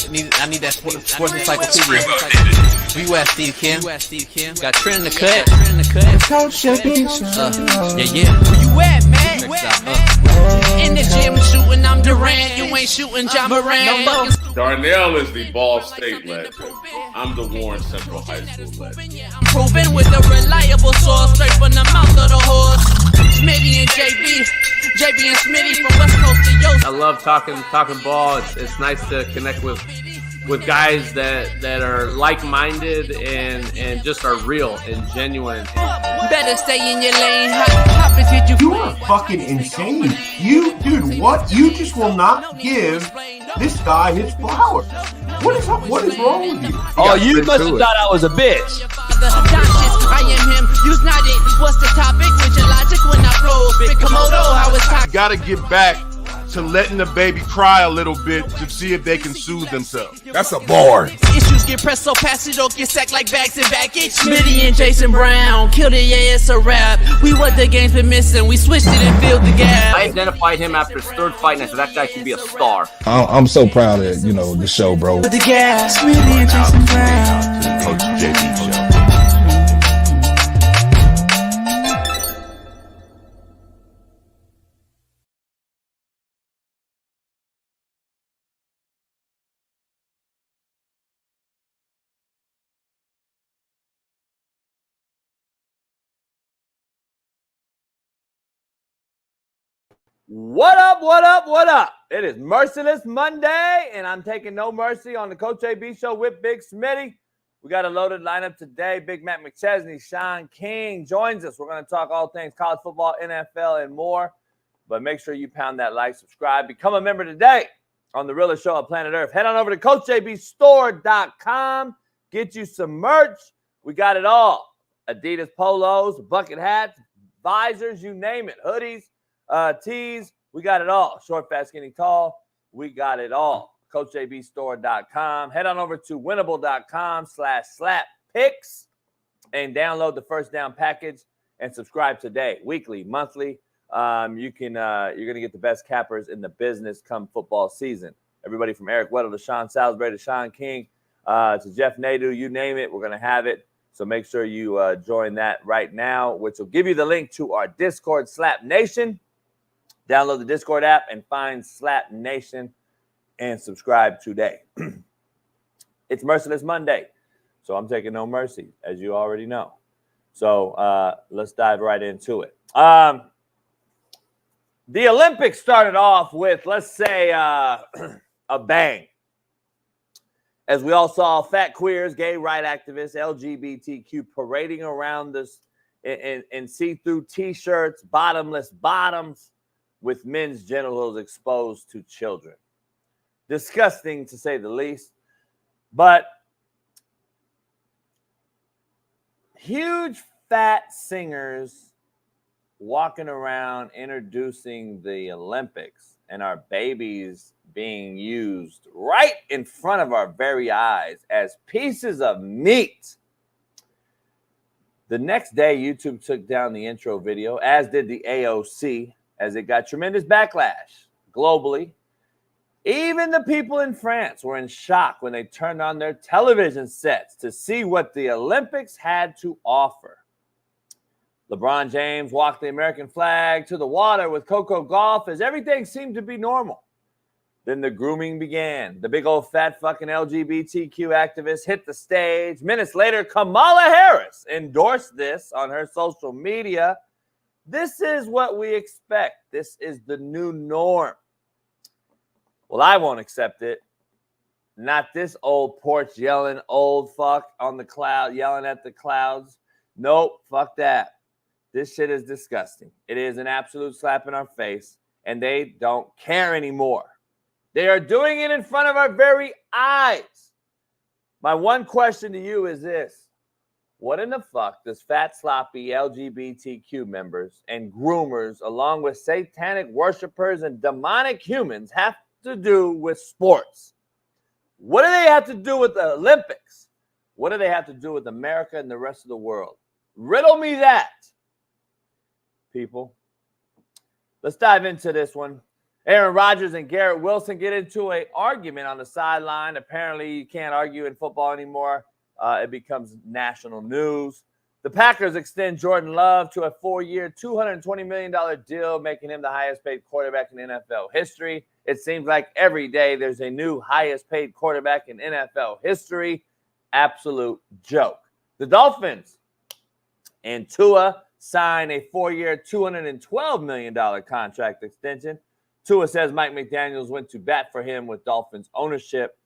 I need that sports encyclopedia. Where you at, Steve Kim? Got Trent in the cut. Yeah. Where you at, man? In the gym shooting, I'm Durant. You ain't shooting John Moran. Darnell is the Ball State legend. I'm the Warren Central High School legend. Proven with a reliable source, straight from the mouth of the horse. Smitty and JB and Smitty from West Coast to Yost. I love talking ball. It's nice to connect with guys that are like-minded and just are real and genuine. Better stay in your lane. Hop into you are fucking insane. Dude, what? You just will not give this guy his flowers. What is wrong with you? Oh, you must have thought I was a bitch. I am him. Use not it. What's the topic? With your logic when I flow. Big Komodo, how it's talking. Gotta get back to letting the baby cry a little bit to see if they can soothe themselves. That's a bar. Issues get pressed so past it, don't get sacked like bags and baggage. Smitty and Jason Brown killed it, yeah, it's a rap. We what the game's been missing, we switched it and filled the gap. I identified him after his third fight and I said that guy can be a star. I'm so proud of the show, bro. With the gas, Smitty and Jason Brown. To the Coach JB show. What up? It is Merciless Monday, and I'm taking no mercy on the Coach AB show with Big Smitty. We got a loaded lineup today. Big Matt McChesney, Shaun King joins us. We're going to talk all things college football, NFL, and more. But make sure you pound that like, subscribe, become a member today on the realest show on Planet ERF. Head on over to CoachJBStore.com. Get you some merch. We got it all. Adidas polos, bucket hats, visors, you name it. Hoodies. Tees, we got it all. Short, fast, skinny, tall, we got it all. CoachJBStore.com. Head on over to winnable.com/slap-picks and download the First Down package and subscribe today. Weekly, monthly. You're gonna get the best cappers in the business come football season. Everybody from Eric Weddle to Sean Salisbury to Shaun King to Jeff Nadu, you name it, we're gonna have it. So make sure you join that right now, which will give you the link to our Discord, Slap Nation. Download the Discord app and find Slap Nation and subscribe today. It's Merciless Monday, so I'm taking no mercy, as you already know. So let's dive right into it. The Olympics started off with, let's say, a bang. As we all saw fat queers, gay right activists, LGBTQ parading around us in see-through T-shirts, bottomless bottoms, with men's genitals exposed to children. Disgusting, to say the least. But huge fat singers walking around introducing the Olympics and our babies being used right in front of our very eyes as pieces of meat. The next day, YouTube took down the intro video, as did the AOC, as it got tremendous backlash globally. Even the people in France were in shock when they turned on their television sets to see what the Olympics had to offer. LeBron James walked the American flag to the water with Coco Gauff as everything seemed to be normal. Then the grooming began. The big old fat fucking LGBTQ activist hit the stage. Minutes later, Kamala Harris endorsed this on her social media. This is what we expect. This is the new norm. Well, I won't accept it. Not this old porch yelling old fuck on the cloud, yelling at the clouds. Nope, fuck that. This shit is disgusting. It is an absolute slap in our face, and they don't care anymore. They are doing it in front of our very eyes. My one question to you is this. What in the fuck does fat, sloppy LGBTQ members and groomers, along with satanic worshipers and demonic humans, have to do with sports? What do they have to do with the Olympics? What do they have to do with America and the rest of the world? Riddle me that, people. Let's dive into this one. Aaron Rodgers and Garrett Wilson get into an argument on the sideline. Apparently, you can't argue in football anymore. It becomes national news. The Packers extend Jordan Love to a 4-year, $220 million deal, making him the highest-paid quarterback in NFL history. It seems like every day there's a new highest-paid quarterback in NFL history. Absolute joke. The Dolphins and Tua sign a 4-year, $212 million contract extension. Tua says Mike McDaniels went to bat for him with Dolphins ownership.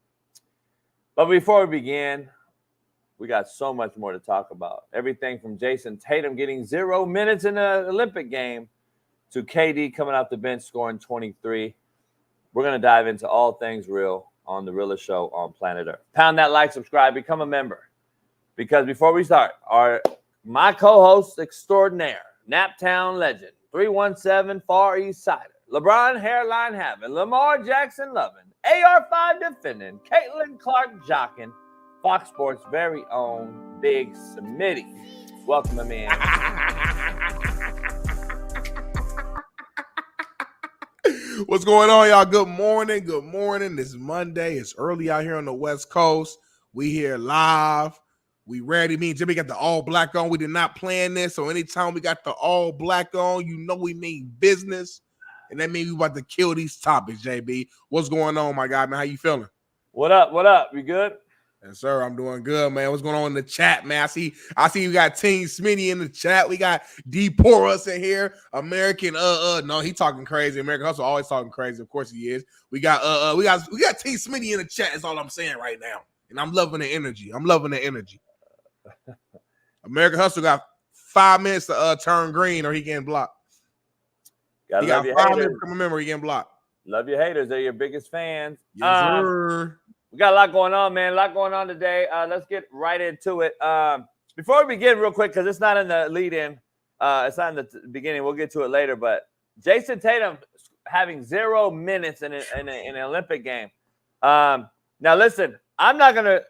But before we begin, we got so much more to talk about. Everything from Jason Tatum getting 0 minutes in the Olympic game to KD coming off the bench scoring 23. We're going to dive into all things real on the Realest Show on Planet Earth. Pound that like, subscribe, become a member. Because before we start, my co-host extraordinaire, Naptown legend, 317 Far East Sider, LeBron hairline having, Lamar Jackson loving, AR5 defending, Caitlin Clark jocking, Fox Sports' very own Big Smitty. Welcome him in. What's going on, y'all? Good morning. Good morning. It's Monday. It's early out here on the West Coast. We here live. We ready. Me and Jimmy got the all black on. We did not plan this, so anytime we got the all black on, you know we mean business. And that means we about to kill these topics, JB. What's going on, my guy, man? How you feeling? What up? What up? You good? Yes, sir. I'm doing good, man. What's going on in the chat, man? I see you got Team Smitty in the chat. We got D Porus in here. American, no, he talking crazy. American Hustle always talking crazy. Of course he is. We got Team Smitty in the chat. Is all I'm saying right now. And I'm loving the energy. American Hustle got 5 minutes to turn green or he getting blocked. He got 5 minutes to remember he getting blocked. Love your haters. They're your biggest fans. Yes, sir. We got a lot going on, man. A lot going on today. Let's get right into it. Before we begin, real quick, because it's not in the lead-in. It's not in the beginning. We'll get to it later. But Jason Tatum having 0 minutes in an Olympic game. Now, listen, I'm not a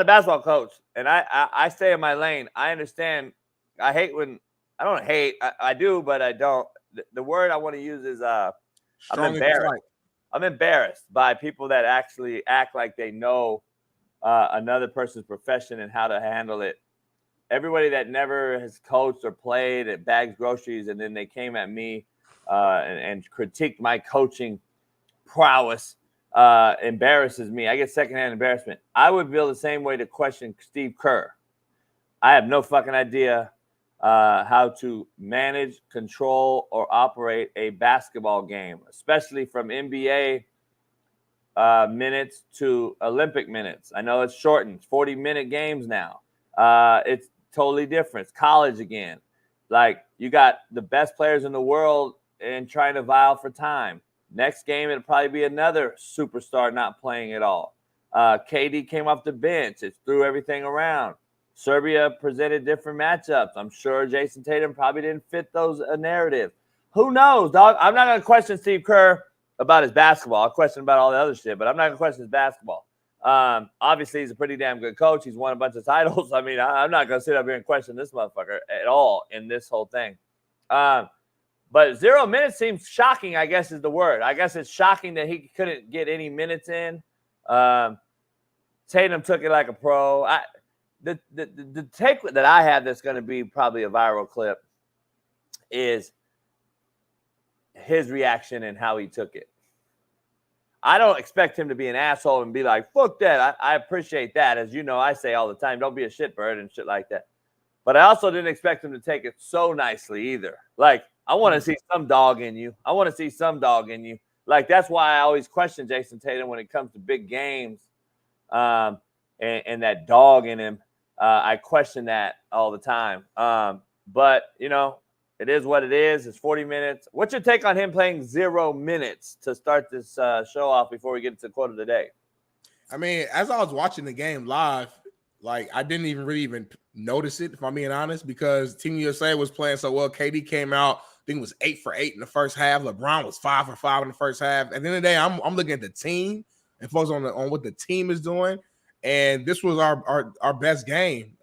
basketball coach, and I stay in my lane. I understand. I don't hate. I do, but I don't. The word I want to use is I'm embarrassed. I'm embarrassed by people that actually act like they know another person's profession and how to handle it. Everybody that never has coached or played at bags groceries, and then they came at me and critiqued my coaching prowess embarrasses me. I get secondhand embarrassment. I would feel the same way to question Steve Kerr. I have no fucking idea how to manage, control, or operate a basketball game, especially from NBA minutes to Olympic minutes. I know it's shortened, 40-minute games now. It's totally different. It's college again. Like, you got the best players in the world and trying to vie for time. Next game, it'll probably be another superstar not playing at all. KD came off the bench. It threw everything around. Serbia presented different matchups. I'm sure Jason Tatum probably didn't fit those narratives. Who knows, dog? I'm not going to question Steve Kerr about his basketball. I'll question about all the other shit, but I'm not going to question his basketball. Obviously, he's a pretty damn good coach. He's won a bunch of titles. I mean, I'm not going to sit up here and question this motherfucker at all in this whole thing. But 0 minutes seems shocking, I guess is the word. I guess it's shocking that he couldn't get any minutes in. Tatum took it like a pro. The take that I have that's going to be probably a viral clip is his reaction and how he took it. I don't expect him to be an asshole and be like, fuck that. I appreciate that. As you know, I say all the time, don't be a shitbird and shit like that. But I also didn't expect him to take it so nicely either. Like, I want to see some dog in you. Like, that's why I always question Jason Tatum when it comes to big games and that dog in him. I question that all the time. But, you know, it is what it is. It's 40 minutes. What's your take on him playing 0 minutes to start this show off before we get to the quote of the day? I mean, as I was watching the game live, like, I didn't even notice it, if I'm being honest, because Team USA was playing so well. KD came out, I think it was 8 for 8 in the first half. LeBron was 5 for 5 in the first half. At the end of the day, I'm looking at the team and focus on what the team is doing. And this was our best game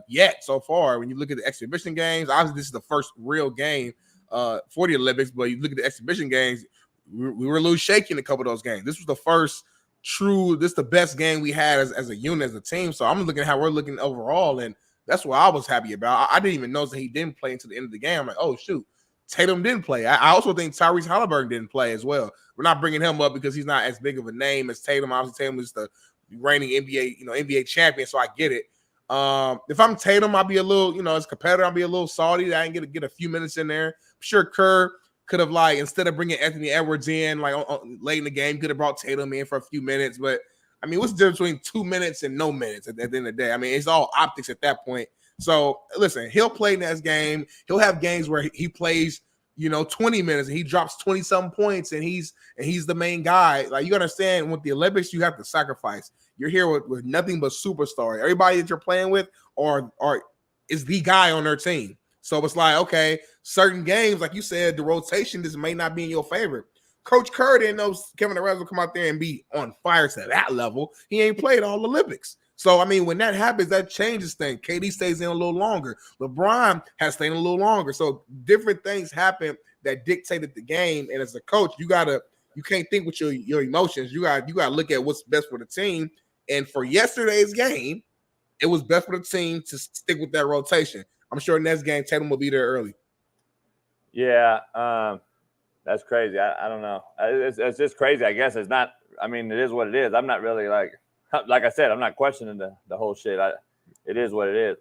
yet so far. When you look at the exhibition games, obviously this is the first real game for the Olympics, but you look at the exhibition games, we were a little shaky in a couple of those games. This was the first this is the best game we had as a unit, as a team. So I'm looking at how we're looking overall, and that's what I was happy about. I didn't even know that he didn't play until the end of the game. I'm like, oh shoot, Tatum didn't play. I also think Tyrese Halliburton didn't play as well. We're not bringing him up because he's not as big of a name as Tatum. Obviously, Tatum is the reigning NBA champion, so I get it. If I'm Tatum, I'll be a little, as a competitor, I'll be a little salty that I didn't get a few minutes in there. I'm sure Kerr could have, instead of bringing Anthony Edwards in, late in the game, could have brought Tatum in for a few minutes. But, what's the difference between 2 minutes and no minutes at the end of the day? It's all optics at that point. So, listen, he'll play next game. He'll have games where he plays, 20 minutes and he drops 20-something points and he's the main guy. You understand, with the Olympics, you have to sacrifice. You're here with nothing but superstars. Everybody that you're playing with is the guy on their team. So it's okay, certain games, like you said, the rotation just may not be in your favor. Coach Kerr didn't know Kevin Durant would come out there and be on fire to that level. He ain't played all Olympics. So, when that happens, that changes things. KD stays in a little longer. LeBron has stayed in a little longer. So different things happen that dictated the game. And as a coach, you can't think with your emotions. You gotta look at what's best for the team. And for yesterday's game, it was best for the team to stick with that rotation. I'm sure next game Tatum will be there early. Yeah, that's crazy. I don't know. It's just crazy. I guess it's not. It is what it is. I'm not really like I said, I'm not questioning the whole shit. It is what it is.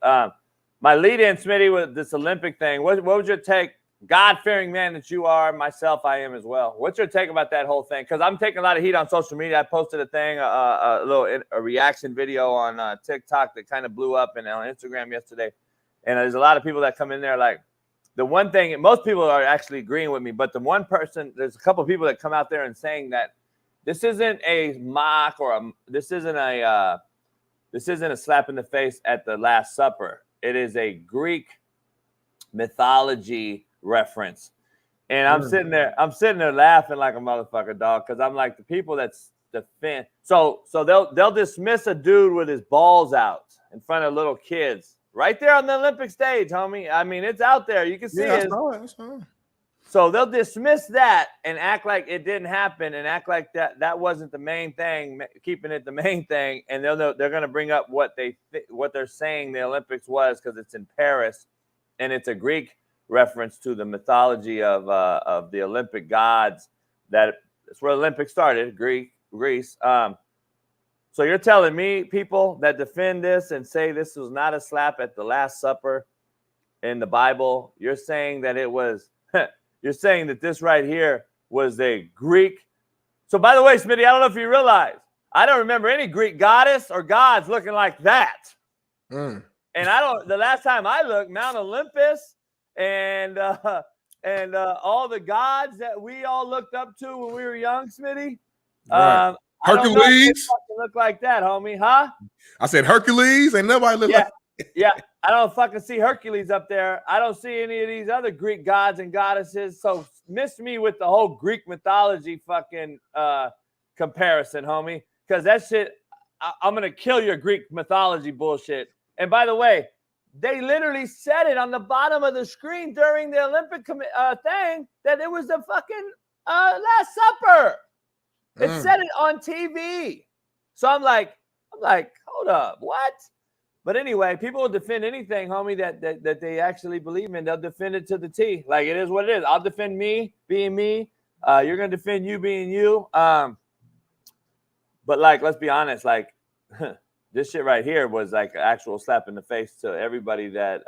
My lead-in, Smitty, with this Olympic thing. What was your take? God-fearing man that you are, myself, I am as well. What's your take about that whole thing? Because I'm taking a lot of heat on social media. I posted a thing, a reaction video on TikTok that kind of blew up, and on Instagram yesterday. And there's a lot of people that come in there the one thing, most people are actually agreeing with me, but the one person, there's a couple of people that come out there and saying that this isn't a mock this isn't a slap in the face at the Last Supper. It is a Greek mythology reference. And I'm sitting there laughing like a motherfucker, dog, because I'm like, the people that's defend. So they'll dismiss a dude with his balls out in front of little kids. Right there on the Olympic stage, homie. It's out there. You can see it. So they'll dismiss that and act like it didn't happen and act like that wasn't the main thing, keeping it the main thing. And they're going to bring up what they're saying the Olympics was because it's in Paris, and it's a Greek reference to the mythology of the Olympic gods. That's where the Olympics started, Greece. So you're telling me, people that defend this and say this was not a slap at the Last Supper in the Bible, you're saying that it was, you're saying that this right here was a Greek. So by the way, Smitty, I don't know if you realize, I don't remember any Greek goddess or gods looking like that. And the last time I looked, Mount Olympus and all the gods that we all looked up to when we were young, Smitty. Right. Hercules look like that, homie, huh? I said Hercules, and nobody look like. Yeah, I don't fucking see Hercules up there. I don't see any of these other Greek gods and goddesses. So miss me with the whole Greek mythology fucking comparison, homie, because that shit, I'm gonna kill your Greek mythology bullshit. And by the way, they literally said it on the bottom of the screen during the Olympic thing that it was the fucking Last Supper. It said it on TV. So I'm like, hold up, what? But anyway, people will defend anything, homie, that they actually believe in. They'll defend it to the T. Like, it is what it is. I'll defend me being me. You're going to defend you being you. But, let's be honest, this shit right here was like an actual slap in the face to everybody that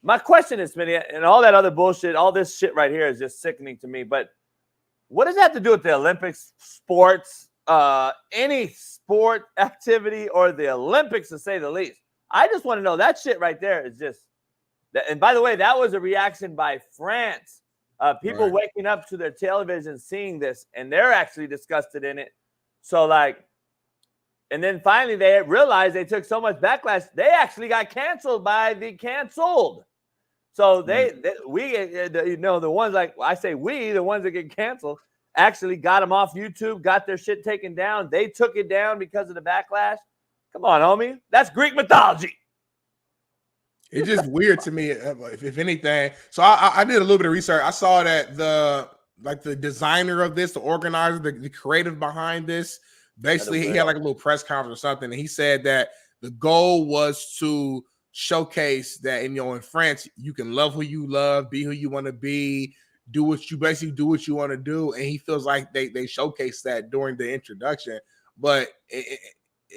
my question is, Smitty, and all that other bullshit, all this shit right here is just sickening to me. But what does that have to do with the Olympics, sports, any sport activity, or the Olympics, to say the least? I just want to know, that shit right there is just. And by the way, that was a reaction by France. People waking up to their television, seeing this, and they're actually disgusted in it. So and then finally they realized they took so much backlash, they actually got canceled by the canceled. So the ones the ones that get canceled actually got them off YouTube, got their shit taken down. They took it down because of the backlash. Come on, homie. That's Greek mythology. It's just weird to me, if anything. So I did a little bit of research. I saw that the like the designer of this, the organizer, the creative behind this. Basically, he had like a little press conference or something, and he said that the goal was to showcase that in France, you can love who you love, be who you want to be, do what you want to do. And he feels like they showcased that during the introduction. But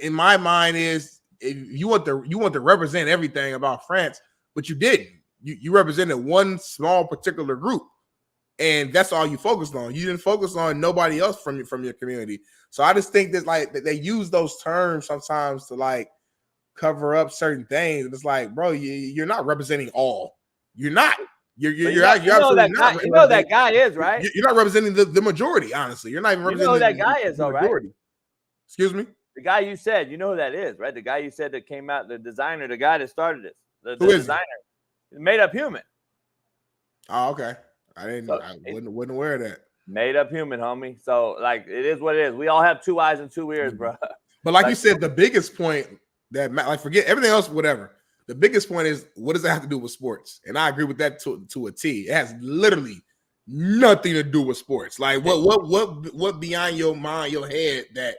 in my mind is, if you want to represent everything about France, but you didn't. You represented one small particular group, and that's all you focused on. You didn't focus on nobody else from your community. So I just think that like that they use those terms sometimes to like cover up certain things. And it's like, bro, you're not representing all. You're not. You're absolutely not. You know that guy is, right? You're not representing the majority. Honestly, you're not even representing. You know who that guy is, though, right? Excuse me. The guy you said, you know who that is, right? The guy you said that came out, the designer, the guy that started this, the designer, Made Up Human. Oh, okay. I wasn't aware of that. Made Up Human, homie. So like, it is what it is. We all have two eyes and two ears, bro. But like you said, the biggest point that like forget everything else, whatever. The biggest point is, what does it have to do with sports? And I agree with that to a T. It has literally nothing to do with sports. Like what beyond your mind, your head that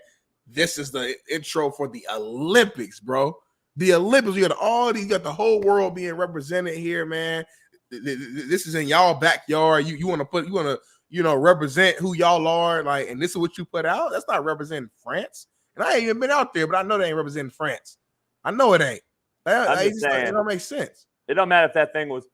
this is the intro for the Olympics, bro. The Olympics, you got the whole world being represented here, man. This is in y'all backyard. You want to represent who y'all are, like, and this is what you put out. That's not representing France. And I ain't even been out there, but I know they ain't representing France. I know it ain't. It don't make sense. It don't matter if that thing was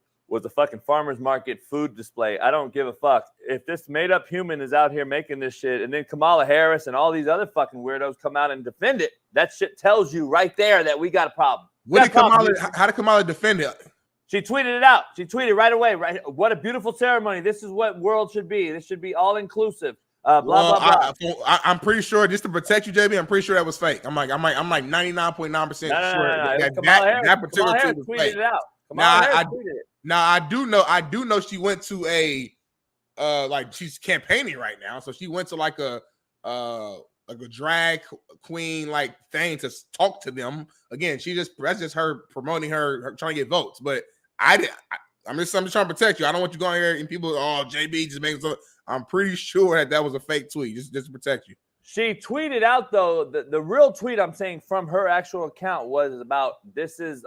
a fucking farmer's market food display. I don't give a fuck. If this Made Up Human is out here making this shit, and then Kamala Harris and all these other fucking weirdos come out and defend it, that shit tells you right there that we got a problem. How did Kamala defend it? She tweeted it out. She tweeted right away. Right, what a beautiful ceremony. This is what world should be. This should be all inclusive. Blah blah blah. I'm pretty sure, just to protect you, JB, I'm pretty sure that was fake. I'm like 99.9% sure that particular tweet was fake. It out. I do know she went to a like she's campaigning right now, so she went to like a drag queen like thing to talk to them. Again, that's just her promoting her trying to get votes. But I'm just trying to protect you. I don't want you going here and people, JB just making so. I'm pretty sure that was a fake tweet, just to protect you. She tweeted out, though, the real tweet I'm saying from her actual account was about this is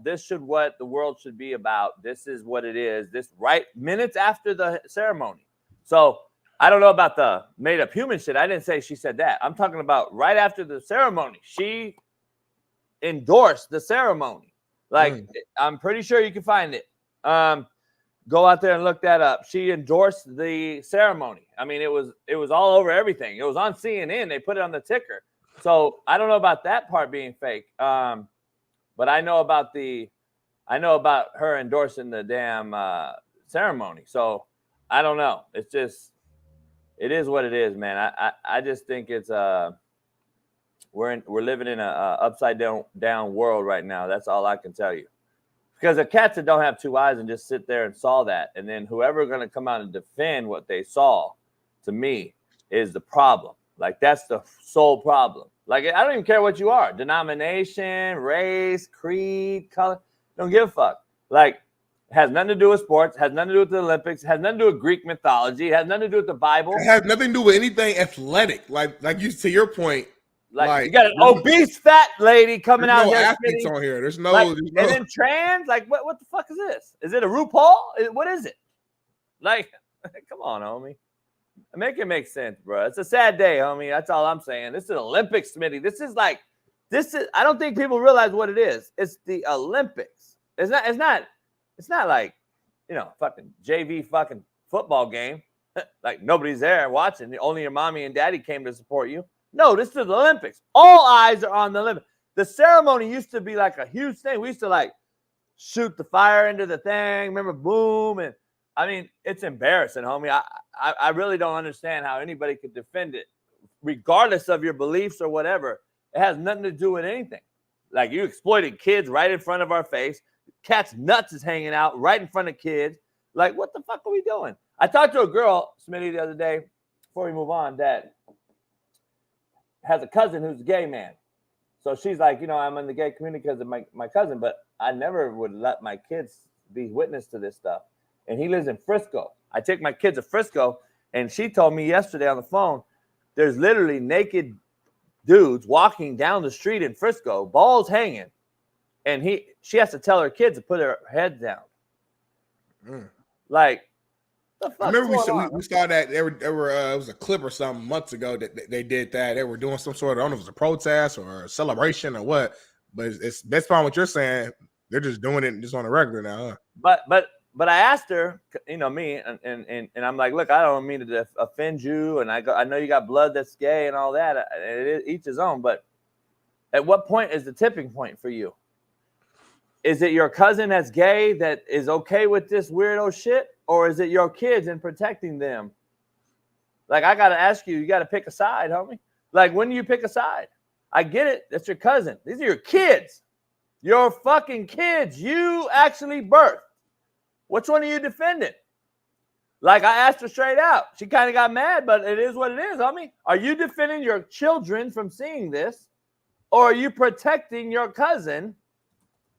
this should what the world should be about. This is what it is. This right minutes after the ceremony. So I don't know about the Made Up Human shit. I didn't say she said that. I'm talking about right after the ceremony. She endorsed the ceremony. Like, I'm pretty sure you can find it. Go out there and look that up. She endorsed the ceremony. I mean, it was all over everything. It was on CNN. They put it on the ticker. So I don't know about that part being fake. But I know about her endorsing the damn ceremony. So I don't know. It is what it is, man. I just think it's we're living in a upside down world right now. That's all I can tell you. Because the cats that don't have two eyes and just sit there and saw that, and then whoever going to come out and defend what they saw, to me, is the problem. Like, that's the sole problem. Like, I don't even care what you are. Denomination, race, creed, color. Don't give a fuck. Like, it has nothing to do with sports. Has nothing to do with the Olympics. Has nothing to do with Greek mythology. Has nothing to do with the Bible. It has nothing to do with anything athletic. Like you, to your point. Like you got an obese fat lady coming out here. Athletes on here. There's no. And then trans. Like what the fuck is this? Is it a RuPaul? What is it? Like, come on, homie. Make it make sense, bro. It's a sad day, homie. That's all I'm saying. This is Olympics, Smitty. This is. I don't think people realize what it is. It's the Olympics. It's not like, fucking JV fucking football game. Like nobody's there watching. Only your mommy and daddy came to support you. No, this is the Olympics. All eyes are on the Olympics. The ceremony used to be like a huge thing. We used to like shoot the fire into the thing. Remember, boom. And I mean, it's embarrassing, homie. I really don't understand how anybody could defend it, regardless of your beliefs or whatever. It has nothing to do with anything. Like, you exploited kids right in front of our face. Cat's nuts is hanging out right in front of kids. Like, what the fuck are we doing? I talked to a girl, Smitty, the other day, before we move on, that has a cousin who's a gay man. So she's like, I'm in the gay community because of my cousin, but I never would let my kids be witness to this stuff. And he lives in Frisco. I take my kids to Frisco, and she told me yesterday on the phone, there's literally naked dudes walking down the street in Frisco, balls hanging, and she has to tell her kids to put their heads down. Like, the fuck? I remember we saw that there were it was a clip or something months ago that they did that. They were doing some sort of, I don't know if it was a protest or a celebration or what, but it's based on what you're saying. They're just doing it just on a regular now. Huh? But I asked her, you know me, and I'm like, look, I don't mean to offend you, and I know you got blood that's gay and all that. Each his own. But at what point is the tipping point for you? Is it your cousin that's gay that is okay with this weirdo shit, or is it your kids and protecting them? Like, I gotta ask you, you gotta pick a side, homie. Like, when do you pick a side? I get it. That's your cousin. These are your kids. Your fucking kids. You actually birthed. Which one are you defending? Like, I asked her straight out. She kind of got mad, but it is what it is, homie. Are you defending your children from seeing this, or are you protecting your cousin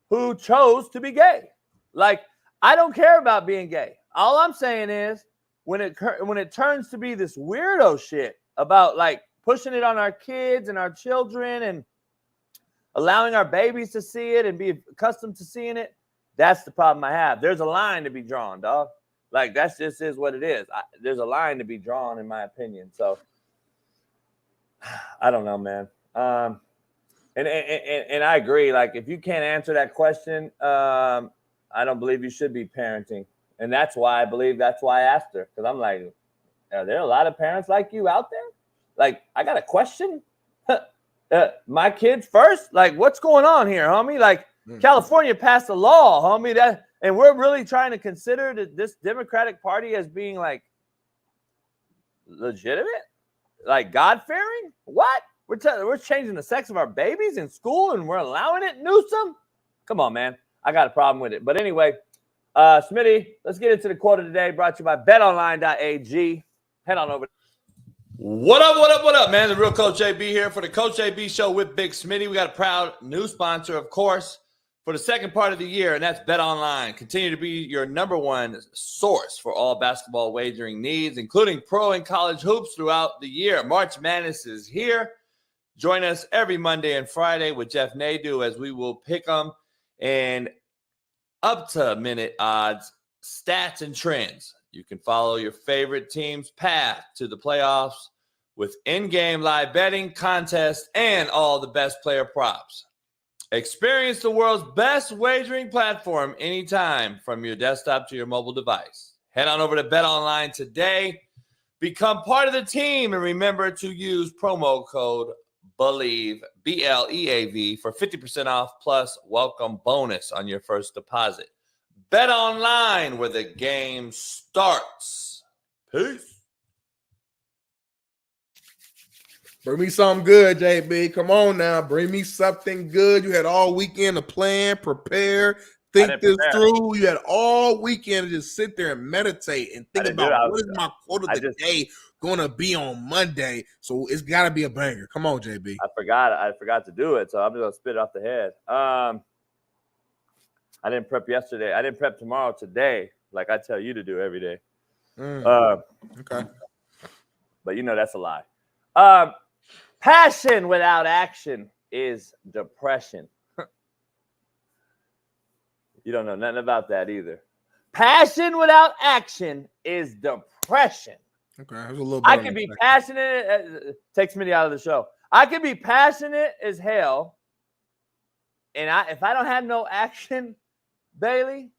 who chose to be gay? Like, I don't care about being gay. All I'm saying is when it turns to be this weirdo shit about, like, pushing it on our kids and our children and allowing our babies to see it and be accustomed to seeing it, that's the problem I have. There's a line to be drawn, dog. Like, that's just is what it is. There's a line to be drawn, in my opinion. So, I don't know, man. And I agree. Like, if you can't answer that question, I don't believe you should be parenting. And that's why I asked her. Because I'm like, are there a lot of parents like you out there? Like, I got a question. My kids first? Like, what's going on here, homie? Like, California passed a law, homie, and we're really trying to consider this Democratic Party as being, like, legitimate? Like, God-fearing? What? We're changing the sex of our babies in school and we're allowing it, Newsom? Come on, man. I got a problem with it. But anyway, Smitty, let's get into the quote of the day, brought to you by betonline.ag. Head on over. What up, man? The real Coach JB here for the Coach JB Show with Big Smitty. We got a proud new sponsor, of course, for the second part of the year, and that's BetOnline. Continue to be your number one source for all basketball wagering needs, including pro and college hoops throughout the year. March Madness is here. Join us every Monday and Friday with Jeff Nadu as we will pick them and up-to-minute odds, stats, and trends. You can follow your favorite team's path to the playoffs with in-game live betting, contests, and all the best player props. Experience the world's best wagering platform anytime from your desktop to your mobile device. Head on over to BetOnline today. Become part of the team and remember to use promo code BELIEVE, B-L-E-A-V, for 50% off plus welcome bonus on your first deposit. BetOnline, where the game starts. Peace. Bring me something good, JB. Come on now. Bring me something good. You had all weekend to plan, prepare, think this through. You had all weekend to just sit there and meditate and think about what is my quote of the day going to be on Monday. So it's got to be a banger. Come on, JB. I forgot to do it, so I'm just going to spit it off the head. I didn't prep yesterday. I didn't prep tomorrow, today, like I tell you to do every day. Okay. But you know that's a lie. Passion without action is depression. You don't know nothing about that either. Passion without action is depression. Okay, there's a little bit. I can be passionate. Takes me out of the show. I can be passionate as hell, and if I don't have no action, Bailey,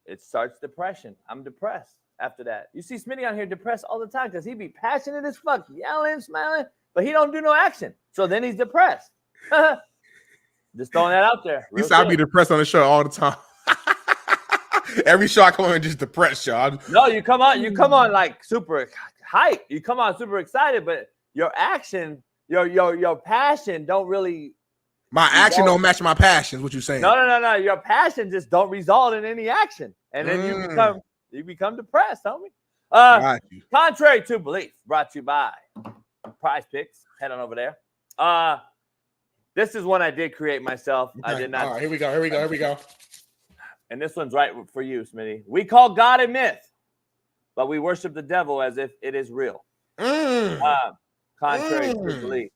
it starts depression. I'm depressed after that. You see Smitty on here depressed all the time because he be passionate as fuck, yelling, smiling, but he don't do no action. So then he's depressed. Just throwing that out there. You said I be depressed on the show all the time. Every show I come on, just depressed, y'all. No, you come on like super hype. You come on super excited, but your action, your passion don't really. My action don't match my passion. Is what you saying? No. Your passion just don't result in any action, and then you become depressed, homie. Contrary to belief, brought to you by Prize Picks. Head on over there. This is one I did create myself. Okay. I did not. All right, here we go. and this one's right for you, Smitty. We call God a myth, but we worship the devil as if it is real. Contrary to belief.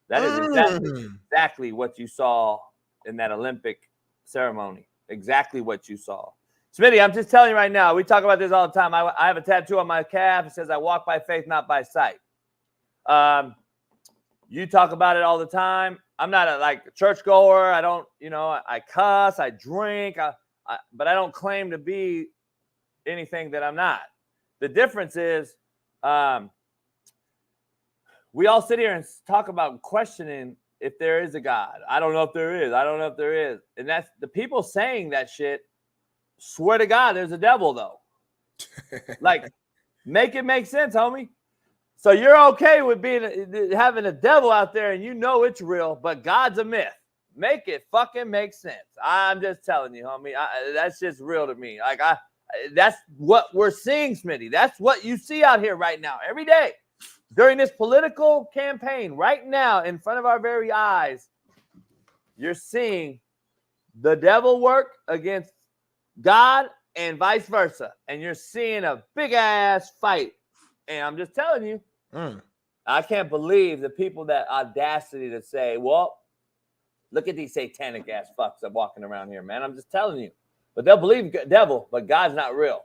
That is exactly what you saw in that Olympic ceremony. Exactly what you saw. Smitty, I'm just telling you right now, we talk about this all the time. I have a tattoo on my calf. It says, I walk by faith, not by sight. You talk about it all the time. I'm not a churchgoer. I don't, I cuss, I drink, but I don't claim to be anything that I'm not. The difference is we all sit here and talk about questioning if there is a God. I don't know if there is. I don't know if there is. And that's the people saying that shit. Swear to God, there's a devil, though. Make it make sense, homie. So you're okay with having a devil out there and it's real, but God's a myth. Make it fucking make sense. I'm just telling you, homie. That's just real to me. That's what we're seeing, Smitty. That's what you see out here right now, every day. During this political campaign, right now, in front of our very eyes, you're seeing the devil work against God and vice versa. And you're seeing a big-ass fight. And I'm just telling you, I can't believe the people that audacity to say, well, look at these satanic-ass fucks that are walking around here, man. I'm just telling you. But they'll believe the devil, but God's not real.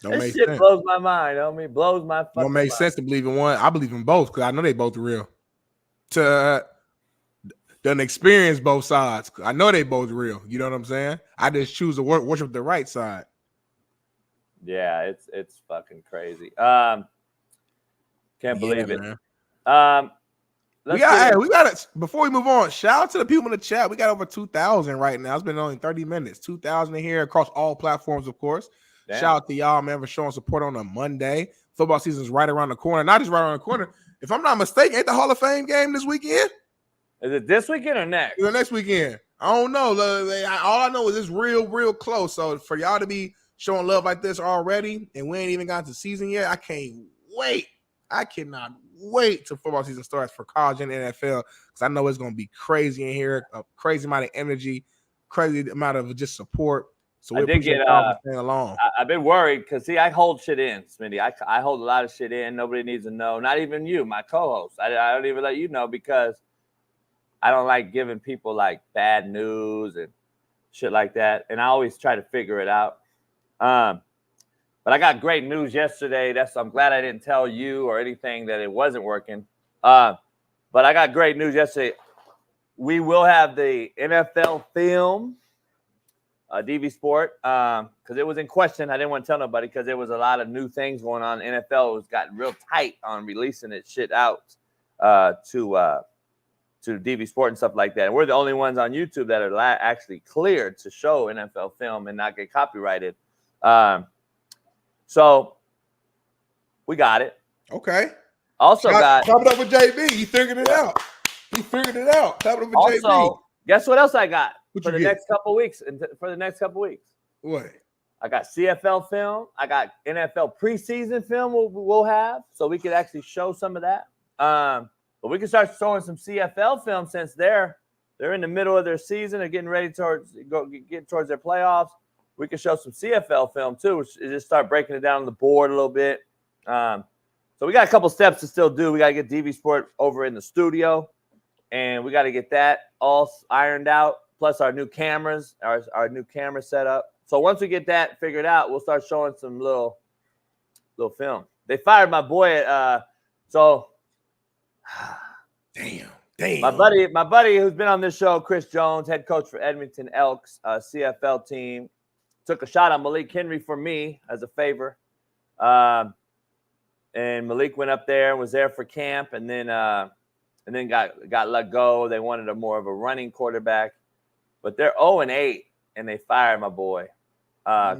This shit blows my mind, homie. Blows my fucking mind. Don't make sense to believe in one. I believe in both because I know they both real. Done experience both sides. I know they both real. You know what I'm saying? I just choose to worship the right side. Yeah, it's fucking crazy. Can't believe it. Man. We got it. Before we move on, shout out to the people in the chat. We got over 2,000 right now. It's been only 30 minutes. 2,000 in here across all platforms, of course. Damn. Shout out to y'all, man, for showing support on a Monday. Football season's right around the corner. Not just right around the corner. If I'm not mistaken, ain't the Hall of Fame game this weekend? Is it this weekend or next? It's the next weekend. I don't know. All I know is it's real close. So for y'all to be showing love like this already, and we ain't even got to season yet, I can't wait. I cannot wait till football season starts for college and NFL because I know it's going to be crazy in here, a crazy amount of energy, crazy amount of just support. So we appreciate y'all for staying along. I've been worried because, see, I hold shit in, Smitty. I hold a lot of shit in. Nobody needs to know. Not even you, my co-host. I don't even let you know because I don't like giving people, bad news and shit like that. And I always try to figure it out. But I got great news yesterday. I'm glad I didn't tell you or anything that it wasn't working. But I got great news yesterday. We will have the NFL film, DV Sport, because it was in question. I didn't want to tell nobody because there was a lot of new things going on. NFL was gotten real tight on releasing its shit out to DV Sport and stuff like that. And we're the only ones on YouTube that are actually cleared to show NFL film and not get copyrighted. So we got it. Okay. Also clap it up with JB. He figured it out. He figured it out. Clap it up with JB. Guess what else I got for the next couple weeks? What? I got CFL film. I got NFL preseason film we'll have, so we could actually show some of that. But we can start showing some CFL film since they're in the middle of their season. They're getting ready towards their playoffs. We can show some CFL film too, which is just start breaking it down on the board a little bit. So we got a couple steps to still do. We got to get DV Sport over in the studio, and we got to get that all ironed out. Plus our new cameras, our new camera setup. So once we get that figured out, we'll start showing some little film. They fired my boy at Damn. My buddy who's been on this show, Chris Jones, head coach for Edmonton Elks CFL team, took a shot on Malik Henry for me as a favor. And Malik went up there and was there for camp and then got let go. They wanted more of a running quarterback. But they're 0-8 and they fired my boy,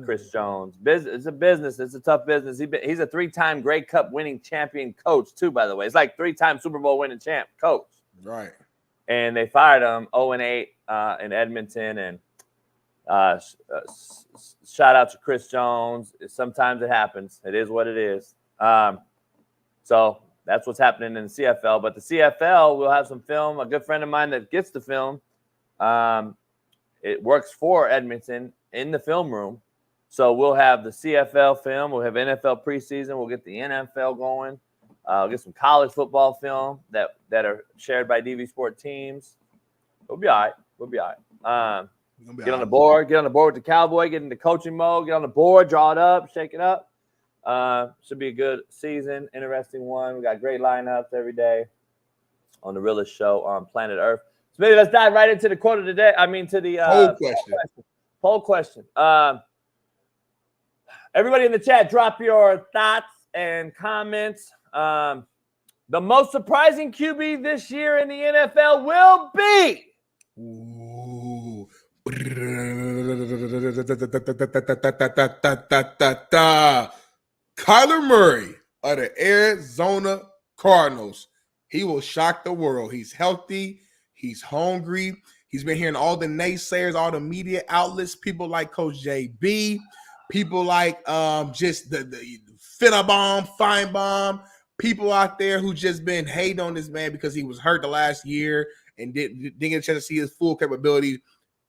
Chris Jones. It's a business. It's a tough business. He's a 3-time Grey Cup winning champion coach too, by the way. It's like 3-time Super Bowl winning champ coach. Right. And they fired him 0-8 in Edmonton. And shout out to Chris Jones. Sometimes it happens. It is what it is. So that's what's happening in the CFL. But the CFL, we'll have some film. A good friend of mine that gets the film it works for Edmonton in the film room. So we'll have the CFL film. We'll have NFL preseason. We'll get the NFL going. We'll get some college football film that are shared by DV Sport teams. We'll be all right. We'll be all right. Get on the board. Get on the board with the cowboy. Get into coaching mode. Get on the board. Draw it up. Shake it up. Should be a good season. Interesting one. We got great lineups every day on the realest show on Planet ERF. Smitty, let's dive right into the quote of the day. To the poll question. Everybody in the chat, drop your thoughts and comments. The most surprising QB this year in the NFL will be. Ooh. Kyler Murray of the Arizona Cardinals. He will shock the world. He's healthy. He's hungry. He's been hearing all the naysayers, all the media outlets, people like Coach JB, people like just the Feinbaum, people out there who just been hating on this man because he was hurt the last year and didn't get a chance to see his full capability.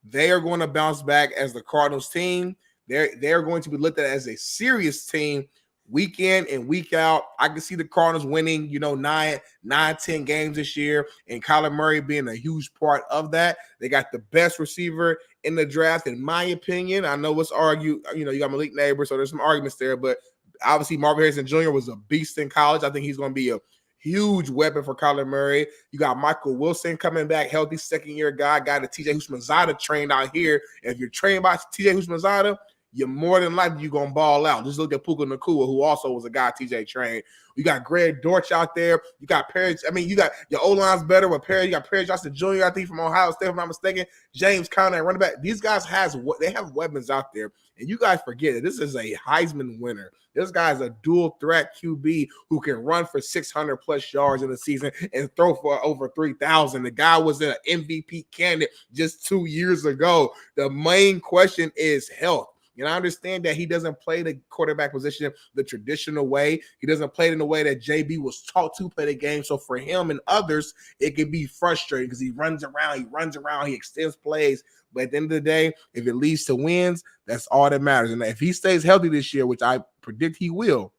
They are going to bounce back as the Cardinals team. They're going to be looked at as a serious team week in and week out. I can see the Cardinals winning, 9-10 games this year, and Kyler Murray being a huge part of that. They got the best receiver in the draft, in my opinion. I know what's argued. You got Malik Neighbor, so there's some arguments there, but obviously Marvin Harrison Jr. was a beast in college. I think he's going to be a huge weapon for Kyler Murray. You got Michael Wilson coming back, healthy second-year guy. Got a TJ Houshmandzadeh trained out here. And if you're trained by TJ Houshmandzadeh, you're more than likely you're going to ball out. Just look at Puka Nacua, who also was a guy TJ trained. You got Greg Dortch out there. You got Perry. You got your O-line's better with Perry. You got Perry Johnson Jr., I think, from Ohio State, if I'm not mistaken. James Conner, running back. These guys have weapons out there. And you guys forget it. This is a Heisman winner. This guy is a dual threat QB who can run for 600-plus yards in the season and throw for over 3,000. The guy was an MVP candidate just 2 years ago. The main question is health. And I understand that he doesn't play the quarterback position the traditional way. He doesn't play it in the way that JB was taught to play the game. So for him and others, it can be frustrating because he runs around, he extends plays. But at the end of the day, if it leads to wins, that's all that matters. And if he stays healthy this year, which I predict he will,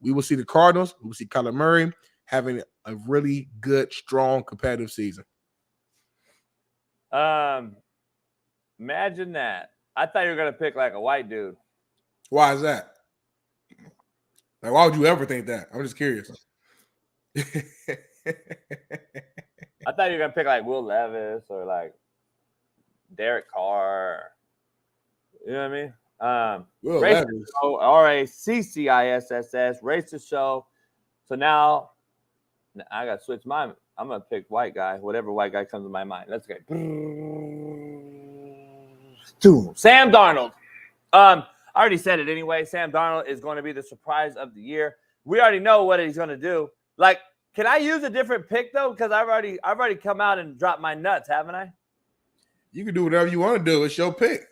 we will see the Cardinals, we will see Kyler Murray having a really good, strong, competitive season. Imagine that. I thought you were going to pick like a white dude. Why is that? Like, why would you ever think that? I'm just curious. I thought you were going to pick like Will Levis or like Derek Carr. You know what I mean? Will Levis. Show, RACCISSS, racist show. So now I got to switch mine. I'm going to pick white guy, whatever white guy comes to my mind. Let's go. Sam Darnold. I already said it anyway. Sam Darnold is going to be the surprise of the year. We already know what he's going to do. Like, can I use a different pick though? Because I've already come out and dropped my nuts, haven't I? You can do whatever you want to do. It's your pick.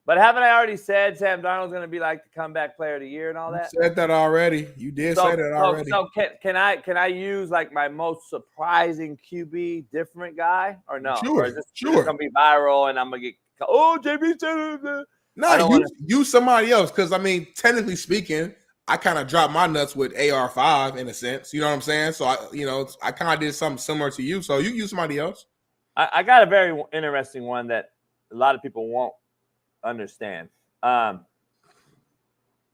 But haven't I already said Sam Darnold's going to be like the comeback player of the year and all that? You said that already. You did say that already. So can I use like my most surprising QB different guy or no? Sure. Or is this going to be viral and I'm going to get JB said no, use somebody else because technically speaking, I kind of dropped my nuts with AR5 in a sense. You know what I'm saying? So I kind of did something similar to you. So you use somebody else. I got a very interesting one that a lot of people won't understand.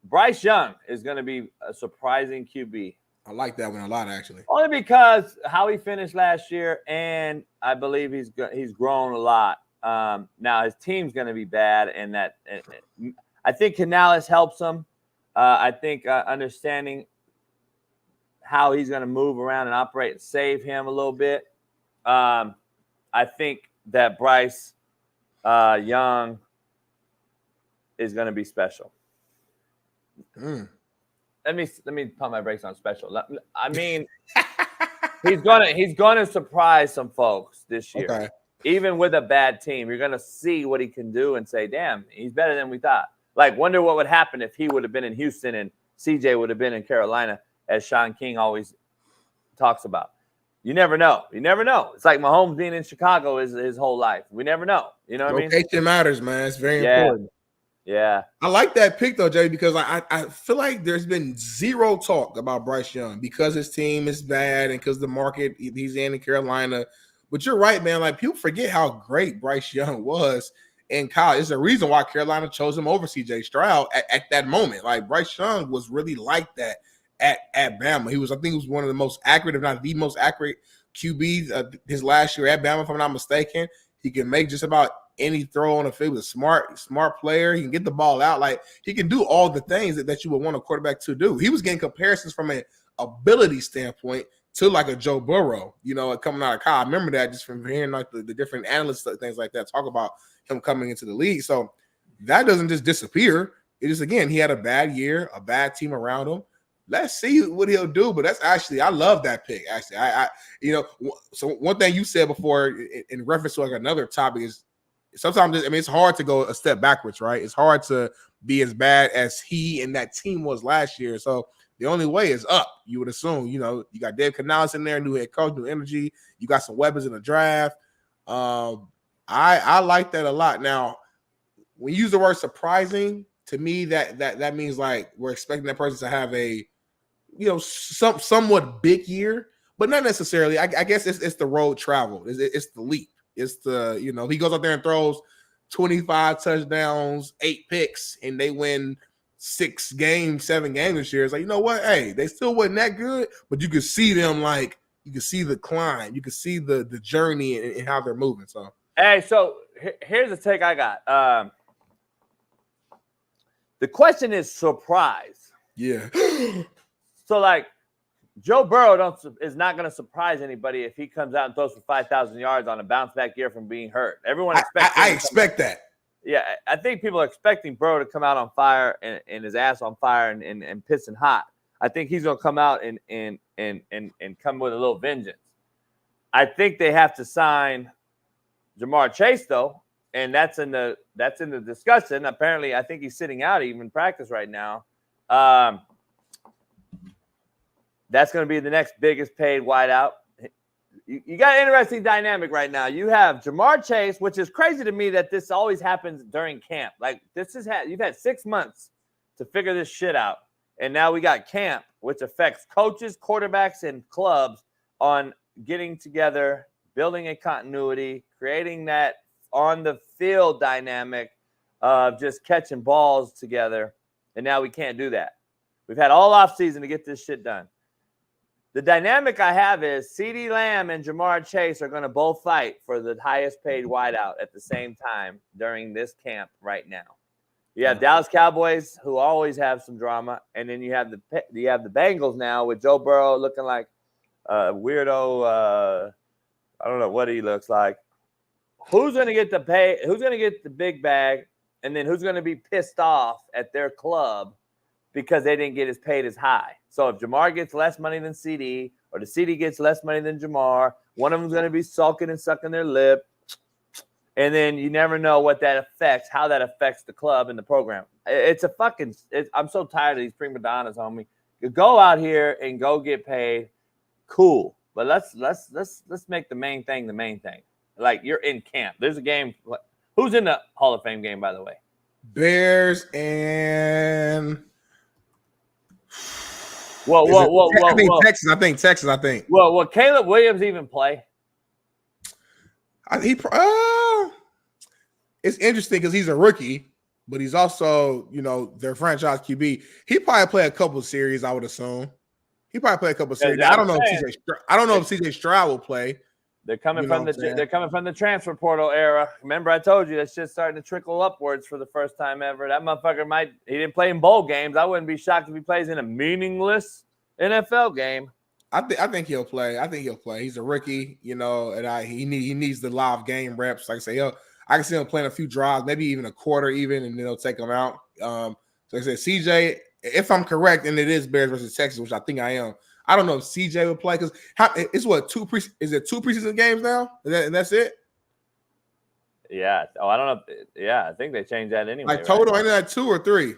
Bryce Young is going to be a surprising QB. I like that one a lot, actually. Only because how he finished last year, and I believe he's grown a lot. Now his team's going to be bad, and that I think Canales helps him. I think understanding how he's going to move around and operate and save him a little bit. I think that Bryce Young is going to be special. Let me pump my brakes on special. He's gonna surprise some folks this year. Okay. Even with a bad team, you're gonna see what he can do and say, "Damn, he's better than we thought." Like, wonder what would happen if he would have been in Houston and CJ would have been in Carolina, as Shaun King always talks about. You never know. You never know. It's like Mahomes being in Chicago his whole life. We never know. You know what I mean? Location matters, man. It's very important. Yeah. I like that pick though, Jay, because I feel like there's been zero talk about Bryce Young because his team is bad and because the market he's in Carolina. But you're right, man. Like people forget how great Bryce Young was in college. It's the reason why Carolina chose him over CJ Stroud at that moment. Like Bryce Young was really like that at Bama. I think he was one of the most accurate, if not the most accurate QBs his last year at Bama, if I'm not mistaken. He can make just about any throw on the field. He's a smart player. He can get the ball out. Like he can do all the things that you would want a quarterback to do. He was getting comparisons from an ability standpoint to like a Joe Burrow, coming out of college. I remember that just from hearing like the different analysts, things like that, talk about him coming into the league. So that doesn't just disappear. It is, again, he had a bad year, a bad team around him. Let's see what he'll do. But that's actually, I love that pick. Actually, so one thing you said before in reference to like another topic is sometimes, it's hard to go a step backwards, right? It's hard to be as bad as he and that team was last year. So the only way is up, you would assume. You got Dave Canales in there, new head coach, new energy. You got some weapons in the draft. I like that a lot. Now, when you use the word surprising, to me, that means like we're expecting that person to have a somewhat big year, but not necessarily. I guess it's the road travel. It's the leap. It's the, he goes out there and throws 25 touchdowns, 8 picks, and they win 7 games this year. It's like, you know what? Hey, they still wasn't that good, but you could see them, like, you could see the climb. You could see the journey and how they're moving. So, hey, so here's the take I got. The question is surprise. Yeah. So, like, Joe Burrow is not going to surprise anybody if he comes out and throws for 5,000 yards on a bounce-back year from being hurt. Everyone expects I expect that. Yeah, I think people are expecting Burrow to come out on fire and his ass on fire and pissing hot. I think he's going to come out and come with a little vengeance. I think they have to sign Jamar Chase, though, and that's in the discussion. Apparently, I think he's sitting out even practice right now. That's going to be the next biggest paid wideout. You got an interesting dynamic right now. You have Jamar Chase, which is crazy to me that this always happens during camp. Like you've had 6 months to figure this shit out. And now we got camp, which affects coaches, quarterbacks, and clubs on getting together, building a continuity, creating that on the field dynamic of just catching balls together. And now we can't do that. We've had all offseason to get this shit done. The dynamic I have is CeeDee Lamb and Jamar Chase are going to both fight for the highest paid wideout at the same time during this camp right now. You have Dallas Cowboys, who always have some drama, and then you have the Bengals now with Joe Burrow looking like a weirdo. I don't know what he looks like. Who's going to get the pay? Who's going to get the big bag? And then who's going to be pissed off at their club because they didn't get as paid as high? So if Jamar gets less money than CD, or the CD gets less money than Jamar, one of them's going to be sulking and sucking their lip. And then you never know how that affects the club and the program. I'm so tired of these prima donnas, homie. You go out here and go get paid. Cool. But let's make the main thing the main thing. Like, you're in camp. There's a game. Who's in the Hall of Fame game, by the way? Bears and Texas. I think Texas. Will Caleb Williams even play? It's interesting because he's a rookie, but he's also, their franchise QB. He probably play a couple of series, I would assume. He probably play a couple of series. I don't know if CJ Stroud will play. They're coming from the transfer portal era. Remember, I told you that's just starting to trickle upwards for the first time ever. That motherfucker he didn't play in bowl games. I wouldn't be shocked if he plays in a meaningless NFL game. I think he'll play. He's a rookie, and he needs the live game reps. Like I say, I can see him playing a few drives, maybe even a quarter even, and then they'll take him out. So like I said, CJ, if I'm correct, and it is Bears versus Texas, which I think I am, I don't know if CJ would play because it's two preseason games now, and that's it. Yeah. Oh, I don't know. Yeah, I think they changed that anyway. Like total, ain't that 2 or 3?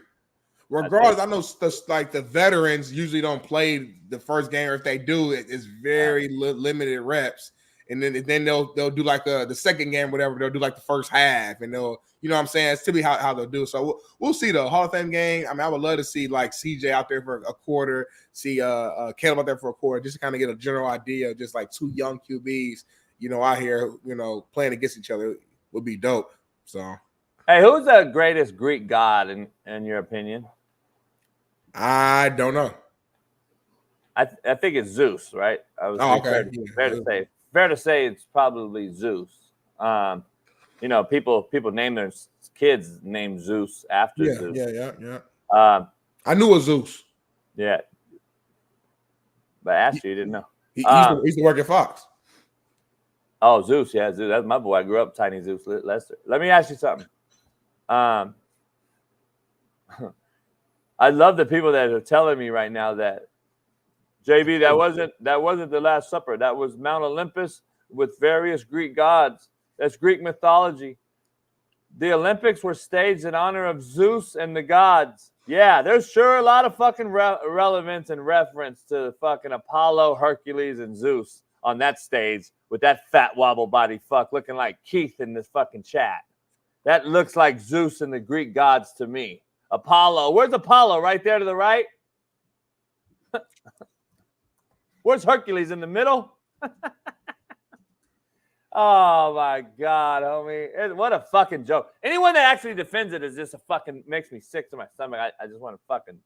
Regardless, I know the veterans usually don't play the first game, or if they do, it's very limited reps. And then they'll do like the second game, whatever. They'll do like the first half, and they'll, you know what I'm saying? It's typically how they'll do. So we'll see the Hall of Fame game. I mean, I would love to see like CJ out there for a quarter, see Caleb out there for a quarter, just to kind of get a general idea of just like two young QBs, you know, out here, you know, playing against each other would be dope. So, hey, who's the greatest Greek god in your opinion? I don't know. I think it's Zeus, right? I was okay. Fair to say it's probably Zeus. You know, people name their kids named Zeus after Zeus. Yeah. I knew it was Zeus. Yeah. But actually, you didn't know. He used to work at Fox. Oh, Zeus. Yeah, Zeus. That's my boy. I grew up Tiny Zeus Lester. Let me ask you something. I love the people that are telling me right now that JB, that wasn't the Last Supper. That was Mount Olympus with various Greek gods. That's Greek mythology. The Olympics were staged in honor of Zeus and the gods. Yeah, there's sure a lot of fucking relevance and reference to fucking Apollo, Hercules, and Zeus on that stage with that fat wobble body fuck looking like Keith in this fucking chat. That looks like Zeus and the Greek gods to me. Apollo. Where's Apollo? Right there to the right? Where's Hercules? In the middle? Oh, my God, homie. What a fucking joke. Anyone that actually defends it is just a fucking makes me sick to my stomach. I just want to fucking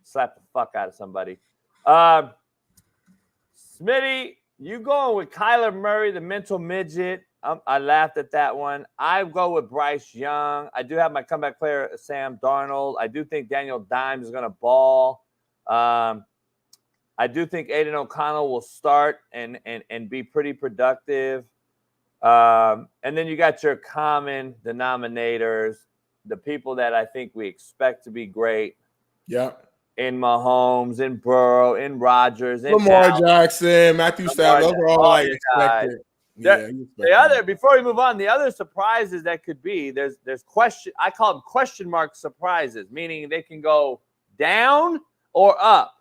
slap the fuck out of somebody. Smitty, you going with Kyler Murray, the mental midget. I laughed at that one. I go with Bryce Young. I do have my comeback player, Sam Darnold. I do think Daniel Dimes is going to ball. I do think Aiden O'Connell will start and be pretty productive. And then you got your common denominators, the people that I think we expect to be great. Yeah. In Mahomes, in Burrow, in Rodgers, in Lamar Dallas. Jackson, Matthew Stafford. Those are all like expected. Before we move on, the other surprises that could be there's question. I call them question mark surprises, meaning they can go down or up.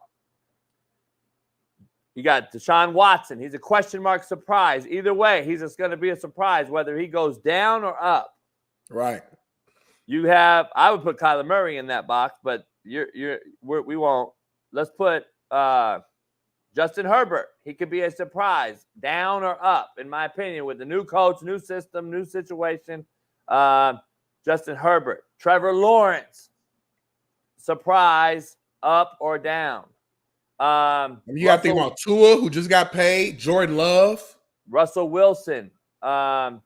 You got Deshaun Watson. He's a question mark surprise. Either way, he's just going to be a surprise whether he goes down or up. Right. I would put Kyler Murray in that box, but we won't. Let's put Justin Herbert. He could be a surprise, down or up, in my opinion, with the new coach, new system, new situation. Justin Herbert. Trevor Lawrence, surprise, up or down. You got to think about Tua, who just got paid. Jordan Love. Russell Wilson. You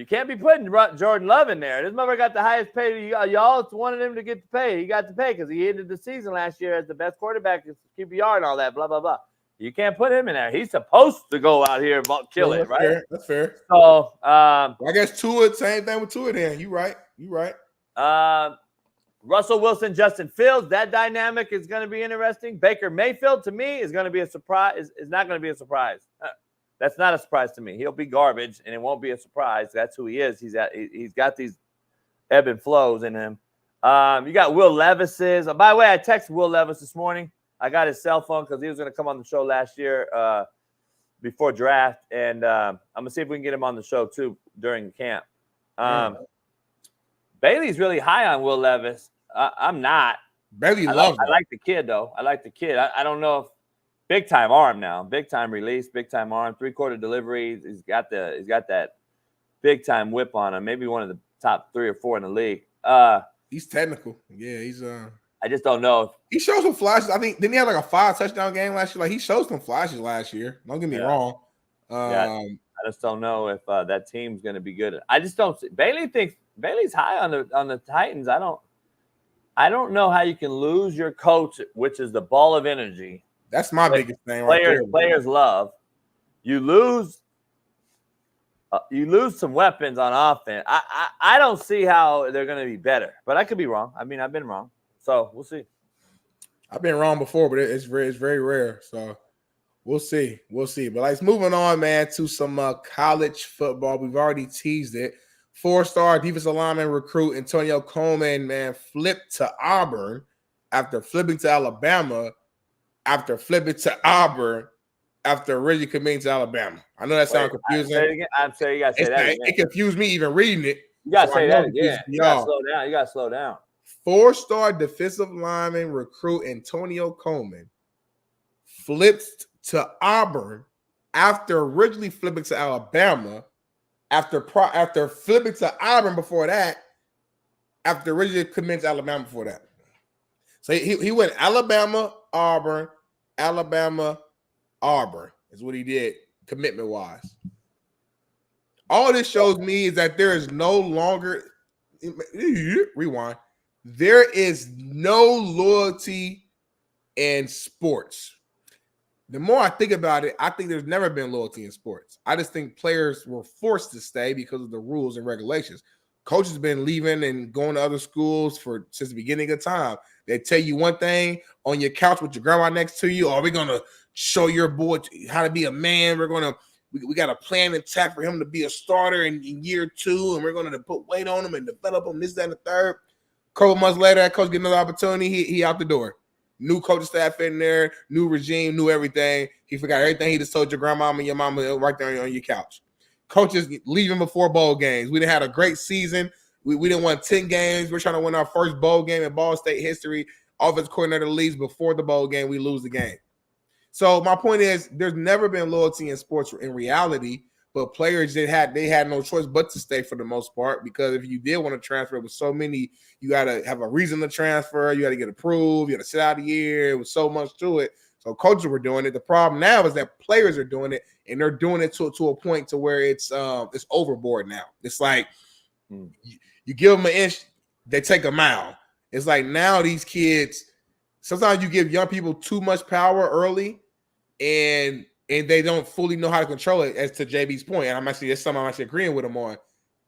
can't be putting Jordan Love in there. This motherfucker got the highest pay. Y'all wanted him to get the pay. He got the pay because he ended the season last year as the best quarterback, QBR and all that, blah, blah, blah. You can't put him in there. He's supposed to go out here and kill it, right? Fair. That's fair. So, I guess Tua, same thing with Tua then. You right. Russell Wilson, Justin Fields, that dynamic is going to be interesting. Baker Mayfield, to me, is going to be a surprise. Is not going to be a surprise. That's not a surprise to me. He'll be garbage, and it won't be a surprise. That's who he is. He's got these ebb and flows in him. You got Will Levis's. By the way, I texted Will Levis this morning. I got his cell phone because he was going to come on the show last year before draft, and I'm going to see if we can get him on the show, too, during camp. Bailey's really high on Will Levis. I'm not. Bailey loves him. I like the kid, though. I like the kid. I don't know if big-time arm now. Big-time release, big-time arm, three-quarter delivery. He's got that big-time whip on him. Maybe one of the top 3 or 4 in the league. He's technical. Yeah, he's I just don't know if he showed some flashes. I think didn't he have like a 5-touchdown game last year? Like he showed some flashes last year. Don't get me wrong. I just don't know if that team's going to be good. I just don't see. Bailey's high on the Titans. I don't know how you can lose your coach, which is the ball of energy. That's my biggest thing. Players love. You lose some weapons on offense. I don't see how they're going to be better, but I could be wrong. I mean, I've been wrong, so we'll see. I've been wrong before, but it's very rare. So we'll see. But let's moving on, man, to some college football. We've already teased it. 4-star defensive lineman recruit Antonio Coleman, man, flipped to Auburn. after flipping to Alabama, after flipping to Auburn, after originally committing to Alabama. I know that sounds confusing. I'm sorry, you gotta say that again. It confused me even reading it. You gotta say that again. You gotta slow down. 4-star defensive lineman recruit Antonio Coleman flipped to Auburn after originally flipping to Alabama, after flipping to Auburn before that, after originally committing to Alabama before that. So he went Alabama, Auburn is what he did commitment-wise. All this shows me is that there is no longer rewind. There is no loyalty in sports. The more I think about it, I think there's never been loyalty in sports. I just think players were forced to stay because of the rules and regulations. Coaches have been leaving and going to other schools since the beginning of time. They tell you one thing on your couch with your grandma next to you. Are we going to show your boy how to be a man? We got a plan intact for him to be a starter in year 2, and we're going to put weight on him and develop him, this, that, and the third. A couple months later, that coach get another opportunity. He out the door. New coaching staff in there, new regime, new everything. He forgot everything he just told your grandmama and your mama right there on your couch. Coaches leaving before bowl games. We done had a great season. We didn't win 10 games. We're trying to win our first bowl game in Ball State history. Offense coordinator leaves before the bowl game. We lose the game. So my point is, there's never been loyalty in sports in reality, but players they had no choice but to stay for the most part, because if you did want to transfer, with so many, you got to have a reason to transfer. You got to get approved. You got to sit out a year. It was so much to it. So coaches were doing it. The problem now is that players are doing it, and they're doing it to a point to where it's overboard now. It's like you give them an inch, they take a mile. It's like now these kids, sometimes you give young people too much power early, and they don't fully know how to control it, as to JB's point. And that's something I'm actually agreeing with him on.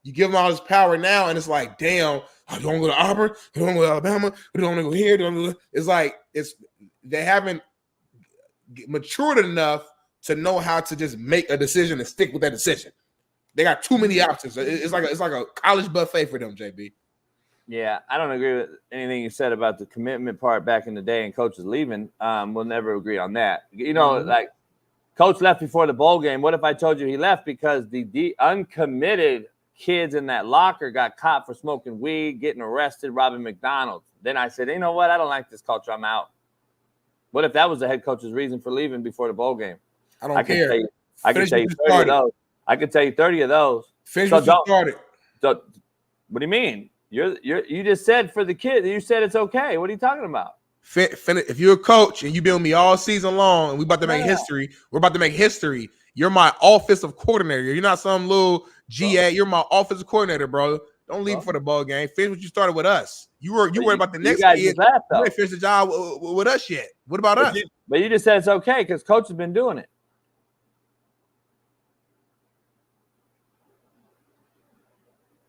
You give them all this power now, and it's like, damn, I don't want to go to Auburn, I don't want to go to Alabama, I don't want to go here. It's like they haven't matured enough to know how to just make a decision and stick with that decision. They got too many options. It's like a college buffet for them, JB. Yeah, I don't agree with anything you said about the commitment part back in the day and coaches leaving. We'll never agree on that. You know, like coach left before the bowl game. What if I told you he left because the uncommitted kids in that locker got caught for smoking weed, getting arrested, robbing McDonald's? Then I said, you know what? I don't like this culture. I'm out. What if that was the head coach's reason for leaving before the bowl game? I care. I can tell you 30 of those. I can tell you 30 of those. Finish what you started. What do you mean? You just said for the kid. You said it's okay. What are you talking about? If you're a coach and you've been with me all season long and we're about to make history, You're my offensive coordinator. You're not some little GA. You're my offensive coordinator, bro. Don't leave for the ball game. Finish what you started with us. You worried about the next kid. You ain't finished the job with us yet. What about us? But you just said it's okay because coach has been doing it.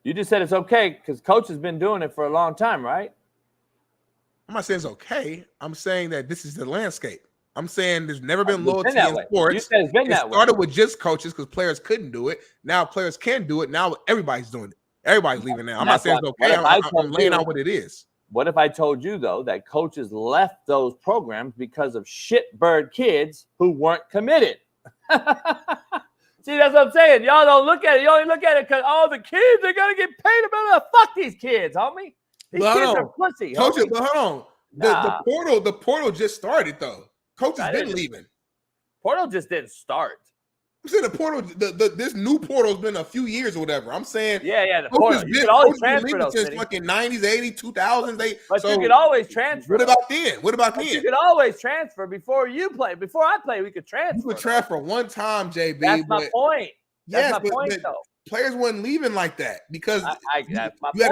You just said it's okay because coach has been doing it for a long time, right? I'm not saying it's okay. I'm saying that this is the landscape. I'm saying there's never been loyalty in sports. You said it's been that way. It started with just coaches because players couldn't do it. Now players can do it. Now everybody's doing it. Everybody's leaving now. I'm not saying it's okay. I'm laying out what it is. What if I told you, though, that coaches left those programs because of shitbird kids who weren't committed? See, that's what I'm saying. Y'all don't look at it. You only look at it because, the kids, they're going to get paid. Fuck these kids, homie. These kids are pussy. Coaches, but hold on. The portal just started, though. Coaches been leaving. Portal just didn't start. I'm saying the portal, this new portal's been a few years or whatever. I'm saying, the portal. You could always transfer those since fucking 90s, 80s, 2000s. But you could always transfer. What about then? You could always transfer before you play. Before I play, we could transfer. You could transfer one time, JB. That's my point. That's my point, though. Players wasn't leaving like that because that's my you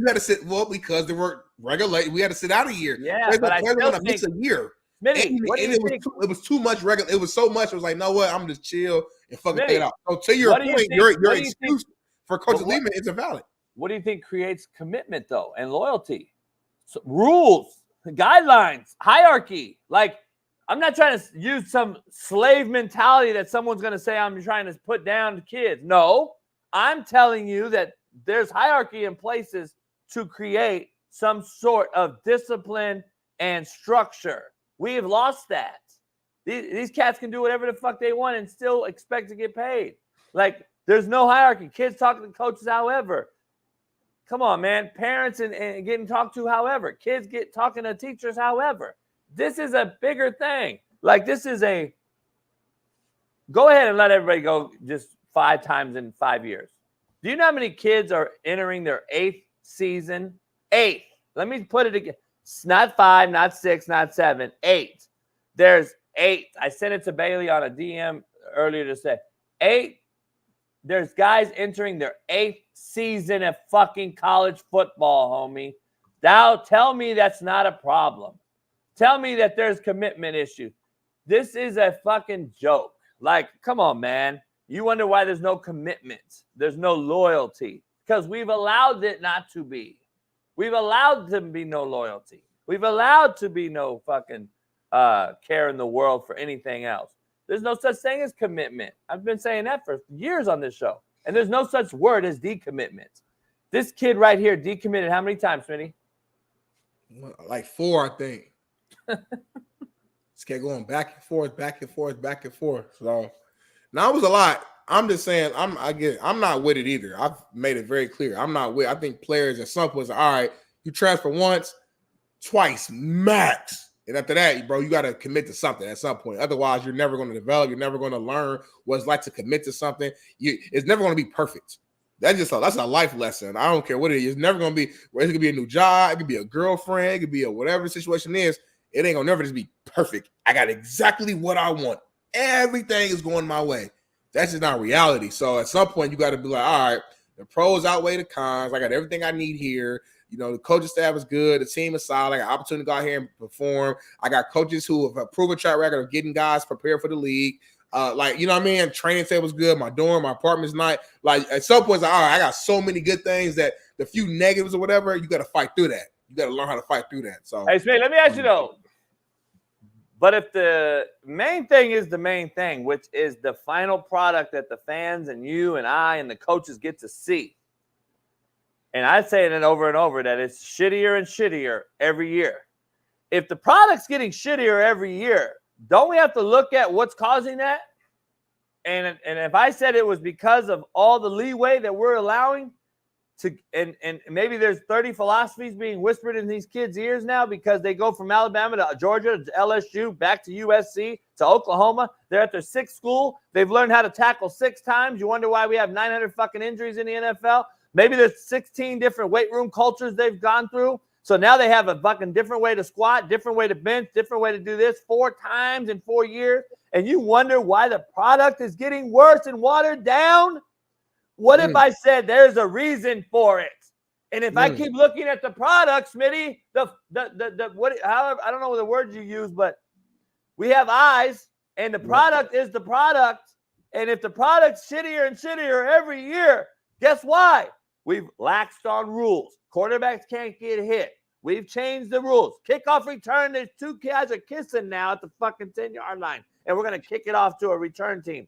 had to sit. Well, because they were regulated. We had to sit out a year. Yeah, but I still think miss a year. Smitty, it was too much regular. It was so much. It was like, no, what? I'm just chill and fucking play it out. So to your point, your excuse for coaches leaving is invalid. What do you think creates commitment though and loyalty? So, rules, guidelines, hierarchy. Like, I'm not trying to use some slave mentality that someone's going to say I'm trying to put down to kids. No, I'm telling you that there's hierarchy in places to create some sort of discipline and structure. We have lost that. These cats can do whatever the fuck they want and still expect to get paid. Like, there's no hierarchy. Kids talking to coaches however. Come on, man. Parents and getting talked to however. Kids get talking to teachers however. This is a bigger thing. Like, this is a go ahead and let everybody go just 5 times in 5 years. Do you know how many kids are entering their 8th season? 8th. Let me put it again. It's not 5, not 6, not 7, 8. There's 8. I sent it to Bailey on a DM earlier to say 8. There's guys entering their 8th season of fucking college football, homie. Now tell me that's not a problem. Tell me that there's commitment issue. This is a fucking joke. Like, come on, man. You wonder why there's no commitment. There's no loyalty. Because we've allowed it not to be. We've allowed there to be no loyalty. We've allowed to be no fucking care in the world for anything else. There's no such thing as commitment. I've been saying that for years on this show. And there's no such word as decommitment. This kid right here decommitted how many times, Smitty? Like 4, I think. Just kept going back and forth, back and forth, back and forth. So now it was a lot. I'm just saying, I'm not with it either. I've made it very clear. I'm not with. I think players at some point say, all right, you transfer once, twice, max. And after that, bro, you got to commit to something at some point. Otherwise, you're never going to develop. You're never going to learn what it's like to commit to something. It's never going to be perfect. That's a life lesson. I don't care what it is. It's never going to be. It could be a new job. It could be a girlfriend. It could be a whatever the situation is. It ain't going to never just be perfect. I got exactly what I want. Everything is going my way. That's just not reality. So at some point, you got to be like, all right, the pros outweigh the cons. I got everything I need here. You know, the coaching staff is good. The team is solid. I got opportunity to go out here and perform. I got coaches who have a proven track record of getting guys prepared for the league. Like, you know what I mean? Training table's good. My dorm, my apartment's nice. Like, at some point, it's like, all right, I got so many good things that the few negatives or whatever, you got to fight through that. You got to learn how to fight through that. So, hey, Smith, let me ask you, though. But if the main thing is the main thing, which is the final product that the fans and you and I and the coaches get to see, and I say it over and over that it's shittier and shittier every year. If the product's getting shittier every year, don't we have to look at what's causing that? And if I said it was because of all the leeway that we're allowing to, and maybe there's 30 philosophies being whispered in these kids' ears now because they go from Alabama to Georgia to LSU, back to USC, to Oklahoma. They're at their 6th school. They've learned how to tackle 6 times. You wonder why we have 900 fucking injuries in the NFL? Maybe there's 16 different weight room cultures they've gone through. So now they have a fucking different way to squat, different way to bench, different way to do this 4 times in 4 years. And you wonder why the product is getting worse and watered down? What if I said there's a reason for it? And if I keep looking at the product, Smitty, however, I don't know the words you use, but we have eyes, and the product is the product. And if the product's shittier and shittier every year, guess why? We've laxed on rules. Quarterbacks can't get hit. We've changed the rules. Kickoff return, there's 2 guys are kissing now at the fucking 10-yard line, and we're going to kick it off to a return team.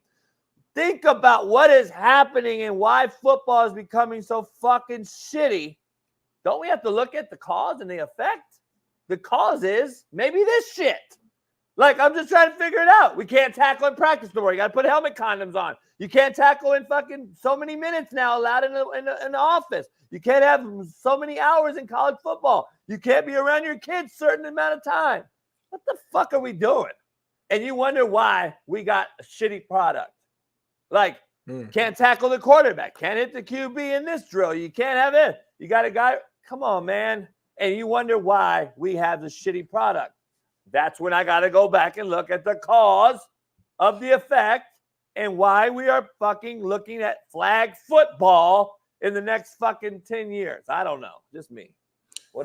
Think about what is happening and why football is becoming so fucking shitty. Don't we have to look at the cause and the effect? The cause is maybe this shit. Like, I'm just trying to figure it out. We can't tackle in practice no more. You got to put helmet condoms on. You can't tackle in fucking so many minutes now allowed in the office. You can't have so many hours in college football. You can't be around your kids a certain amount of time. What the fuck are we doing? And you wonder why we got a shitty product. Like, can't tackle the quarterback. Can't hit the QB in this drill. You can't have it. You got a guy. Come on, man. And you wonder why we have the shitty product. That's when I got to go back and look at the cause of the effect and why we are fucking looking at flag football in the next fucking 10 years. I don't know. Just me.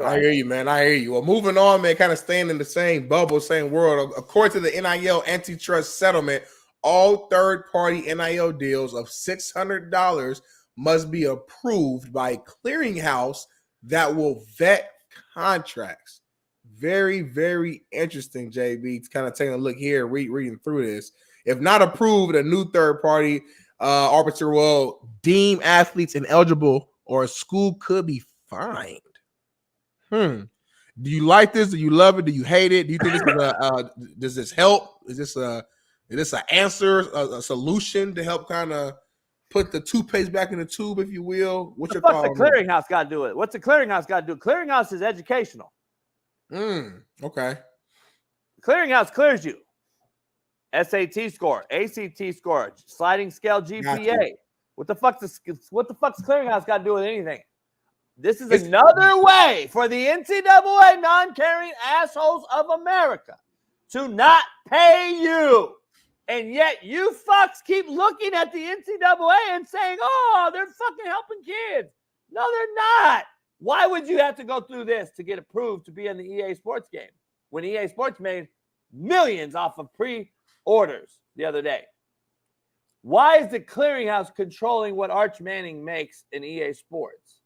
I hear you, man. I hear you. Well, moving on, man, kind of staying in the same bubble, same world. According to the NIL antitrust settlement, all third-party NIL deals of $600 must be approved by a clearinghouse that will vet contracts. Very, very interesting, JB. Kind of taking a look here, reading through this. If not approved, a new third-party arbiter will deem athletes ineligible, or a school could be fined. Do you like this? Do you love it? Do you hate it? Do you think this is does this help? Is this an answer, a solution to help kind of put the toothpaste back in the tube, if you will? What's your thought? What's the clearinghouse got to do with it? What's the clearinghouse got to do? Clearinghouse is educational. Okay. Clearinghouse clears you. SAT score, ACT score, sliding scale GPA. What the fuck's clearinghouse got to do with anything? This is another way for the NCAA non-caring assholes of America to not pay you. And yet you fucks keep looking at the NCAA and saying, oh, they're fucking helping kids. No, they're not. Why would you have to go through this to get approved to be in the EA Sports game when EA Sports made millions off of pre-orders the other day? Why is the clearinghouse controlling what Arch Manning makes in EA Sports?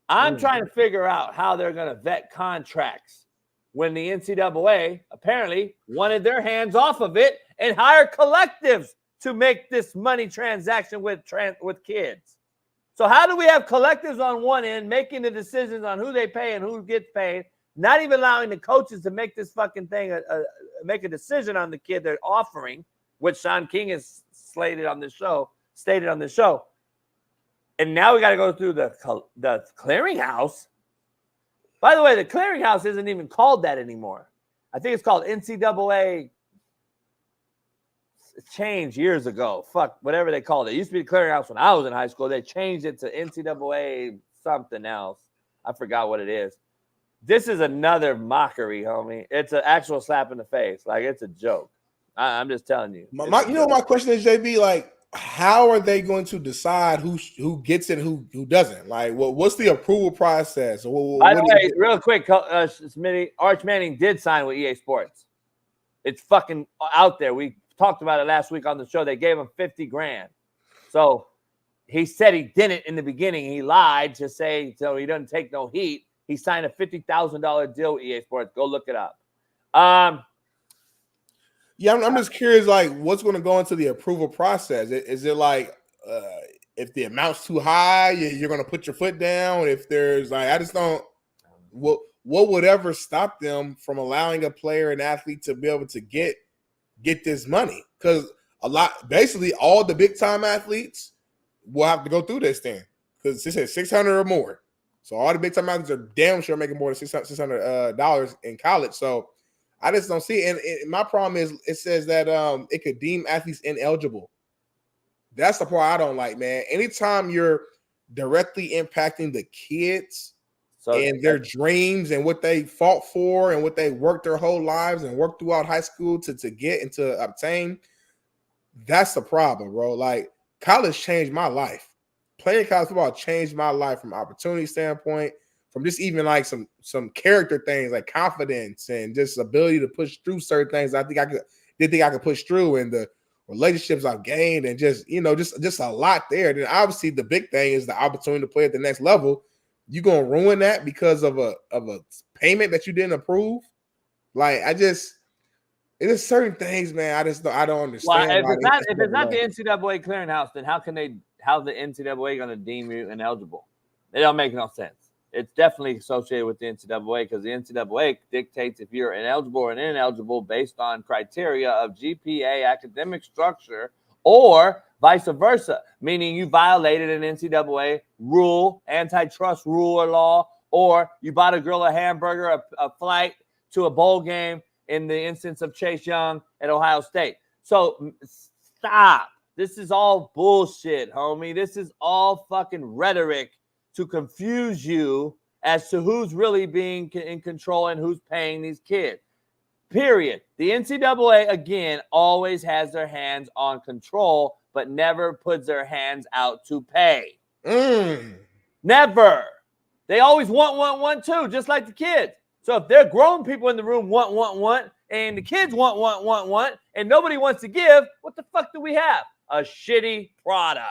I'm trying to figure out how they're going to vet contracts when the NCAA apparently wanted their hands off of it and hire collectives to make this money transaction with kids. So how do we have collectives on one end making the decisions on who they pay and who gets paid, not even allowing the coaches to make this fucking thing, make a decision on the kid they're offering, which Shaun King has stated on this show. And now we got to go through the clearinghouse. By the way, the clearinghouse isn't even called that anymore. I think it's called NCAA. It changed years ago. Fuck, whatever they called it. It used to be the clearinghouse when I was in high school. They changed it to NCAA something else. I forgot what it is. This is another mockery, homie. It's an actual slap in the face. Like, it's a joke. I'm just telling you. My question is, JB, like, how are they going to decide who gets it and who doesn't? Like, what's the approval process? By the way, real quick, Smitty, Arch Manning did sign with EA Sports. It's fucking out there. We talked about it last week on the show. They gave him $50,000. So he said he didn't in the beginning. He lied to say so he doesn't take no heat. He signed a $50,000 deal with EA Sports. Go look it up. Yeah, I'm just curious, like, what's going to go into the approval process? Is it like if the amount's too high, you're going to put your foot down? If there's like, I just don't. What would ever stop them from allowing a player, an athlete, to be able to get this money? Because basically, all the big time athletes will have to go through this thing because it says 600 or more. So all the big time athletes are damn sure making more than $600 in college. So I just don't see it. And my problem is it says that it could deem athletes ineligible. That's the part I don't like, man. Anytime you're directly impacting the kids and their dreams and what they fought for and what they worked their whole lives and worked throughout high school to get and to obtain, that's the problem, bro. Like, college changed my life. Playing college football changed my life from opportunity standpoint, from just even like some character things like confidence and just ability to push through certain things. I think I could push through, and the relationships I've gained, and just a lot there. Then obviously the big thing is the opportunity to play at the next level. You gonna ruin that because of a payment that you didn't approve? Like, it is certain things, man. I don't understand. Well, if it's not the NCAA clearinghouse, then how's the NCAA going to deem you ineligible? It don't make no sense. It's definitely associated with the NCAA because the NCAA dictates if you're ineligible or ineligible based on criteria of GPA, academic structure, or vice versa, meaning you violated an NCAA rule, antitrust rule or law, or you bought a girl a hamburger, a flight to a bowl game in the instance of Chase Young at Ohio State. So stop. This is all bullshit, homie. This is all fucking rhetoric to confuse you as to who's really being in control and who's paying these kids. Period. The NCAA, again, always has their hands on control, but never puts their hands out to pay. Never. They always want, too, just like the kids. So if they're grown people in the room want, and the kids want, and nobody wants to give, what the fuck do we have? A shitty product.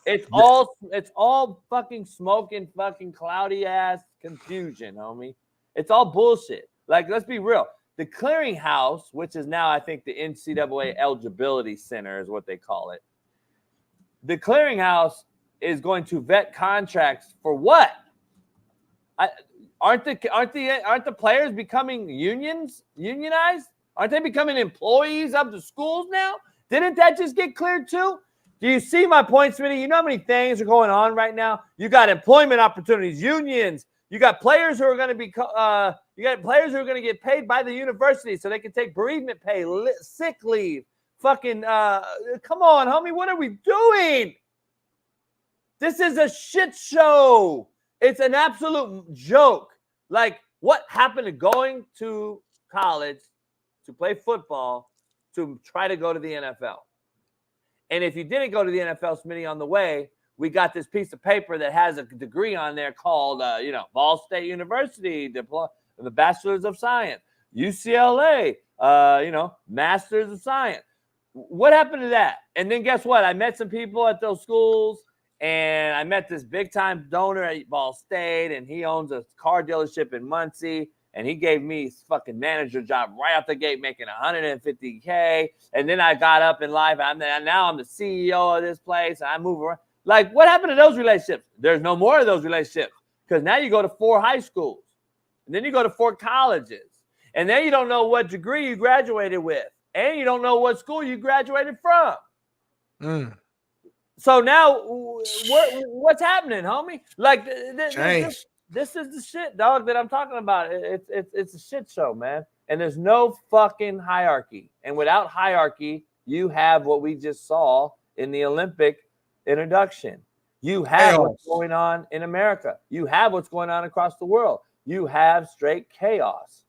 It's all fucking smoke and fucking cloudy ass confusion, homie. It's all bullshit. Like, let's be real. The clearinghouse, which is now, I think, the NCAA eligibility center is what they call it. The clearinghouse is going to vet contracts for what? Aren't the players becoming unionized? Aren't they becoming employees of the schools now? Didn't that just get cleared too? Do you see my point, Smitty? You know how many things are going on right now? You got employment opportunities, unions. You got players who are going to be get paid by the university so they can take bereavement pay, sick leave. Fucking come on, homie, what are we doing? This is a shit show. It's an absolute joke. Like, what happened to going to college to play football to try to go to the NFL? And if you didn't go to the NFL, Smitty, on the way, we got this piece of paper that has a degree on there called, Ball State University, the Bachelor's of Science, UCLA, Master's of Science. What happened to that? And then guess what? I met some people at those schools, and I met this big-time donor at Ball State, and he owns a car dealership in Muncie. And he gave me his fucking manager job right out the gate, making $150K. And then I got up in life. Now I'm the CEO of this place. And I move around. Like, what happened to those relationships? There's no more of those relationships because now you go to 4 high schools. And then you go to 4 colleges. And then you don't know what degree you graduated with. And you don't know what school you graduated from. So now what's happening, homie? Like, this is the shit, dog, that I'm talking about. It's a shit show, man. And there's no fucking hierarchy. And without hierarchy, you have what we just saw in the Olympic introduction. You have what's going on in America. You have what's going on across the world. You have straight chaos.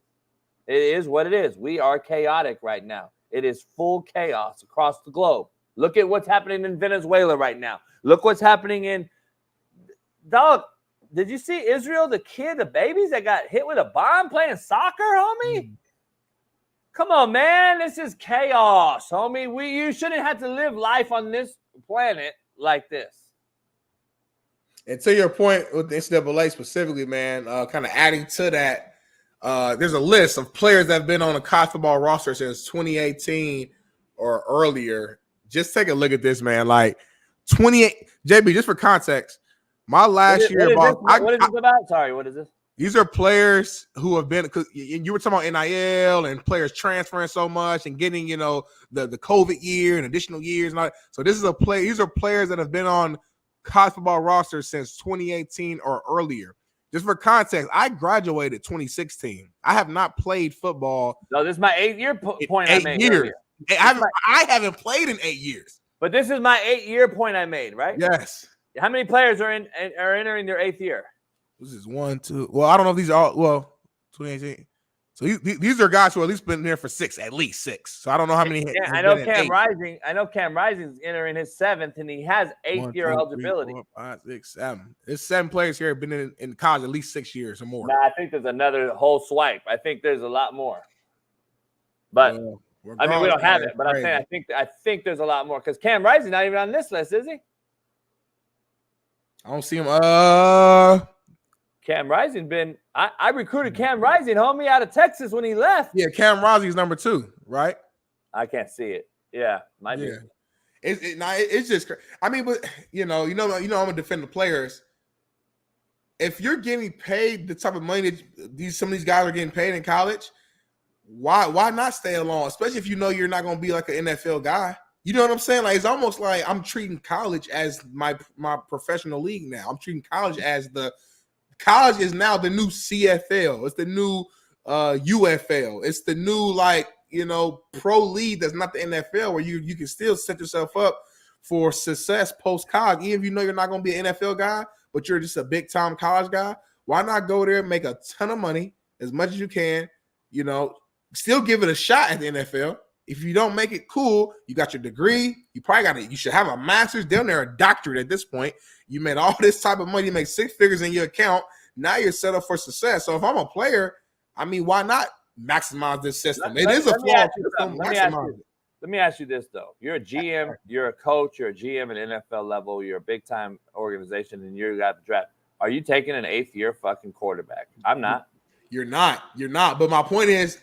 It is what it is. We are chaotic right now. It is full chaos across the globe. Look at what's happening in Venezuela right now. Look what's happening in – dog – did you see Israel, the babies that got hit with a bomb playing soccer, homie? Come on, man. This is chaos, homie. You shouldn't have to live life on this planet like this. And to your point with the NCAA specifically, man, kind of adding to that, there's a list of players that have been on a college football roster since 2018 or earlier. Just take a look at this, man. Like 28, JB, just for context, my last year, what is this about? Sorry, what is this? These are players who have been, because you were talking about NIL and players transferring so much and getting, the COVID year and additional years and all that. So this is these are players that have been on college football rosters since 2018 or earlier. Just for context, I graduated 2016. I have not played football. No, this is my 8-year point I made. 8 years. I haven't played in 8 years. But this is my 8-year point I made, right? Yes. How many players are entering their 8th year? This is 1, 2. Well, I don't know if these are all. 2018. So these are guys who have at least been there for at least six. So I don't know how many. Yeah, I know Cam Rising. I know Cam Rising's entering his 7th, and he has 8-year eligibility. 4, 5, 6, 7. There's 7 players here have been in college at least 6 years or more. Nah, I think there's another whole swipe. I think there's a lot more. But we don't have it. But I think there's a lot more because Cam Rising's not even on this list, is he? I don't see him. Cam Rising been. I recruited Cam Rising, homie, out of Texas when he left. Yeah, Cam Rising's number 2, right? I can't see it. Yeah, might be. It's just. I mean, but I'm gonna defend the players. If you're getting paid the type of money that some of these guys are getting paid in college, why not stay along? Especially if you know you're not gonna be like an NFL guy. You know what I'm saying? Like it's almost like I'm treating college as my professional league now. I'm treating college as college is now the new CFL. It's the new UFL. It's the new pro league that's not the NFL where you can still set yourself up for success post college. Even if you know you're not going to be an NFL guy, but you're just a big time college guy. Why not go there and make a ton of money as much as you can? Still give it a shot at the NFL. If you don't make it, cool. You got your degree. You should have a master's. Down there, a doctorate at this point. You made all this type of money. You make 6 figures in your account. Now you're set up for success. So if I'm a player, I mean, why not maximize this system? It is a flawed system. Let me ask you this, though. You're a GM. You're a coach. You're a GM at NFL level. You're a big-time organization, and you got the draft. Are you taking an 8th-year fucking quarterback? I'm not. You're not. But my point is,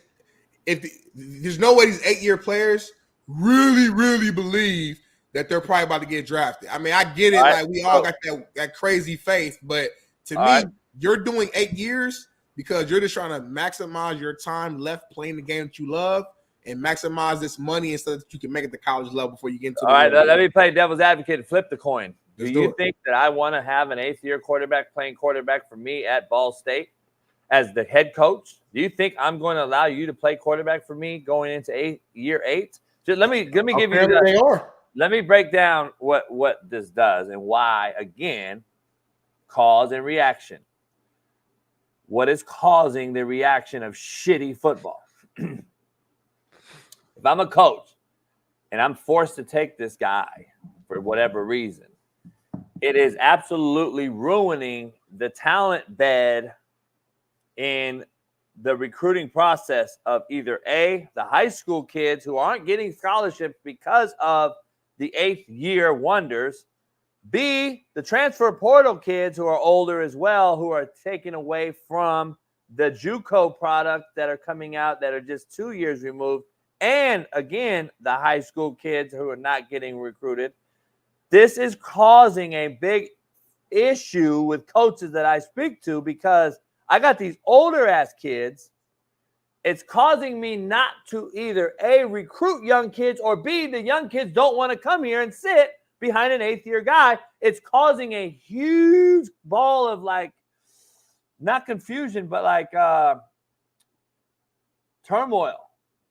there's no way these 8-year players really, really believe that they're probably about to get drafted. I mean, I get it. Like we all got that crazy faith, but to me, you're doing 8 years. because you're just trying to maximize your time left playing the game that you love and maximize this money instead that you can make it to college level before you get into the All right, real let game. me play devil's advocate and flip the coin. Let's Do do you it. think that I want to have an 8th-year quarterback playing quarterback for me at Ball State as the head coach? Do you think I'm going to allow you to play quarterback for me going into year 8? Just let me give you They are. Let me break down what this does and why, again, cause and reaction. What is causing the reaction of shitty football? If I'm a coach and I'm forced to take this guy for whatever reason, it is absolutely ruining the talent bed in the recruiting process of either A, the high school kids who aren't getting scholarships because of the 8th-year wonders, B, the transfer portal kids who are older as well, who are taken away from the JUCO product that are coming out that are just 2 years removed, and again, the high school kids who are not getting recruited. This is causing a big issue with coaches that I speak to because I got these older ass kids. It's causing me not to either A, recruit young kids, or B, the young kids don't want to come here and sit behind an 8th-year guy. It's causing a huge ball of not confusion, but turmoil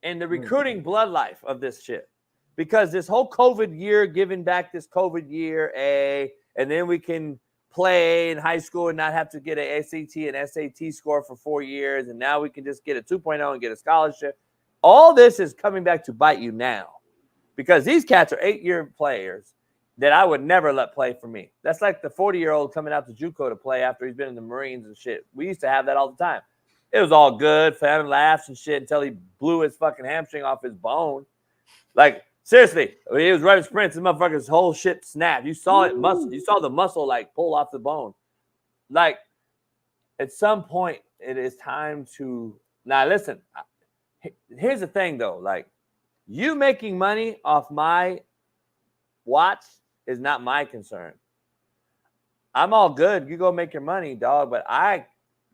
in the recruiting blood life of this shit. Because this whole COVID year, giving back this COVID year, and then we can play in high school and not have to get an SAT and SAT score for 4 years, and now we can just get a 2.0 and get a scholarship. All this is coming back to bite you now because these cats are 8-year players that I would never let play for me. That's like the 40-year-old coming out to JUCO to play after he's been in the Marines and shit. We used to have that all the time. It was all good, fun, laughs and shit until he blew his fucking hamstring off his bone. Seriously, when he was running sprints, this motherfucker's whole shit snapped. You saw it muscle. You saw the muscle pull off the bone. At some point, it is time to now. Listen, here's the thing though. You making money off my watch is not my concern. I'm all good. You go make your money, dog. But I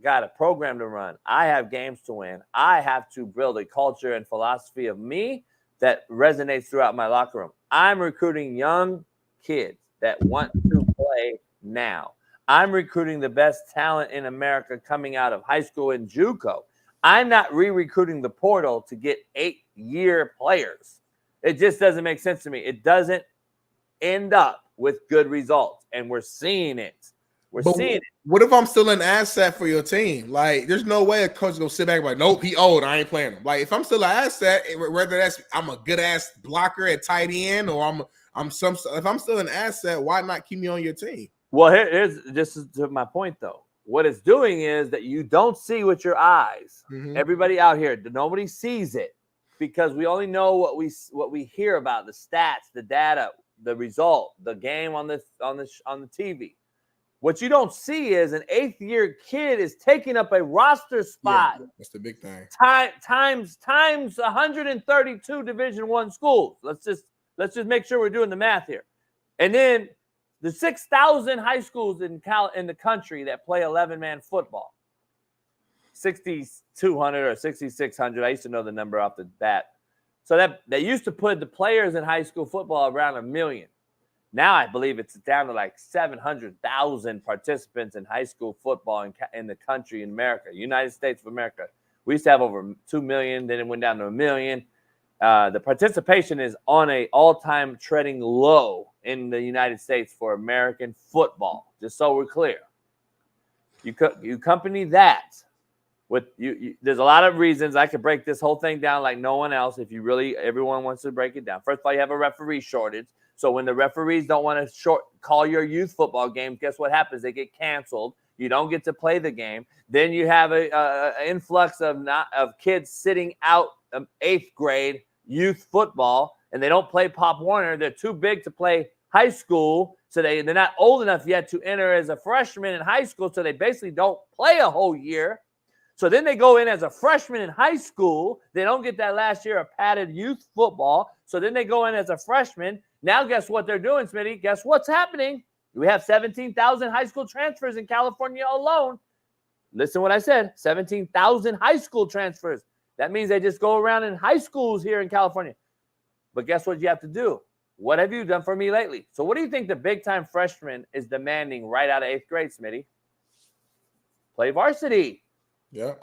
got a program to run. I have games to win. I have to build a culture and philosophy of me that resonates throughout my locker room. I'm recruiting young kids that want to play now. I'm recruiting the best talent in America coming out of high school and JUCO. I'm not re-recruiting the portal to get 8-year players. It just doesn't make sense to me. It doesn't end up with good results, and we're seeing it. What if I'm still an asset for your team? There's no way a coach is gonna sit back and be like, nope, he old, I ain't playing him. If I'm still an asset, whether that's I'm a good ass blocker at tight end or if I'm still an asset, why not keep me on your team? Well, this is to my point though. What it's doing is that you don't see with your eyes. Mm-hmm. Everybody out here, nobody sees it because we only know what we hear about, the stats, the data, the result, the game on the TV. What you don't see is an 8th-year kid is taking up a roster spot. Yeah, that's the big thing. Times 132 Division I schools. Let's just make sure we're doing the math here. And then the 6,000 high schools in the country that play 11-man football. 6,200 or 6,600. I used to know the number off the bat. So that they used to put the players in high school football around 1 million. Now I believe it's down to 700,000 participants in high school football in the country in America, United States of America. We used to have over 2 million, then it went down to 1 million. The participation is on an all-time treading low in the United States for American football, just so we're clear. You accompany that with you. There's a lot of reasons. I could break this whole thing down like no one else if everyone wants to break it down. First of all, you have a referee shortage. So when the referees don't want to call your youth football games, guess what happens? They get canceled. You don't get to play the game. Then you have an influx of kids sitting out 8th grade youth football, and they don't play Pop Warner. They're too big to play high school, so they're not old enough yet to enter as a freshman in high school, so they basically don't play a whole year. So then they go in as a freshman in high school. They don't get that last year of padded youth football. So then they go in as a freshman. Now, guess what they're doing, Smitty? Guess what's happening? We have 17,000 high school transfers in California alone. Listen what I said, 17,000 high school transfers. That means they just go around in high schools here in California. But guess what you have to do? What have you done for me lately? So what do you think the big-time freshman is demanding right out of 8th grade, Smitty? Play varsity. Yeah.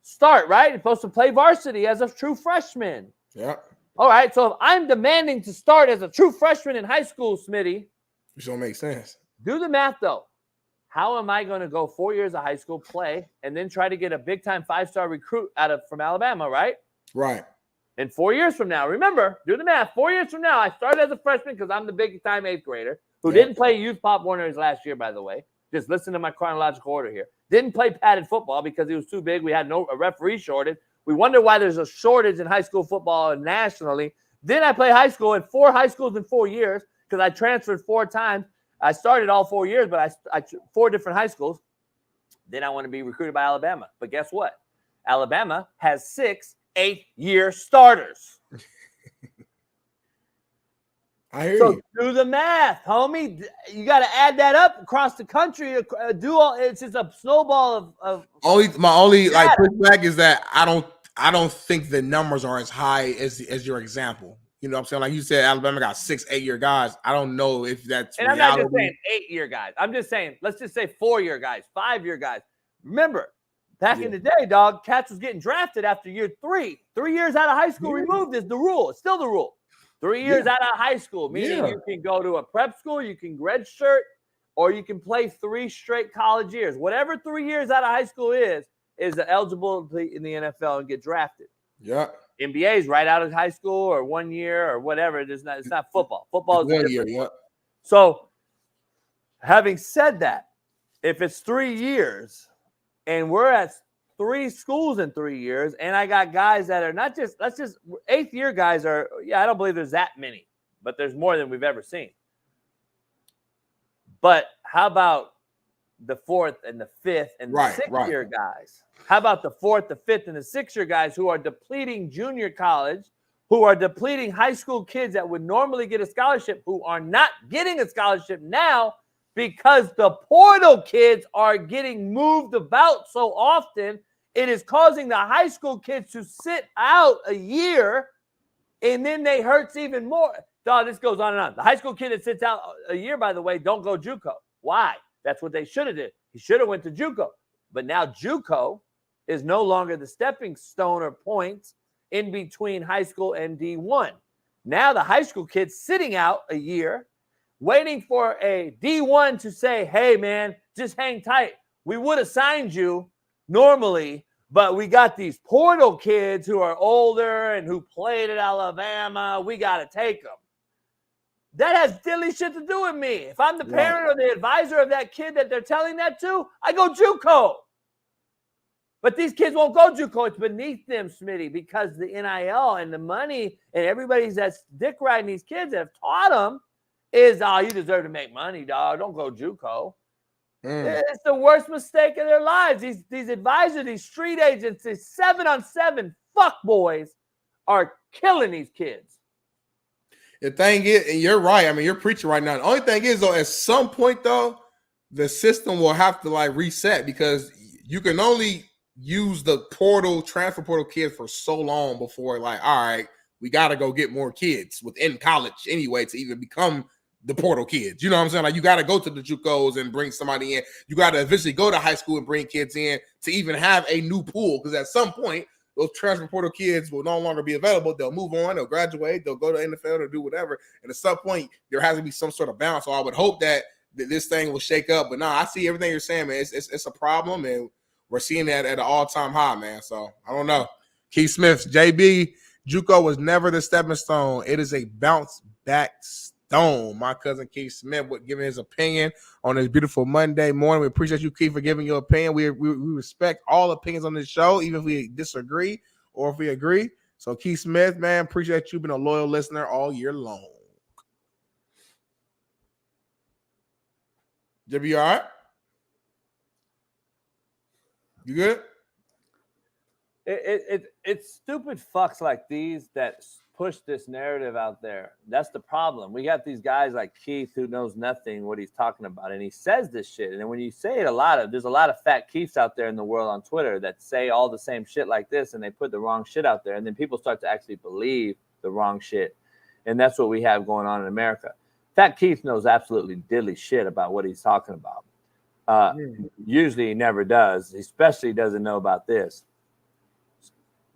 Start, right? You're supposed to play varsity as a true freshman. Yeah. All right, so if I'm demanding to start as a true freshman in high school, Smitty. Which don't make sense. Do the math, though. How am I going to go 4 years of high school, play, and then try to get a big-time 5-star recruit from Alabama, right? Right. And 4 years from now, remember, do the math. 4 years from now, I started as a freshman because I'm the big-time 8th grader who didn't play youth Pop Warners last year, by the way. Just listen to my chronological order here. Didn't play padded football because he was too big. We had a referee shortage. We wonder why there's a shortage in high school football nationally. Then I played high school in 4 high schools in 4 years because I transferred 4 times. I started all 4 years, but I 4 different high schools. Then I want to be recruited by Alabama. But guess what? Alabama has 6 8-year starters. I hear so you. Do the math, homie. You got to add that up across the country. It's just a snowball of my only like pushback is that I don't think the numbers are as high as your example. You know what I'm saying? Like you said, Alabama got 6 8-year guys. I don't know if that's and reality. I'm not just saying 8-year guys. I'm just saying, let's just say 4-year guys, 5-year guys. Remember, back in the day, dog, cats was getting drafted after year 3. 3 years out of high school removed is the rule. It's still the rule. 3 years out of high school, meaning you can go to a prep school, you can redshirt, or you can play 3 straight college years. Whatever 3 years out of high school is eligible to play in the NFL and get drafted. Yeah. NBA is right out of high school or 1 year or whatever. It's not football. Football is 1 year. Yeah. So, having said that, if it's 3 years and we're at 3 schools in 3 years, and I got guys that are not just 8th year guys are. I don't believe there's that many, but there's more than we've ever seen. But how about the 4th and the 5th and the 6th year guys? How about the 4th, the 5th, and the 6th year guys who are depleting junior college, who are depleting high school kids that would normally get a scholarship, who are not getting a scholarship now because the portal kids are getting moved about so often? It is causing the high school kids to sit out a year, and then they hurts even more. Dog, this goes on and on. The high school kid that sits out a year, by the way, don't go JUCO. Why? That's what they should have did. He should have went to JUCO. But now JUCO is no longer the stepping stone or point in between high school and D1. Now the high school kid's sitting out a year, waiting for a D1 to say, hey, man, just hang tight. We would have signed you normally, but we got these portal kids who are older and who played at Alabama. We got to take them. That has dilly shit to do with me. If I'm the parent or the advisor of that kid that they're telling that to, I go JUCO. But these kids won't go JUCO. It's beneath them, Smitty, because the NIL and the money and everybody's that's dick riding these kids that have taught them is, you deserve to make money, dog. Don't go JUCO. It's the worst mistake of their lives. These advisors, these street agents, these 7-on-7 fuck boys are killing these kids. The thing is, and you're right. I mean, you're preaching right now. The only thing is, though, at some point, though, the system will have to reset because you can only use the transfer portal kids for so long before all right, we got to go get more kids within college anyway to even become the portal kids. You know what I'm saying? You got to go to the JUCOs and bring somebody in. You got to eventually go to high school and bring kids in to even have a new pool because at some point, those transfer portal kids will no longer be available. They'll move on. They'll graduate. They'll go to NFL or do whatever. And at some point, there has to be some sort of balance. So I would hope that this thing will shake up. But no, I see everything you're saying, man. It's a problem, and we're seeing that at an all-time high, man. So I don't know. Keith Smith, JB, JUCO was never the stepping stone. It is a bounce-back stone. My cousin Keith Smith would give his opinion on this beautiful Monday morning. We appreciate you, Keith, for giving your opinion. We respect all opinions on this show, even if we disagree or if we agree. So, Keith Smith, man, appreciate you being a loyal listener all year long. JB, you all right? You good? It's stupid fucks like these that push this narrative out there. That's the problem. We got these guys like Keith who knows nothing what he's talking about, and he says this shit. And then when you say it there's a lot of fat Keiths out there in the world on Twitter that say all the same shit like this, and they put the wrong shit out there, and then people start to actually believe the wrong shit. And that's what we have going on in America. Fat Keith knows absolutely diddly shit about what he's talking about. Usually he never does. He especially doesn't know about this.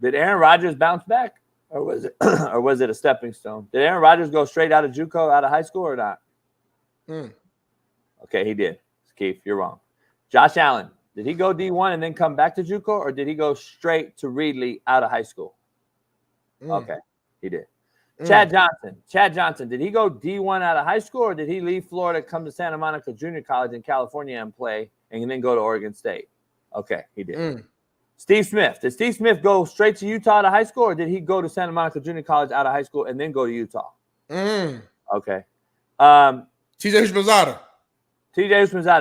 Did Aaron Rodgers bounce back? Or was it a stepping stone? Did Aaron Rodgers go straight out of JUCO, out of high school, or not? Okay, he did. Keith, you're wrong. Josh Allen, did he go D1 and then come back to JUCO, or did he go straight to Reedley out of high school? Okay, he did. Chad Johnson, did he go D1 out of high school, or did he leave Florida, come to Santa Monica Junior College in California and play, and then go to Oregon State? Okay, he did. Steve Smith. Did Steve Smith go straight to Utah out of high school, or did he go to Santa Monica Junior College out of high school and then go to Utah? Okay. TJ Houshmandzadeh.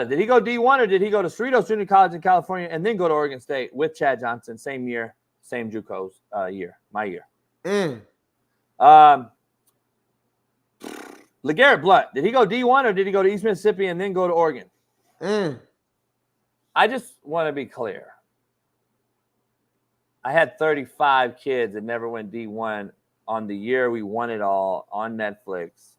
Did he go D1, or did he go to Cerritos Junior College in California and then go to Oregon State with Chad Johnson, same year, same JUCO's year, my year? LeGarrette Blount. Did he go D1, or did he go to East Mississippi and then go to Oregon? I just want to be clear. I had 35 kids that never went D1 on the year we won it all on Netflix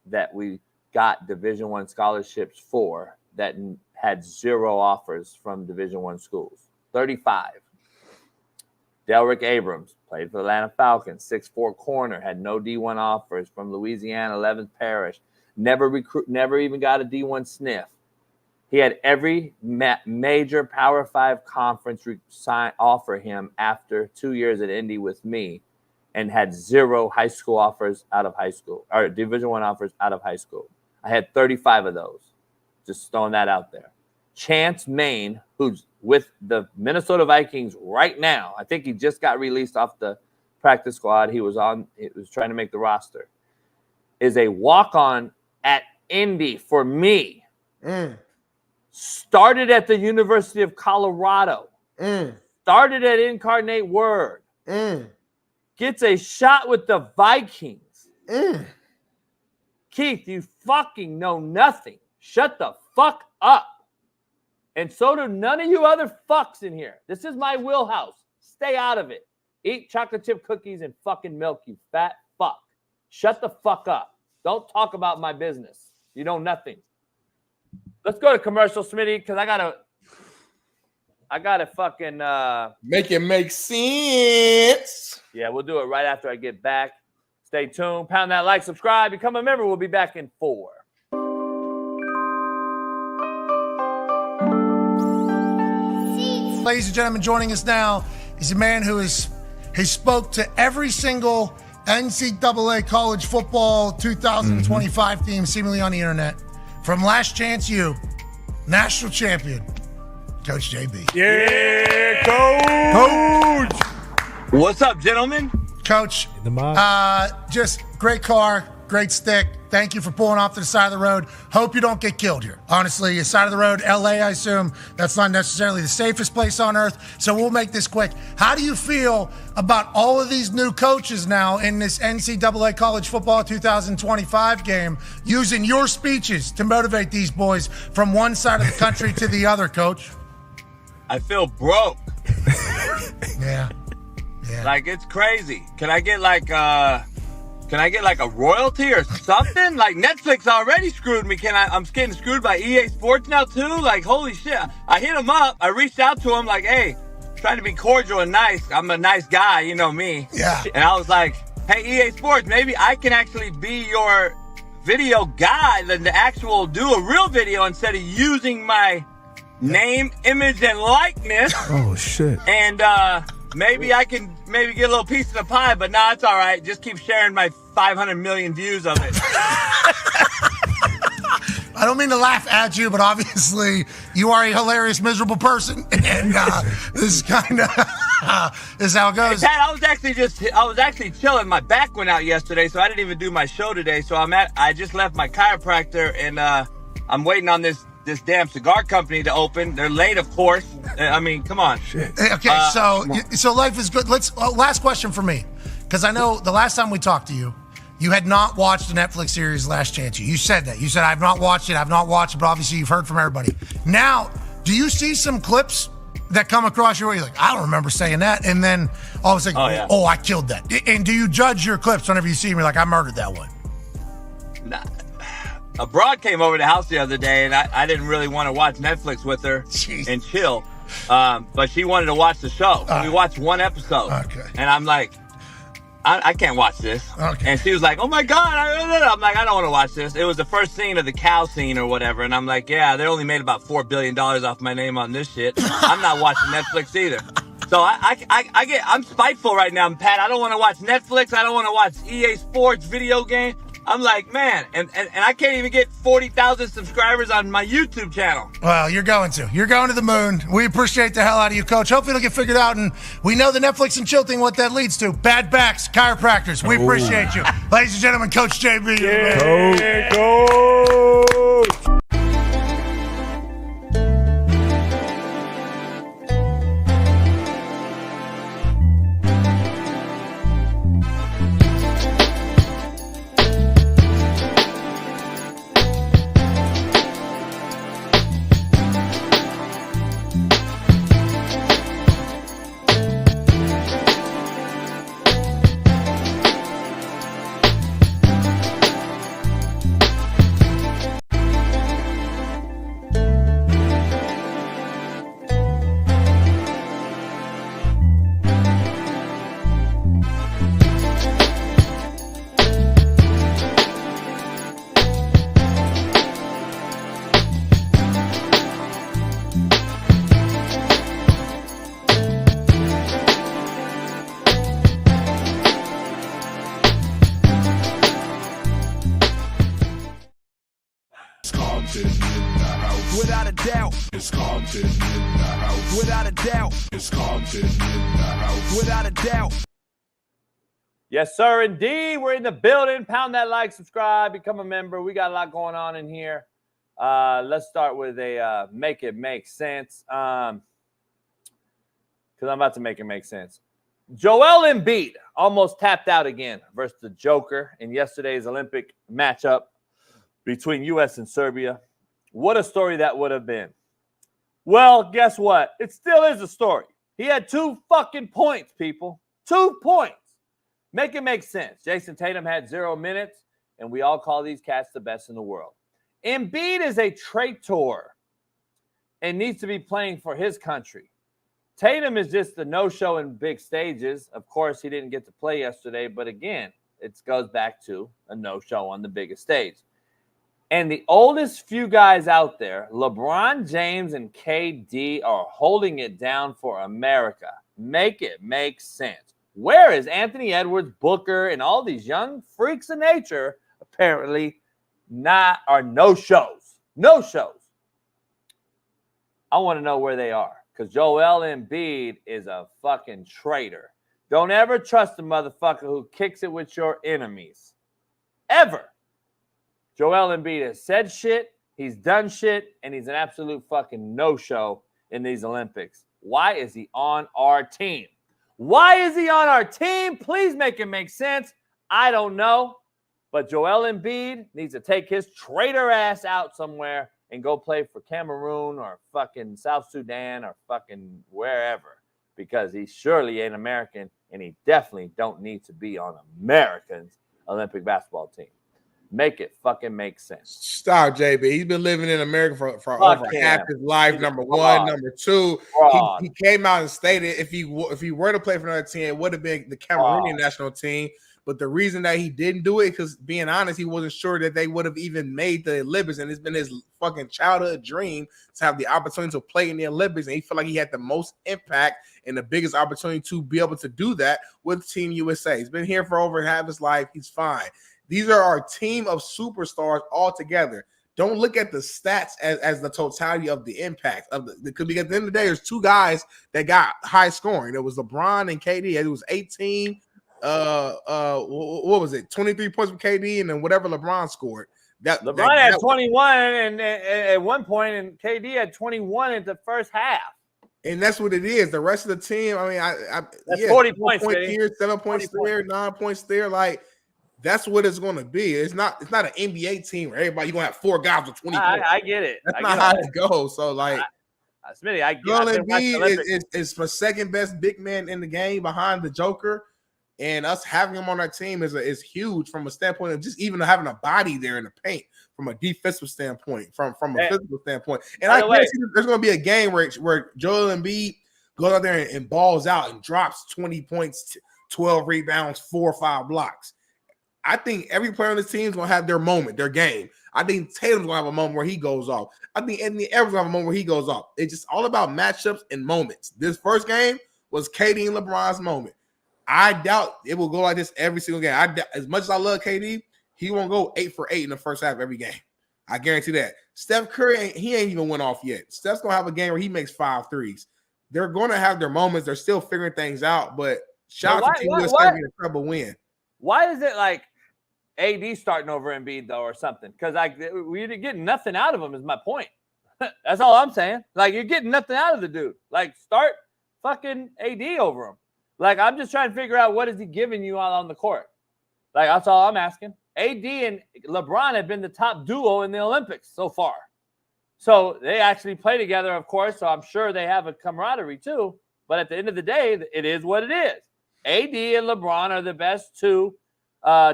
that we got Division I scholarships for that had 0 offers from Division I schools. 35. Delrick Abrams played for the Atlanta Falcons, 6'4" corner, had no D1 offers from Louisiana, 11th Parish. Never even got a D1 sniff. He had every major Power 5 conference offer him after 2 years at Indy with me, and had 0 high school offers out of high school, or Division I offers out of high school. I had 35 of those. Just throwing that out there. Chance Main, who's with the Minnesota Vikings right now, I think he just got released off the practice squad. He was trying to make the roster. Is a walk-on at Indy for me. Started at the University of Colorado. Started at Incarnate Word. Gets a shot with the Vikings. Keith, you fucking know nothing. Shut the fuck up. And so do none of you other fucks in here. This is my wheelhouse. Stay out of it. Eat chocolate chip cookies and fucking milk, you fat fuck. Shut the fuck up. Don't talk about my business. You know nothing. Let's go to commercial, Smitty, because I gotta fucking make it make sense. Yeah, we'll do it right after I get back. Stay tuned. Pound that like, subscribe, become a member. We'll be back in 4. Ladies and gentlemen, joining us now is a man who has spoke to every single NCAA college football 2025 team seemingly on the internet. From Last Chance U, national champion, Coach JB. Yeah, Coach. What's up, gentlemen? Coach, just great car, great stick. Thank you for pulling off to the side of the road. Hope you don't get killed here. Honestly, the side of the road, LA, I assume, that's not necessarily the safest place on earth. So we'll make this quick. How do you feel about all of these new coaches now in this NCAA college football 2025 game using your speeches to motivate these boys from one side of the country to the other, Coach? I feel broke. Yeah. Like, it's crazy. Can I get like a royalty or something? Like, Netflix already screwed me. I'm getting screwed by EA Sports now too? Like, holy shit. I hit him up. I reached out to him like, hey, trying to be cordial and nice. I'm a nice guy, you know me. Yeah. And I was like, hey, EA Sports, maybe I can actually be your video guy, the actual do a real video instead of using my name, image, and likeness. Oh, shit. And maybe I can get a little piece of the pie, but nah, it's all right. Just keep sharing my 500 million views of it. I don't mean to laugh at you, but obviously you are a hilarious, miserable person, and this is kind of this is how it goes. Hey, Pat, I was actually chilling. My back went out yesterday, so I didn't even do my show today. So I just left my chiropractor, and I'm waiting on this this damn cigar company to open. They're late, of course. I mean, come on. Okay, so life is good. Last question for me, because I know the last time we talked to you, you had not watched the Netflix series Last Chance U. You said that. You said, I've not watched it, but obviously you've heard from everybody. Now, do you see some clips that come across your way? You're like, I don't remember saying that. And then all of a sudden, I killed that. And do you judge your clips whenever you see them? You're like, I murdered that one. Nah. A broad came over to the house the other day, and I didn't really want to watch Netflix with her and chill. But she wanted to watch the show. We watched one episode. Okay. And I'm like, I can't watch this. Okay. And she was like, oh my God. I'm like, I don't want to watch this. It was the first scene of the cow scene or whatever. And I'm like, yeah, they only made about $4 billion off my name on this shit. I'm not watching Netflix either. So I'm spiteful right now, Pat. I don't want to watch Netflix. I don't want to watch EA Sports video game. I'm like, man, and I can't even get 40,000 subscribers on my YouTube channel. Well, you're going to the moon. We appreciate the hell out of you, Coach. Hopefully it'll get figured out, and we know the Netflix and chill thing, what that leads to. Bad backs, chiropractors. We appreciate you. Ladies and gentlemen, Coach JB. Yeah, Coach. Without a doubt, it's Compton in the house. Without a doubt, it's Compton in the house. Without a doubt. Yes, sir, indeed. We're in the building. Pound that like, subscribe, become a member. We got a lot going on in here. Let's start with a make it make sense. Because I'm about to make it make sense. Joel Embiid almost tapped out again versus the Joker in yesterday's Olympic matchup between U.S. and Serbia. What a story that would have been. Well, guess what? It still is a story. He had 2 fucking points, people. 2 points. Make it make sense. Jason Tatum had 0 minutes, and we all call these cats the best in the world. Embiid is a traitor and needs to be playing for his country. Tatum is just the no-show in big stages. Of course, he didn't get to play yesterday, but again, it goes back to a no-show on the biggest stage. And the oldest few guys out there, LeBron James and KD, are holding it down for America. Make it make sense. Where is Anthony Edwards, Booker, and all these young freaks of nature? Apparently are no-shows. No-shows. I want to know where they are, because Joel Embiid is a fucking traitor. Don't ever trust a motherfucker who kicks it with your enemies. Ever. Joel Embiid has said shit, he's done shit, and he's an absolute fucking no-show in these Olympics. Why is he on our team? Why is he on our team? Please make it make sense. I don't know. But Joel Embiid needs to take his traitor ass out somewhere and go play for Cameroon or fucking South Sudan or fucking wherever, because he surely ain't American, and he definitely don't need to be on America's Olympic basketball team. Make it fucking make sense. Stop, JB. He's been living in America for over half his life. Number one. Number two, he came out and stated if he were to play for another team, it would have been the Cameroonian national team. But the reason that he didn't do it, because being honest, he wasn't sure that they would have even made the Olympics. And it's been his fucking childhood dream to have the opportunity to play in the Olympics. And he felt like he had the most impact and the biggest opportunity to be able to do that with Team USA. He's been here for over half his life. He's fine. These are our team of superstars all together. Don't look at the stats as the totality of the impact of because at the end of the day, there's 2 guys that got high scoring. It was LeBron and KD. It was 18. What was it? 23 points from KD, and then whatever LeBron scored. LeBron had 21 and at one point, and KD had 21 in the first half. And that's what it is. The rest of the team, I mean, that's 40 points here, 7 points there, 9 points there. Like, that's what it's going to be. It's not an NBA team where everybody, you're going to have 4 guys with 20 points. I get it. That's not how it goes. So, like, Smitty, I get it. Embiid is the second best big man in the game behind the Joker. And us having him on our team is huge from a standpoint of just even having a body there in the paint from a defensive standpoint, from a physical standpoint. And I guess there's going to be a game where Joel Embiid goes out there and balls out and drops 20 points, 12 rebounds, 4 or 5 blocks. I think every player on this team is going to have their moment, their game. I think Tatum's going to have a moment where he goes off. I think Anthony Edwards will have a moment where he goes off. It's just all about matchups and moments. This first game was KD and LeBron's moment. I doubt it will go like this every single game. As much as I love KD, he won't go 8 for 8 in the first half every game. I guarantee that. Steph Curry, ain't even went off yet. Steph's going to have a game where he makes 5 threes. They're going to have their moments. They're still figuring things out, but shout out to Team USA for an incredible win. Why is it like AD starting over Embiid, though, or something? Because we're getting nothing out of him is my point. That's all I'm saying. Like, you're getting nothing out of the dude. Like, start fucking AD over him. Like, I'm just trying to figure out what is he giving you out on the court. Like, that's all I'm asking. AD and LeBron have been the top duo in the Olympics so far. So they actually play together, of course, so I'm sure they have a camaraderie too. But at the end of the day, it is what it is. AD and LeBron are the best 2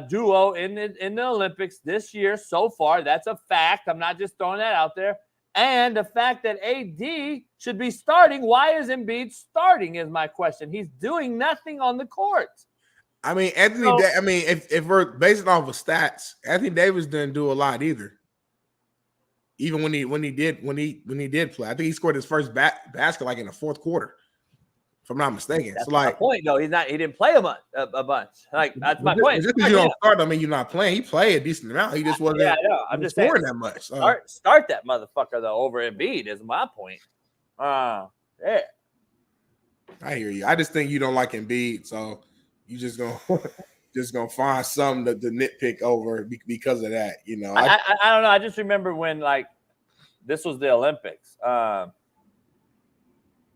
duo in the Olympics this year so far. That's a fact. I'm not just throwing that out there. And the fact that AD should be starting, why is Embiid starting is my question. He's doing nothing on the court. I mean, if we're basing off of stats, Anthony Davis didn't do a lot either. Even when he did play, I think he scored his first basket like in the fourth quarter, if I'm not mistaken. That's so like, my point though, he didn't play a bunch. Like that's my point. Just because you don't start, I mean you're not playing. He played a decent amount. He just wasn't. Yeah, I know. I'm just scoring saying, that much. Start that motherfucker though over Embiid is my point. Yeah. I hear you. I just think you don't like Embiid, so you just gonna find something to nitpick over because of that. You know, I don't know. I just remember when like this was the Olympics.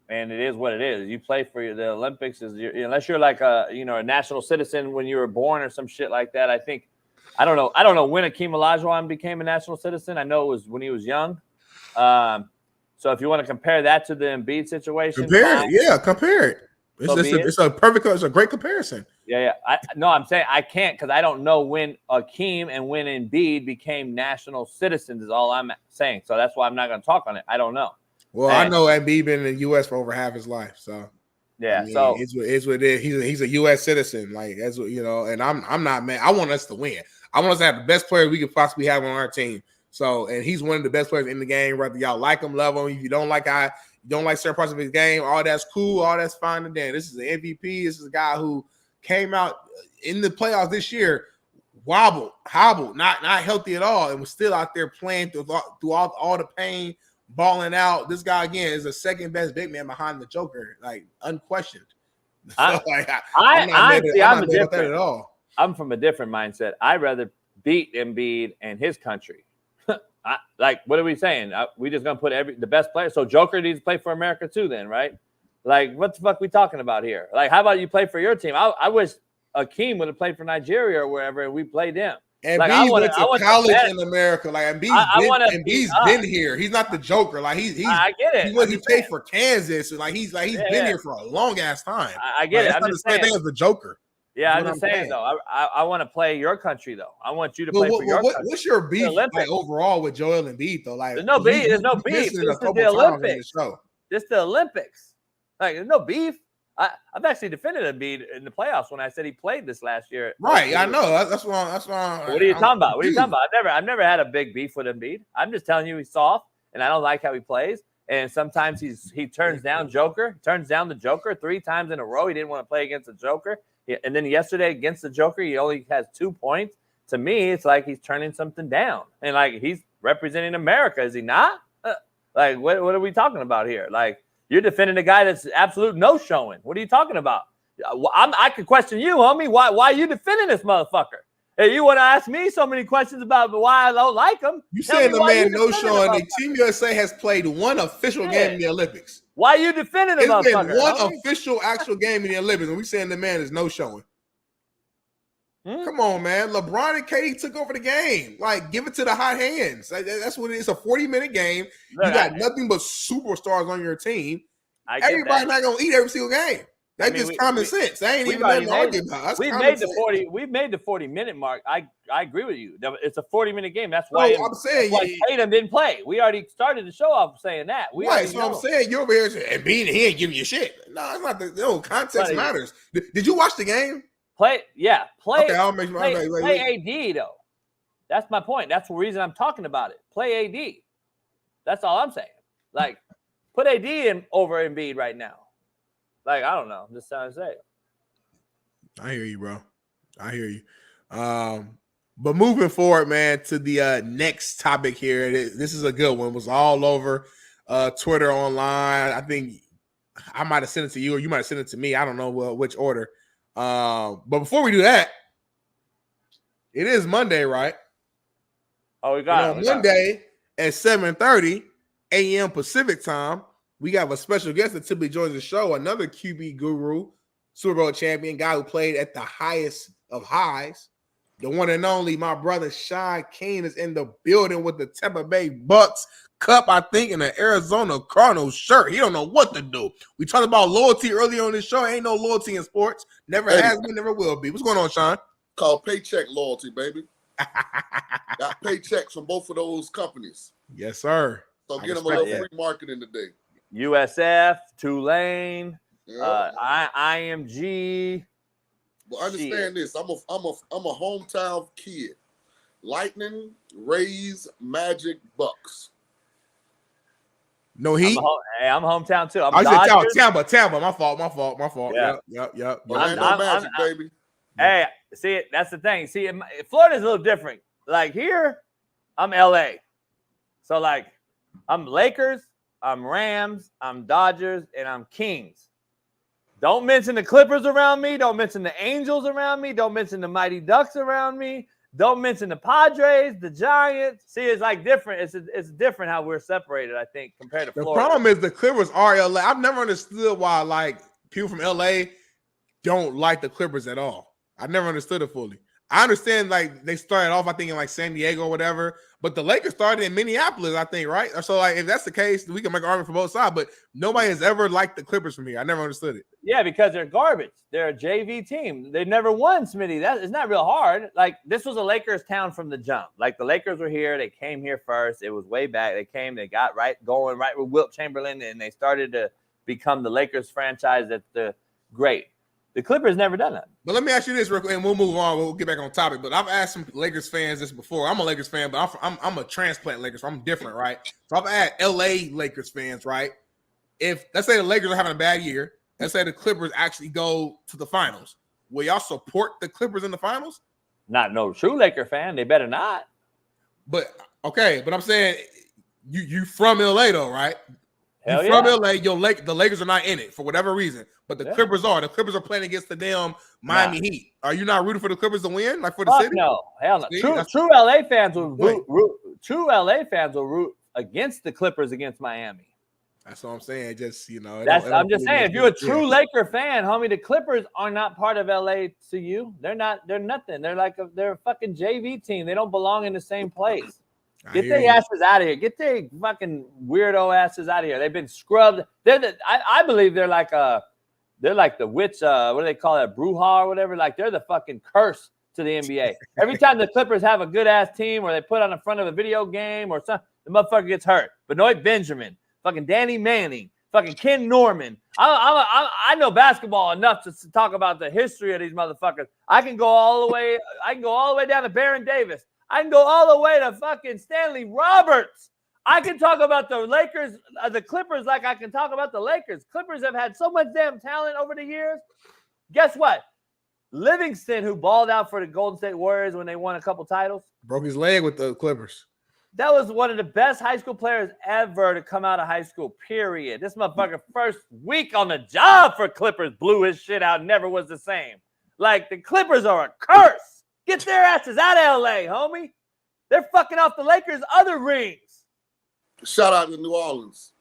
And it is what it is. You play for the Olympics unless you're like a national citizen when you were born or some shit like that. I don't know when Akeem Olajuwon became a national citizen. I know it was when he was young. So if you want to compare that to the Embiid situation, compare it. It's a great comparison. Yeah. I'm saying I can't because I don't know when Akeem and when Embiid became national citizens is all I'm saying. So that's why I'm not going to talk on it. I don't know. Well, I know Embiid been in the U.S. for over half his life, so yeah. I mean, so it's what it is. He's a U.S. citizen, like that's what and I'm not mad. I want us to win. I want us to have the best player we could possibly have on our team. So, and he's one of the best players in the game. Whether y'all like him, love him, if you don't like certain parts of his game, all that's cool, all that's fine and then. This is the MVP. This is a guy who came out in the playoffs this year, hobbled, not healthy at all, and was still out there playing through all the pain. Balling out. This guy again is the second best big man behind the Joker, like unquestioned. So, I'm different at all. I'm from a different mindset. I'd rather beat Embiid and his country. What are we saying? We just gonna put the best player. So Joker needs to play for America too, then, right? Like, what the fuck we talking about here? Like, how about you play for your team? I wish Akeem would have played for Nigeria or wherever, and we played them. And like, I went to college in America. Like, Embiid's been here. He's not the Joker. Like, I get it. He played for Kansas. Like, he's been here for a long ass time. I get it. I'm just saying. Same thing as the Joker. Yeah, I'm just saying though. I want to play your country though. I want you to play for your country. What's your beef like overall with Joel Embiid though? Like, there's no beef. There's no beef. This is the Olympics. This is the Olympics. Like, there's no beef. I've actually defended Embiid in the playoffs when I said he played this last year. Right, I know. That's why. What are you talking about? What are you talking about? I've never had a big beef with Embiid. I'm just telling you he's soft, and I don't like how he plays. And sometimes he turns down the Joker 3 times in a row. He didn't want to play against the Joker. And then yesterday against the Joker, he only has 2 points. To me, it's like he's turning something down. And like he's representing America, is he not? Like, what are we talking about here? Like, you're defending a guy that's absolute no showing. What are you talking about? I could question you, homie. Why are you defending this motherfucker? Hey, you want to ask me so many questions about why I don't like him? You Tell saying me the why man you no defending showing the that Team USA has played one official game in the Olympics. Why you defending the It's motherfucker? been one homie? official actual game in the Olympics, and we saying the man is no showing. Come on, man. LeBron and KD took over the game. Like, give it to the hot hands. Like, that's what it is. It's a 40-minute game. Look, you got nothing but superstars on your team. Everybody's that. not gonna eat every single game. That's just common sense. That ain't even nothing to argue about. That's We've common made the sense. 40. We've made the 40-minute mark. I agree with you. It's a 40-minute game. That's why I'm saying Tatum didn't play. We already started the show off saying that. Right, so I'm saying you're over here saying Embiid, he ain't giving you shit. No, it's not. No, context matters. Did you watch the game? Play. Okay, I'll make play AD though. That's my point. That's the reason I'm talking about it. Play AD. That's all I'm saying. Like, put AD in over Embiid right now. Like, I don't know. I'm just trying to say. I hear you, bro. I hear you. But moving forward, man, to the next topic here. This is a good one. It was all over Twitter, online. I think I might have sent it to you, or you might have sent it to me. I don't know which order. But before we do that, it is Monday, right? Oh, we got it. Monday at 7:30 a.m. Pacific time, we have a special guest that typically joins the show, another QB guru, Super Bowl champion, guy who played at the highest of highs. The one and only, my brother Shaun Keynan is in the building with the Tampa Bay Bucks cup, I think, in the Arizona Cardinals shirt. He don't know what to do. We talked about loyalty earlier on this show. Ain't no loyalty in sports. Never has been, never will be. What's going on, Shaun? Called paycheck loyalty, baby. Got paychecks from both of those companies. Yes, sir. So get them a little free marketing today. USF, Tulane, IMG. Well, understand this. I'm a hometown kid. Lightning, Rays, Magic, Bucks. No heat. I'm hometown too. I said Tampa. My fault. Yep. Orlando Magic, baby. Hey, see, that's the thing. See, Florida's a little different. Like here, I'm LA. So like, I'm Lakers, I'm Rams, I'm Dodgers, and I'm Kings. Don't mention the Clippers around me. Don't mention the Angels around me. Don't mention the Mighty Ducks around me. Don't mention the Padres, the Giants. See, it's like different. It's different how we're separated, I think, compared to Florida. The problem is the Clippers are LA. I've never understood why like people from LA don't like the Clippers at all. I never understood it fully. I understand like they started off, I think, in like San Diego or whatever, but the Lakers started in Minneapolis, I think, right? So like if that's the case, we can make an argument for both sides, but nobody has ever liked the Clippers from here. I never understood it. Yeah, because they're garbage. They're a JV team. They've never won, Smitty. It's not real hard. Like this was a Lakers town from the jump. Like the Lakers were here. They came here first. It was way back. They got going right with Wilt Chamberlain, and they started to become the Lakers franchise that's the great. The Clippers never done that. But let me ask you this real quick, and we'll move on. We'll get back on topic. But I've asked some Lakers fans this before. I'm a Lakers fan, but I'm a transplant Lakers. So I'm different, right? So I've asked LA Lakers fans, right? If let's say the Lakers are having a bad year, let's say the Clippers actually go to the finals, will y'all support the Clippers in the finals? Not no true Laker fan. They better not. But okay, but I'm saying you from LA though, right? Hell you from LA, the Lakers are not in it for whatever reason, but the Clippers are. The Clippers are playing against the damn Miami Heat. Are you not rooting for the Clippers to win, like for the city? No, hell no. See, true LA fans will true LA fans will root against the Clippers against Miami. That's what I'm saying. Just I'm just saying, if you're a true Laker fan, homie, the Clippers are not part of LA to you. They're not. They're nothing. They're they're a fucking JV team. They don't belong in the same place. Get their asses out of here. Get their fucking weirdo asses out of here. They've been scrubbed. I believe they're like the witch. What do they call it? Bruja or whatever. Like they're the fucking curse to the NBA. Every time the Clippers have a good ass team or they put on the front of a video game or something, the motherfucker gets hurt. Benoit Benjamin, fucking Danny Manning, fucking Ken Norman. I know basketball enough to talk about the history of these motherfuckers. I can go all the way down to Baron Davis. I can go all the way to fucking Stanley Roberts. I can talk about the Lakers, the Clippers, like I can talk about the Lakers. Clippers have had so much damn talent over the years. Guess what? Livingston, who balled out for the Golden State Warriors when they won a couple titles, broke his leg with the Clippers. That was one of the best high school players ever to come out of high school, period. This motherfucker first week on the job for Clippers blew his shit out, never was the same. Like, the Clippers are a curse. Get their asses out of LA, homie. They're fucking off the Lakers' other rings. Shout out to New Orleans.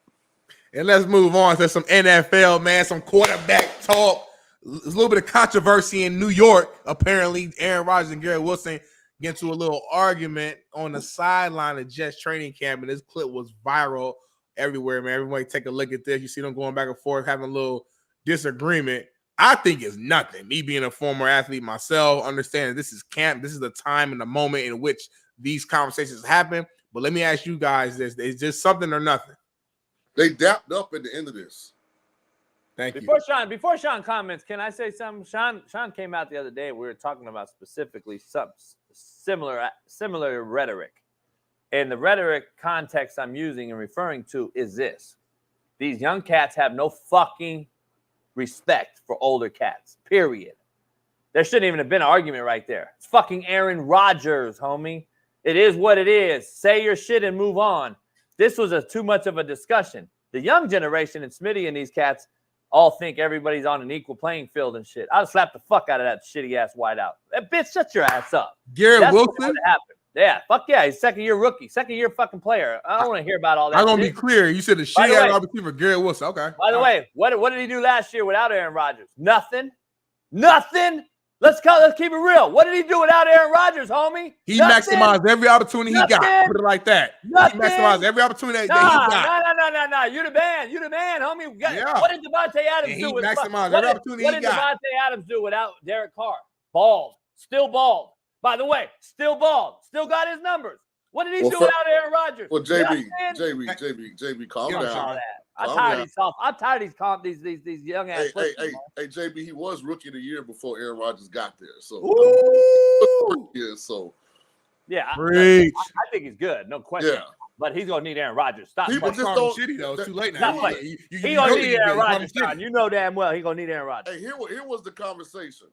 And let's move on to some NFL, man. Some quarterback talk. There's a little bit of controversy in New York. Apparently, Aaron Rodgers and Garrett Wilson get into a little argument on the sideline of Jets training camp, and this clip was viral everywhere, man. Everybody take a look at this. You see them going back and forth, having a little disagreement. I think it's nothing. Me being a former athlete myself, understanding this is camp. This is the time and the moment in which these conversations happen. But let me ask you guys this. Is just something or nothing? They dapped up at the end of this. Thank you. Before Shaun comments, can I say something? Shaun came out the other day. We were talking about specifically some similar rhetoric. And the rhetoric context I'm using and referring to is this. These young cats have no fucking respect for older cats, period. There shouldn't even have been an argument right there. It's fucking Aaron Rodgers, homie. It is what it is. Say your shit and move on. This was too much of a discussion. The young generation and Smitty and these cats all think everybody's on an equal playing field and shit. I'll slap the fuck out of that shitty-ass wideout. That bitch, shut your ass up. Garrett Wilson? Yeah, fuck yeah. He's second-year rookie, second-year fucking player. I don't want to hear about all that. I'm going to be clear. You said the shit out of receiver Garrett Wilson. Okay. By the way, what did he do last year without Aaron Rodgers? Nothing. Let's keep it real. What did he do without Aaron Rodgers, homie? He maximized every opportunity he got. Put it like that. Nothing. He maximized every opportunity that he got. No. You the man, homie. What did Devontae Adams do? He maximized every opportunity he got. What did Devontae Adams do without Derek Carr? Bald. Still bald. By the way, still bald. Still got his numbers. What did he do without Aaron Rodgers? Well, JB, calm down. I'm tired of these young ass. Hey, JB, he was rookie of the year before Aaron Rodgers got there. So, yeah, I think he's good, no question. Yeah. But he's gonna need Aaron Rodgers. Stop. People just don't. Shitty though. It's too late now. He gonna need Aaron Rodgers. You know damn well he gonna need Aaron Rodgers. Hey, here was the conversation.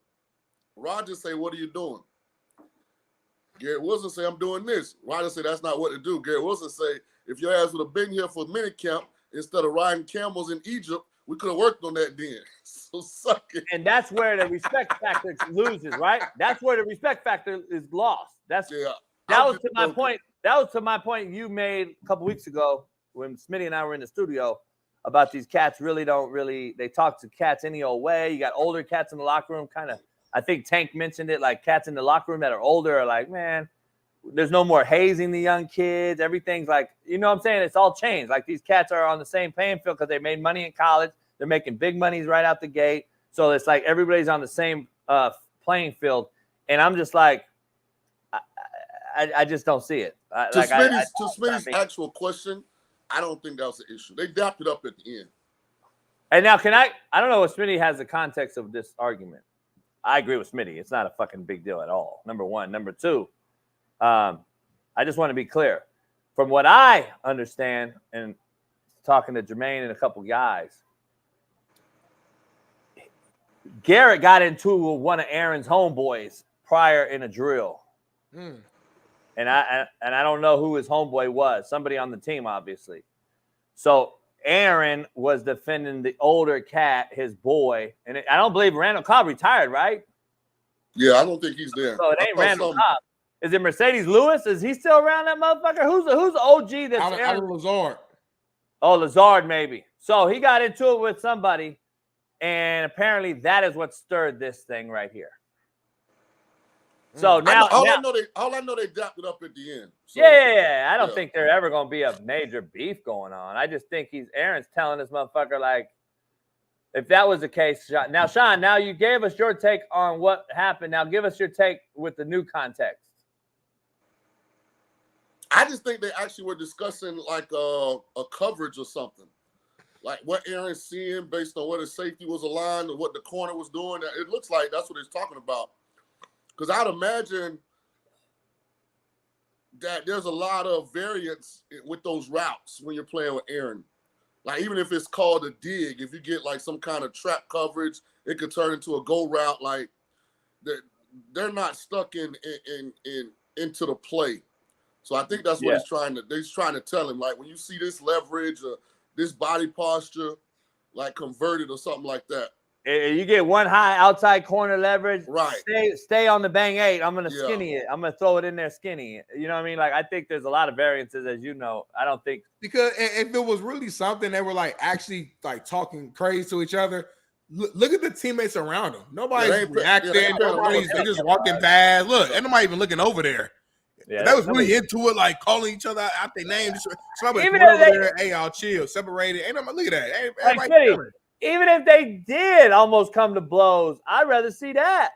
Rodgers say, "What are you doing?" Garrett Wilson say, "I'm doing this." Rodgers say, "That's not what to do." Garrett Wilson say, "If your ass would have been here for minicamp instead of riding camels in Egypt, we could have worked on that then." So suck it. And that's where the respect factor loses, right? That's where the respect factor is lost. That was to my point. That was to my point you made a couple weeks ago when Smitty and I were in the studio about these cats they talk to cats any old way. You got older cats in the locker room, kind of. I think Tank mentioned it, like cats in the locker room that are older are like, man, there's no more hazing the young kids. Everything's like, you know what I'm saying? It's all changed. Like these cats are on the same playing field because they made money in college. They're making big monies right out the gate. So it's like everybody's on the same playing field. And I'm just like, I just don't see it. To Smitty's actual question, I don't think that was the issue. They dapped it up at the end. And now I don't know if Smitty has the context of this argument. I agree with Smitty. It's not a fucking big deal at all. Number one. Number two, I just want to be clear. From what I understand and talking to Jermaine and a couple guys, Garrett got into one of Aaron's homeboys prior in a drill. And I don't know who his homeboy was. Somebody on the team, obviously. So Aaron was defending the older cat, his boy. And I don't believe Randall Cobb retired, right? Yeah, I don't think he's there. So it ain't Randall Cobb. Is it Mercedes Lewis? Is he still around that motherfucker? Who's the OG that's Aaron Lazard? Oh, Lazard maybe. So he got into it with somebody. And apparently that is what stirred this thing right here. So now, all I know they dapped it up at the end. So, yeah. I don't think there ever gonna be a major beef going on. I just think Aaron's telling this motherfucker like, if that was the case, now Shaun, now you gave us your take on what happened. Now give us your take with the new context. I just think they actually were discussing like a coverage or something, like what Aaron's seeing based on what his safety was aligned and what the corner was doing. It looks like that's what he's talking about. Because I'd imagine that there's a lot of variance with those routes when you're playing with Aaron. Like, even if it's called a dig, if you get, like, some kind of trap coverage, it could turn into a go route. Like, they're not stuck into the play. So I think that's what he's trying to tell him. Like, when you see this leverage or this body posture, like, converted or something like that. You get one high outside corner leverage. Right. Stay on the bang 8. I'm gonna Yeah. skinny it. I'm gonna throw it in there skinny. You know what I mean? Like I think there's a lot of variances, as you know. I don't think because if it was really something they were like actually like talking crazy to each other. Look at the teammates around them. Nobody's reacting. They just walking past. Look, ain't nobody even looking over there. Yeah, that was really into it, like calling each other out their names. Somebody Even over if they- there, hey, y'all chill, separated. Ain't nobody, look at that. Ain't like everybody Smitty, chilling. even if they did almost come to blows, I'd rather see that.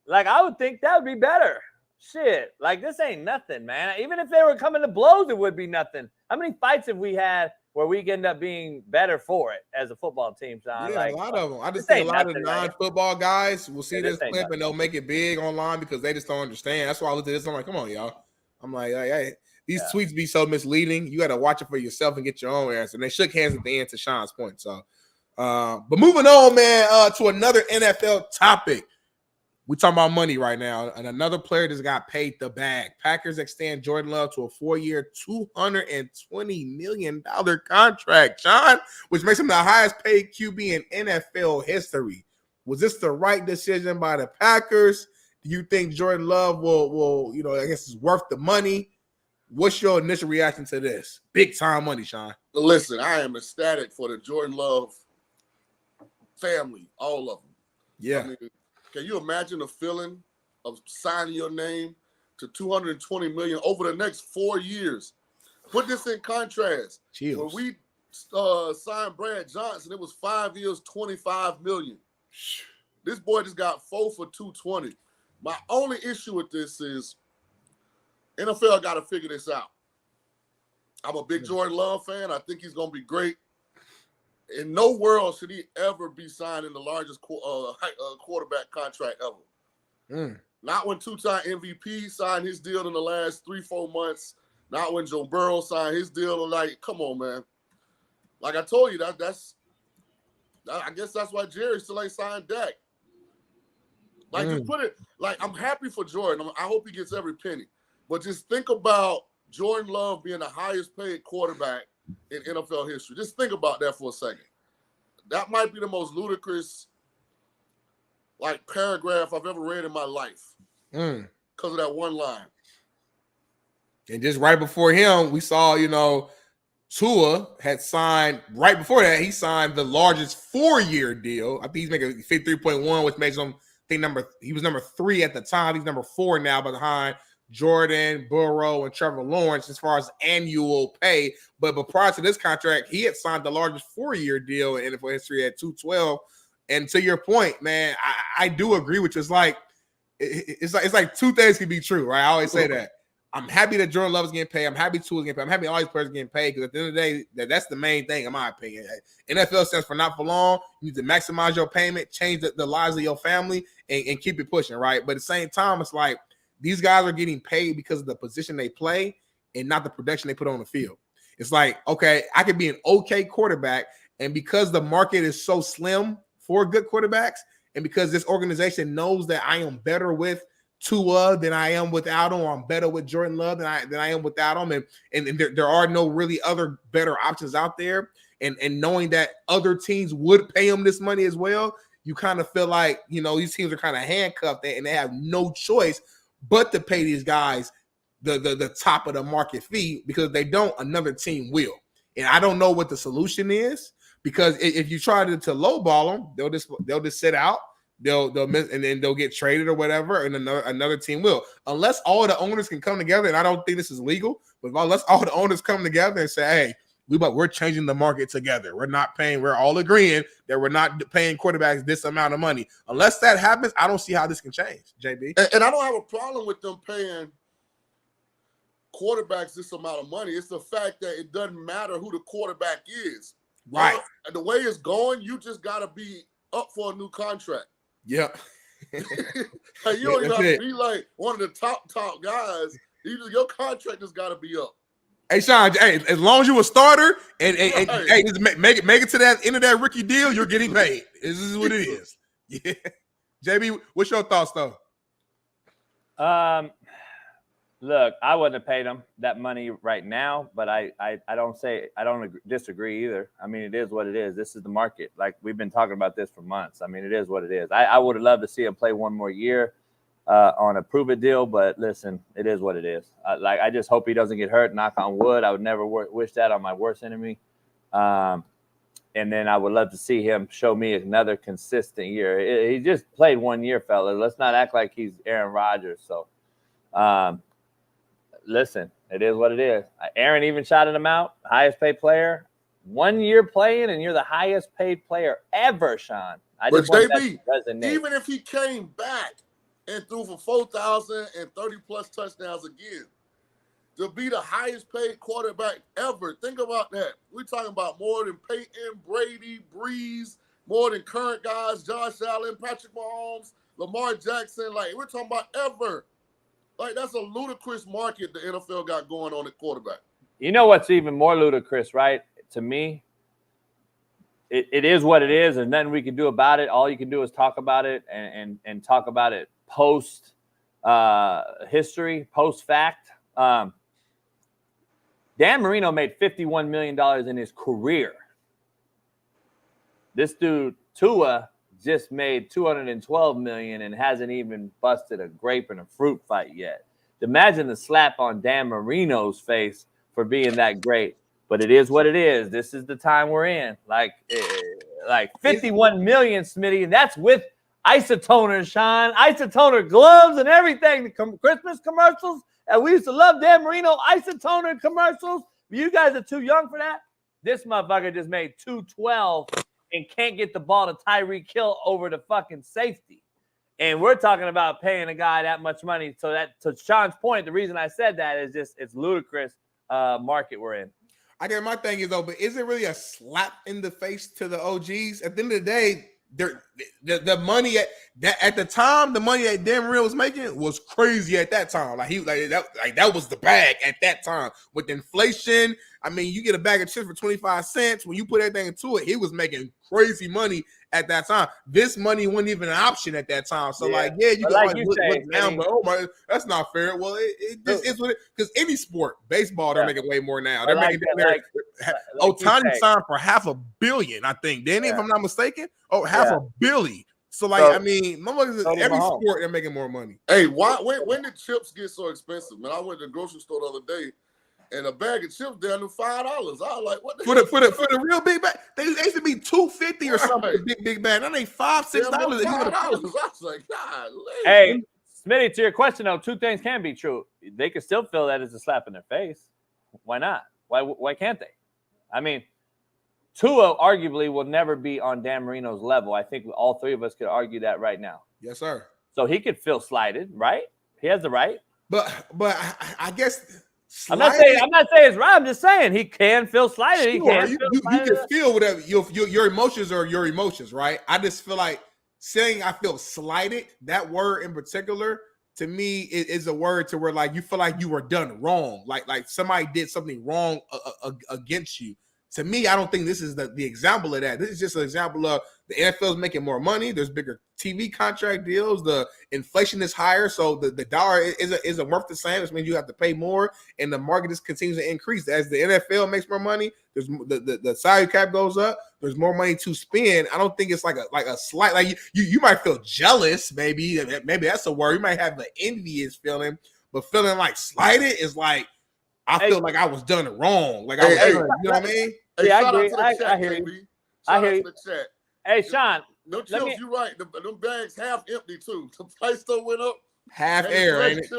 Like I would think that would be better. Shit, like this ain't nothing, man. Even if they were coming to blows, it would be nothing. How many fights have we had where we end up being better for it as a football team, Shaun? Yeah, like, a lot of them. I just this think a ain't lot of nothing, man. non-football guys will see Yeah, this this ain't clip nothing. and they'll make it big online because they just don't understand. That's why I looked at this. I'm like, come on, y'all. I'm like, hey, these tweets be so misleading. You got to watch it for yourself and get your own answer. And they shook hands at the end to Shaun's point. So, but moving on, man, to another NFL topic. We talking about money right now, and another player that's got paid the bag. Packers extend Jordan Love to a 4-year, $220 million contract, Shaun, which makes him the highest paid QB in NFL history. Was this the right decision by the Packers? Do you think Jordan Love will I guess is worth the money? What's your initial reaction to this? Big time money, Shaun. Listen, I am ecstatic for the Jordan Love family, all of them. Yeah. I mean, can you imagine the feeling of signing your name to $220 million over the next 4 years? Put this in contrast. Chills. When we signed Brad Johnson, it was 5 years, $25 million. This boy just got 4 for $220. My only issue with this is NFL got to figure this out. I'm a big Jordan Love fan. I think he's going to be great. In no world should he ever be signing the largest quarterback contract ever. Not when two-time MVP signed his deal in the last 3-4 months. Not when Joe Burrow signed his deal. Like, come on, man. Like I told you, I guess that's why Jerry still ain't signed Dak. Like, just put it, like, I'm happy for Jordan. I hope he gets every penny. But just think about Jordan Love being the highest paid quarterback in NFL history. Just think about that for a second. That might be the most ludicrous, like, paragraph I've ever read in my life because of that one line. And just right before him, we saw, Tua had signed, right before that, he signed the largest 4-year deal. I think he's making 53.1, which makes him, he was number 3 at the time. He's number 4 now behind Jordan, Burrow, and Trevor Lawrence as far as annual pay. But prior to this contract, he had signed the largest 4-year deal in NFL history at $212. And to your point, man, I do agree with you. It's like two things can be true, right? I always say that. I'm happy that Jordan Love is getting paid. I'm happy Tua is getting paid. I'm happy all these players are getting paid because at the end of the day, that's the main thing, in my opinion. NFL stands for not for long. You need to maximize your payment, change the lives of your family, and keep it pushing, right? But at the same time, it's like these guys are getting paid because of the position they play and not the production they put on the field. It's like, okay, I could be an okay quarterback, and because the market is so slim for good quarterbacks, and because this organization knows that I am better with Tua than I am without him, or I'm better with Jordan Love than I am without him, and there are no really other better options out there, and knowing that other teams would pay him this money as well, you kind of feel like, these teams are kind of handcuffed and they have no choice but to pay these guys the top of the market fee, because if they don't, another team will. And I don't know what the solution is, because if you try to lowball them, they'll just sit out. They'll miss, and then they'll get traded or whatever, and another team will. Unless all the owners can come together, and I don't think this is legal, but unless all the owners come together and say, hey, we're changing the market together. We're all agreeing that we're not paying quarterbacks this amount of money. Unless that happens, I don't see how this can change, JB. And I don't have a problem with them paying quarterbacks this amount of money. It's the fact that it doesn't matter who the quarterback is. Right. The way it's going, you just got to be up for a new contract. Yep. You don't even have to be like one of the top guys. Your contract just got to be up. Hey, Shaun, as long as you're a starter and just make it to that end of that rookie deal, you're getting paid. This is what it is. Yeah. JB, what's your thoughts, though? Look, I wouldn't have paid him that money right now, but I don't disagree either. I mean, it is what it is. This is the market. Like, we've been talking about this for months. I mean, it is what it is. I would have loved to see him play one more year on a prove-it deal, but listen, it is what it is. I just hope he doesn't get hurt. Knock on wood. I would never wish that on my worst enemy. And then I would love to see him show me another consistent year. He just played 1 year, fella. Let's not act like he's Aaron Rodgers. So, listen, it is what it is. Aaron even shouted him out, highest paid player. 1 year playing, and you're the highest paid player ever, Shaun. But JB, even if he came back and threw for 4,000 and 30-plus touchdowns again, to be the highest paid quarterback ever, think about that. We're talking about more than Peyton, Brady, Breeze, more than current guys, Josh Allen, Patrick Mahomes, Lamar Jackson. Like, we're talking about ever. Like, that's a ludicrous market the NFL got going on at quarterback. You know what's even more ludicrous, right? To me, it is what it is. There's nothing we can do about it. All you can do is talk about it and talk about it post history, post fact. Dan Marino made $51 million in his career. This dude, Tua, just made $212 million and hasn't even busted a grape in a fruit fight yet. Imagine the slap on Dan Marino's face for being that great. But it is what it is. This is the time we're in. Like 51 million, Smitty, and that's with isotoner, Shaun, isotoner gloves and everything. The Christmas commercials, and we used to love Dan Marino isotoner commercials. You guys are too young for that. This motherfucker just made $212 and can't get the ball to Tyreek Hill over the fucking safety. And we're talking about paying a guy that much money. So that, to Shaun's point, the reason I said that is just it's ludicrous market we're in. I guess my thing is, though, but is it really a slap in the face to the OGs? At the end of the day, the money at the time, the money that Dan Marino was making was crazy at that time. That was the bag at that time. With inflation, I mean, you get a bag of chips for 25 cents. When you put everything into it, he was making crazy money at that time. This money wasn't even an option at that time. So, you can look down, but oh my, that's not fair. Well, it just is what it, because any sport, baseball, they're making way more now. They're making Ohtani signed for $500 million, I think. Then, if I'm not mistaken, $500 million. So, I mean, every sport they're making more money. Hey, when did chips get so expensive? Man, I went to the grocery store the other day, and a bag of chips down to $5. I was like, what the for the real big bag? They used to be $2.50 or something. Big bag. That ain't $5-6. $5. I was like, God. Hey, Smitty, to your question though, two things can be true. They could still feel that as a slap in their face. Why not? Why can't they? I mean, Tua arguably will never be on Dan Marino's level. I think all three of us could argue that right now. Yes, sir. So he could feel slighted, right? He has the right. But I guess. I'm not saying it's right. I'm just saying he can feel slighted. Sure, you can feel whatever your emotions are your emotions, right? I just feel like saying I feel slighted, that word in particular, to me is a word to where like you feel like you were done wrong, like somebody did something wrong against you. To me, I don't think this is the example of that. This is just an example of the NFL is making more money. There's bigger TV contract deals. The inflation is higher, so the dollar isn't worth the same. Which means you have to pay more, and the market just continues to increase. As the NFL makes more money, there's the salary cap goes up. There's more money to spend. I don't think it's like a slight. Like you might feel jealous, maybe that's a word. You might have an envious feeling, but feeling like slighted is like I feel like I was done wrong. Like you know what I mean? Yeah, I agree. I hear you. I hear you. Hey, Shaun. No chips, you're right. Them bags half empty too. The price still went up. Half air, ain't it?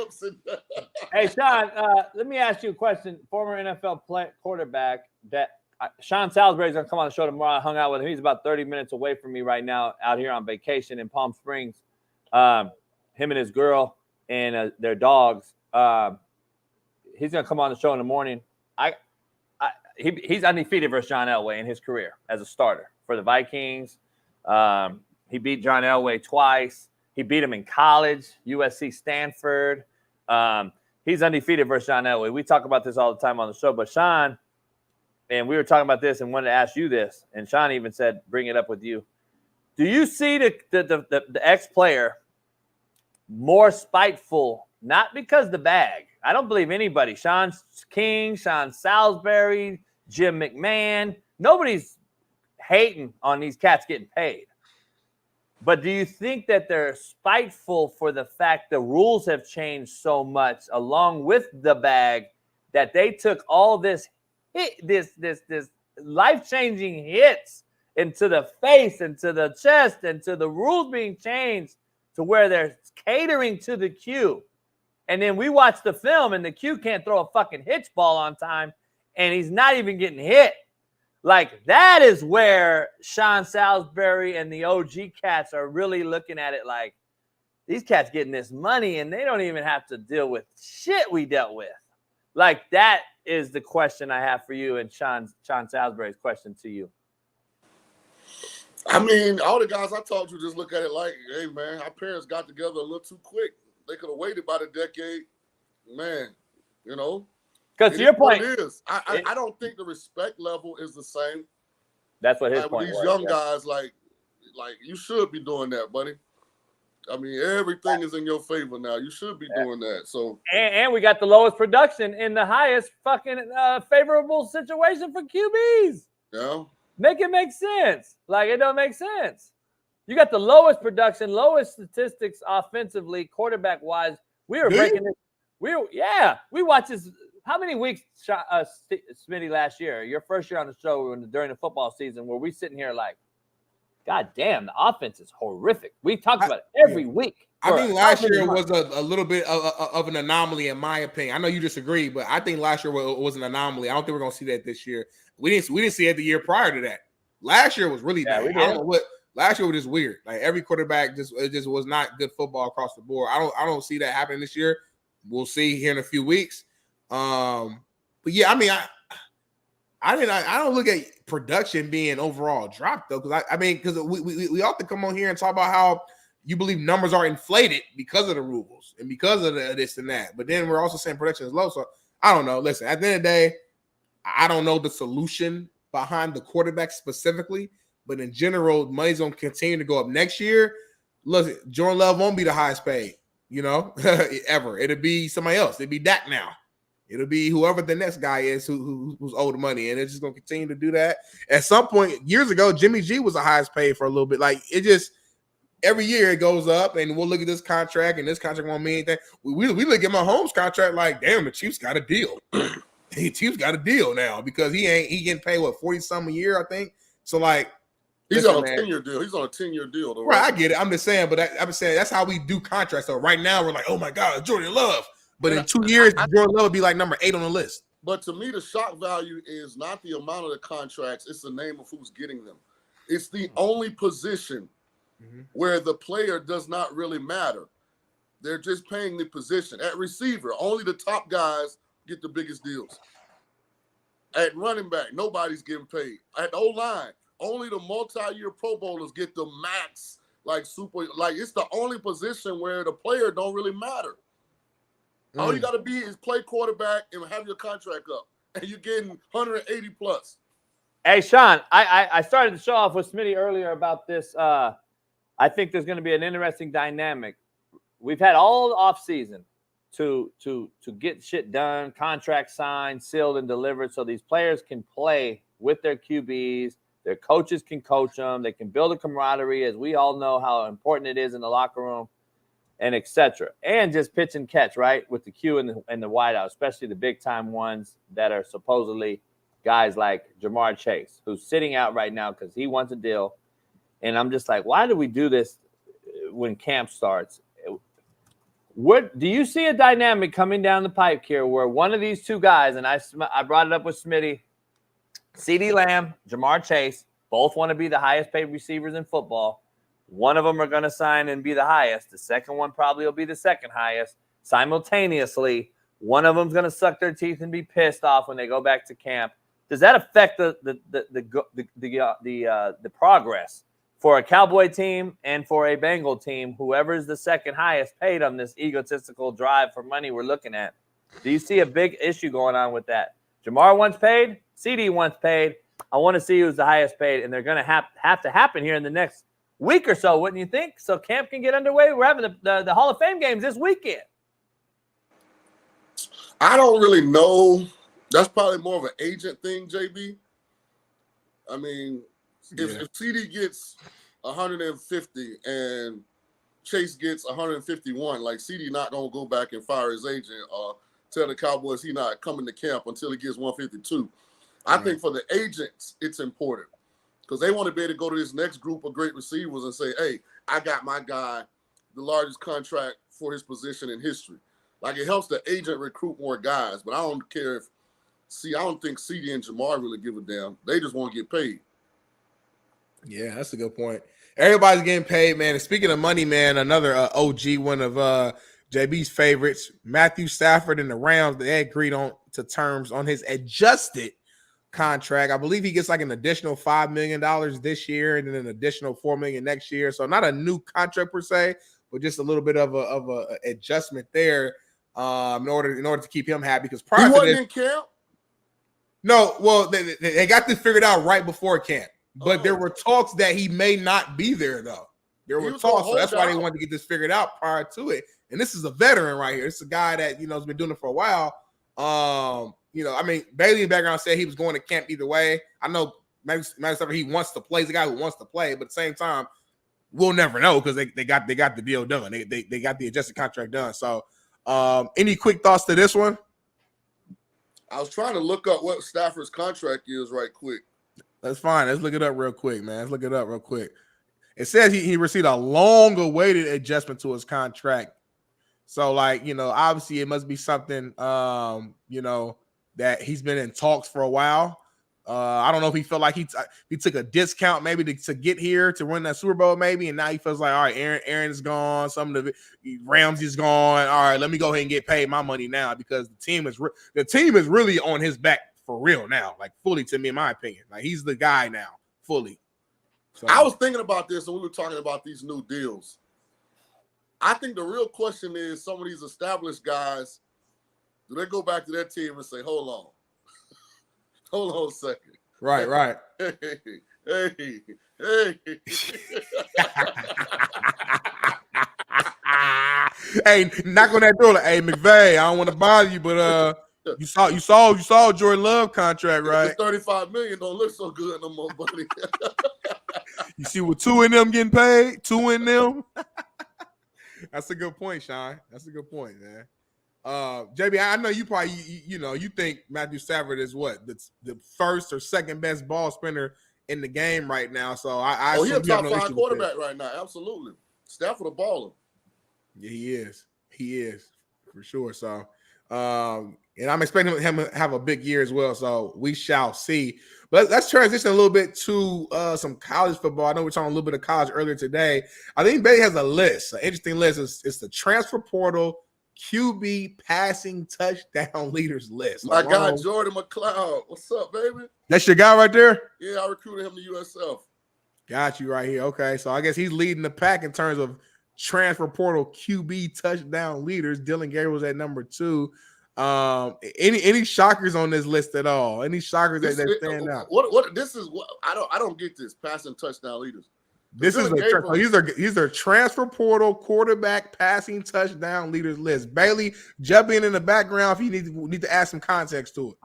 Hey, Shaun, let me ask you a question. Former NFL quarterback that Sean Salisbury's gonna come on the show tomorrow. I hung out with him. He's about 30 minutes away from me right now, out here on vacation in Palm Springs. Him and his girl and their dogs. He's gonna come on the show in the morning. He's undefeated versus John Elway in his career as a starter for the Vikings. He beat John Elway twice. He beat him in college, USC, Stanford. He's undefeated versus John Elway. We talk about this all the time on the show. But Shaun, and we were talking about this and wanted to ask you this, and Shaun even said, bring it up with you. Do you see the ex-player more spiteful, not because the bag, I don't believe anybody. Sean King, Sean Salisbury, Jim McMahon. Nobody's hating on these cats getting paid. But do you think that they're spiteful for the fact the rules have changed so much along with the bag that they took all this life-changing hits into the face, into the chest, into the rules being changed to where they're catering to the Q? And then we watch the film and the Q can't throw a fucking hitch ball on time and he's not even getting hit. Like, that is where Sean Salisbury and the OG cats are really looking at it like, these cats getting this money and they don't even have to deal with shit we dealt with. Like, that is the question I have for you and Sean Salisbury's question to you. I mean, all the guys I talked to just look at it like, hey, man, our parents got together a little too quick. They could have waited about a decade. Man, you know. Because to your point, it is. I don't think the respect level is the same. That's what his like, point these was. young guys, like you should be doing that, buddy. I mean, everything is in your favor now. You should be doing that. So, and we got the lowest production in the highest fucking favorable situation for QBs. Yeah. Make it make sense. Like, it don't make sense. You got the lowest production, lowest statistics offensively, quarterback-wise. We were breaking this. We watched this. How many weeks, Smitty, last year, your first year on the show during the football season, were we sitting here like, God damn, the offense is horrific. We talked about it every week. I think last year was a little bit of an anomaly, in my opinion. I know you disagree, but I think last year was an anomaly. I don't think we're going to see that this year. We didn't see it the year prior to that. Last year was really bad. I don't know what. Last year was just weird. Like, every quarterback just was not good football across the board. I don't see that happening this year. We'll see here in a few weeks. But yeah, I mean, I don't look at production being overall dropped though, because we often come on here and talk about how you believe numbers are inflated because of the rules and because of this and that. But then we're also saying production is low. So I don't know. Listen, at the end of the day, I don't know the solution behind the quarterback specifically, but in general, money's gonna continue to go up next year. Look, Jordan Love won't be the highest paid, ever. It'll be somebody else. It'll be Dak now. It'll be whoever the next guy is who's owed money, and it's just gonna continue to do that. At some point, years ago, Jimmy G was the highest paid for a little bit. Like, it just every year it goes up, and we'll look at this contract, and this contract won't mean anything. We look at Mahomes' contract like, damn, the Chiefs got a deal. The Chiefs got a deal now because he getting paid 40-some a year, I think. So like, he's on a 10-year deal. He's on a 10-year deal, though. Right, I get it. I'm just saying, but I'm saying that's how we do contracts. So right now we're like, oh my God, Jordan Love. But in 2 years, Jordan Love would be like number 8 on the list. But to me, the shock value is not the amount of the contracts; it's the name of who's getting them. It's the only position where the player does not really matter. They're just paying the position. At receiver, only the top guys get the biggest deals. At running back, nobody's getting paid. At O-line, only the multi-year Pro Bowlers get the max, it's the only position where the player don't really matter. All you got to be is play quarterback and have your contract up, and you're getting 180 plus. Hey, Shaun, I started the show off with Smitty earlier about this. I think there's going to be an interesting dynamic. We've had all off season to get shit done, contract signed, sealed, and delivered, so these players can play with their QBs. Their coaches can coach them. They can build a camaraderie, as we all know how important it is in the locker room, and etc. And just pitch and catch, right, with the Q and the wideout, especially the big-time ones that are supposedly guys like Jamar Chase, who's sitting out right now because he wants a deal. And I'm just like, why do we do this when camp starts? What do you see a dynamic coming down the pipe here where one of these two guys, and I brought it up with Smitty, CeeDee Lamb, Jamar Chase, both want to be the highest paid receivers in football. One of them are going to sign and be the highest. The second one probably will be the second highest. Simultaneously, one of them's going to suck their teeth and be pissed off when they go back to camp. Does that affect the progress for a Cowboy team and for a Bengal team? Whoever is the second highest paid on this egotistical drive for money we're looking at. Do you see a big issue going on with that? Jamar wants paid. CD wants paid. I want to see who's the highest paid, and they're going to have to happen here in the next week or so, wouldn't you think? So camp can get underway. We're having the Hall of Fame games this weekend. I don't really know. That's probably more of an agent thing, JB. I mean, if CD gets 150 and Chase gets 151, like CD not gonna go back and fire his agent or tell the Cowboys he not coming to camp until he gets 152. I think for the agents, it's important because they want to be able to go to this next group of great receivers and say, hey, I got my guy, the largest contract for his position in history. Like, it helps the agent recruit more guys, but I don't care if I don't think CD and Jamar really give a damn. They just want to get paid. Yeah, that's a good point. Everybody's getting paid, man. And speaking of money, man, another OG, one of JB's favorites, Matthew Stafford and the Rams, they agreed on to terms on his adjusted contract. I believe he gets like an additional $5 million this year and then an additional $4 million next year. So not a new contract per se, but just a little bit of a adjustment there in order to keep him happy. Because prior to this, in camp. No, well, they got this figured out right before camp, but there were talks that he may not be there though. There were talks, so that's why they wanted to get this figured out prior to it. And this is a veteran right here. This is a guy that has been doing it for a while. I mean, Bailey's background said he was going to camp either way. I know maybe he wants to play. He's a guy who wants to play, but at the same time, we'll never know because they got the deal done. They got the adjusted contract done. So, any quick thoughts to this one? I was trying to look up what Stafford's contract is right quick. That's fine. Let's look it up real quick, man. Let's look it up real quick. It says he received a long-awaited adjustment to his contract. So, obviously it must be something, that he's been in talks for a while. I don't know if he felt like he took a discount maybe to get here to win that Super Bowl maybe, and now he feels like, all right, Aaron is gone, some of the Ramsey's gone. All right, let me go ahead and get paid my money now because the team is really on his back for real now, like fully to me, in my opinion. Like he's the guy now, fully. So, I was thinking about this and we were talking about these new deals. I think the real question is some of these established guys, do they go back to their team and say, hold on a second. Right. Hey. Hey, knock on that door. Like, hey, McVay, I don't want to bother you, but you saw Jordan Love contract, right? The $35 million don't look so good no more, buddy. You see what two in them getting paid? Two in them. That's a good point, Shaun. That's a good point, man. JB, I know you probably you think Matthew Stafford is what the first or second best ball spinner in the game right now. So he's a top 5 quarterback right now. Absolutely, Stafford a baller. Yeah, he is for sure. So, and I'm expecting him to have a big year as well. So we shall see. But let's transition a little bit to some college football. I know we were talking a little bit of college earlier today. I think Bailey has a list, an interesting list. It's the transfer portal QB passing touchdown leaders list. My guy Jordan McLeod. What's up, baby? That's your guy right there? Yeah, I recruited him to USF. Got you right here. Okay, so I guess he's leading the pack in terms of transfer portal QB touchdown leaders. Dylan Gary was at number 2. Any shockers on this list at all? Any shockers that stand out? What this is? I don't get this passing touchdown leaders. These are transfer portal quarterback passing touchdown leaders list. Bailey, jump in the background if you need to add some context to it.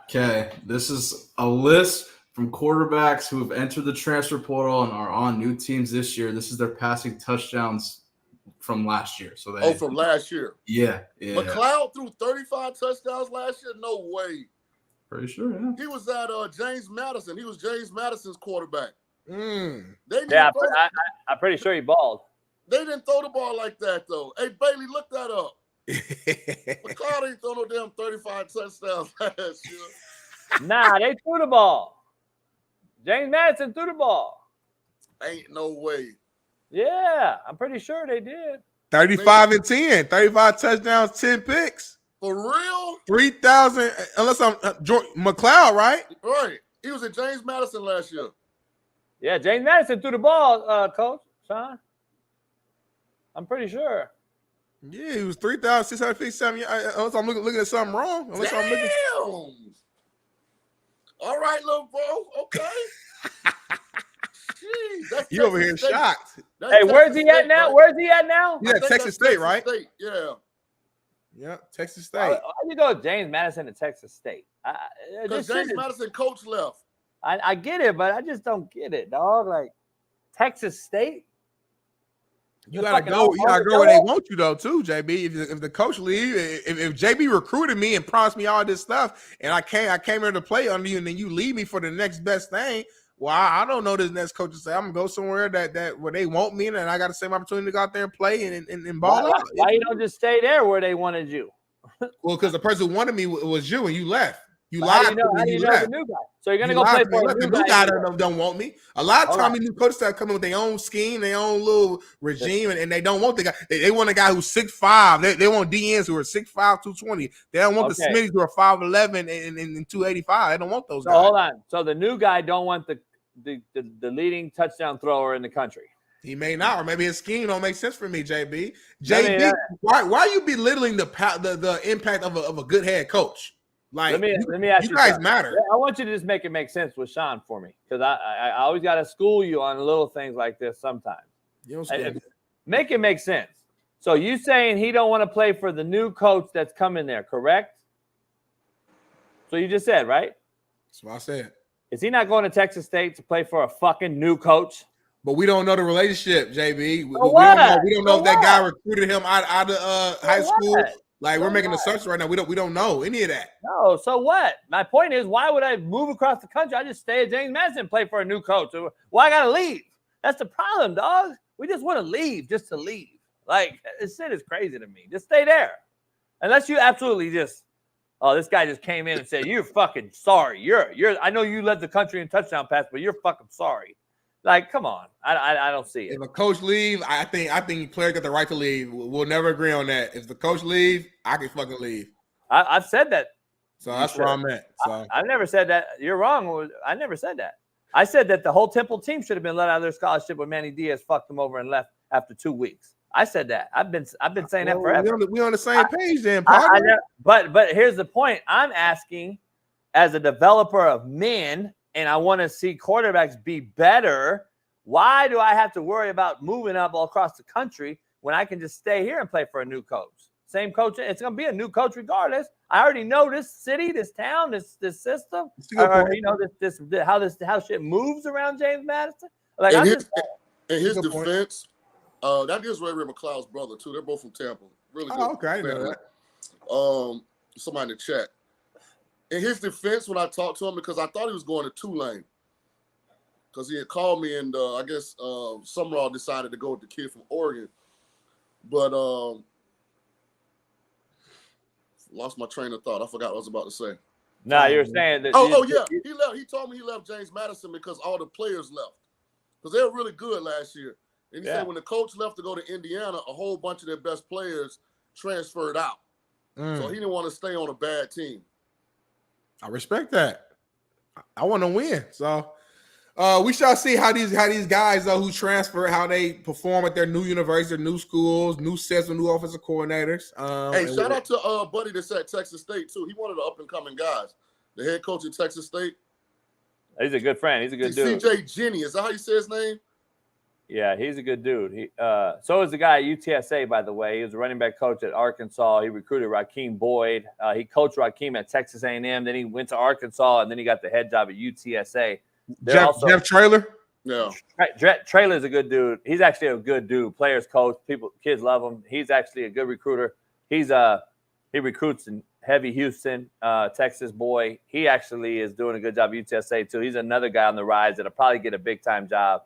Okay, this is a list from quarterbacks who have entered the transfer portal and are on new teams this year. This is their passing touchdowns from last year. So from last year. Yeah. McLeod threw 35 touchdowns last year. No way. Pretty sure. Yeah. He was at James Madison. He was James Madison's quarterback. I'm pretty sure he balled. They didn't throw the ball like that, though. Hey, Bailey, look that up. McLeod ain't throw no damn 35 touchdowns last year. Nah, they threw the ball. James Madison threw the ball. Ain't no way. Yeah, I'm pretty sure they did. 35 and 10. 35 touchdowns, 10 picks. For real? 3,000, unless I'm McLeod, right? Right. He was at James Madison last year. Yeah, James Madison threw the ball, Coach Shaun. I'm pretty sure. Yeah, he was 3,657. Unless I'm looking at something wrong. Damn. All right, little bro. Okay. Jeez, you over here shocked. Hey, where's he at now? Where's he at now? He's at Texas State, right? Yeah. Yeah, Texas State. Why you go James Madison to Texas State? Because James Madison coach left. I get it, but I just don't get it, dog. Like Texas State. You gotta go. You gotta go where they want you, though, too, JB. If the coach leave, if JB recruited me and promised me all this stuff, and I came here to play under you, and then you leave me for the next best thing. Well, I don't know this next coach to say I'm gonna go somewhere that where they want me, and I got the same opportunity to go out there and play and ball out. Why you don't just stay there where they wanted you? Well, because the person who wanted me was you, and you left. You But lied. how do you know the new guy? So you're gonna go play for the new guy don't want me. A lot of times, new coaches start coming with their own scheme, their own little regime, and they don't want the guy. They want a guy who's 6'5". They want DNs who are 6'5", 220. They don't want the Smitties who are 5'11" and 285. They don't want those guys. Hold on. So the new guy don't want the leading touchdown thrower in the country. He may not, or maybe his scheme don't make sense for me, JB. JB, why are you belittling the impact of a good head coach? Like, let me ask you. You guys something. matter. I want you to just make it make sense with Shaun for me, because I always got to school you on little things like this sometimes. Make it make sense. So you saying he don't want to play for the new coach that's coming there, correct? So you just said, right? That's what I said. Is he not going to Texas State to play for a fucking new coach? But we don't know the relationship, JB. We don't know if that guy recruited him out of high school. Like, we're making assumptions right now. We don't know any of that. No, so what? My point is, why would I move across the country? I just stay at James Madison and play for a new coach. Why I gotta leave? That's the problem, dog. We just want to leave just to leave. Like, this shit is crazy to me. Just stay there. Unless you absolutely just, this guy just came in and said, you're fucking sorry. You're I know you led the country in touchdown pass, but you're fucking sorry. Like, come on. I don't see it. If a coach leave, I think players got the right to leave. We'll never agree on that. If the coach leave, I can fucking leave. I've said that. So that's where I'm at. So I've never said that. You're wrong. I never said that. I said that the whole Temple team should have been let out of their scholarship when Manny Diaz fucked them over and left after 2 weeks. I said that. I've been saying that forever. We on the same page then, partner. But here's the point. I'm asking, as a developer of men, and I want to see quarterbacks be better, why do I have to worry about moving up all across the country when I can just stay here and play for a new coach? Same coach. It's going to be a new coach regardless. I already know this city, this town, this system, how shit moves around James Madison. Like, in his defense, that is Ray McLeod's brother too. They're both from Tampa. Really good. Okay, I know that. Somebody in the chat. In his defense, when I talked to him, because I thought he was going to Tulane, because he had called me, and I guess Summerall decided to go with the kid from Oregon. But lost my train of thought. I forgot what I was about to say. No, you're saying that. Yeah, he left. He told me he left James Madison because all the players left, because they were really good last year. And he said when the coach left to go to Indiana, a whole bunch of their best players transferred out. So he didn't want to stay on a bad team. I respect that. I want to win. So we shall see how these guys who transfer, how they perform at their new universities, their new schools, new sets of new offensive coordinators. Hey, shout out to Buddy that's at Texas State too. He one of the up and coming guys. The head coach at Texas State. He's a good friend. He's a good dude. CJ Jenny, is that how you say his name? Yeah, he's a good dude. So is the guy at UTSA, by the way. He was a running back coach at Arkansas. He recruited Raheem Boyd. He coached Raheem at Texas A&M. Then he went to Arkansas, and then he got the head job at UTSA. Jeff Traylor? Yeah. Traylor's a good dude. He's actually a good dude. Players coach. Kids love him. He's actually a good recruiter. He recruits in heavy Houston, Texas boy. He actually is doing a good job at UTSA, too. He's another guy on the rise that'll probably get a big-time job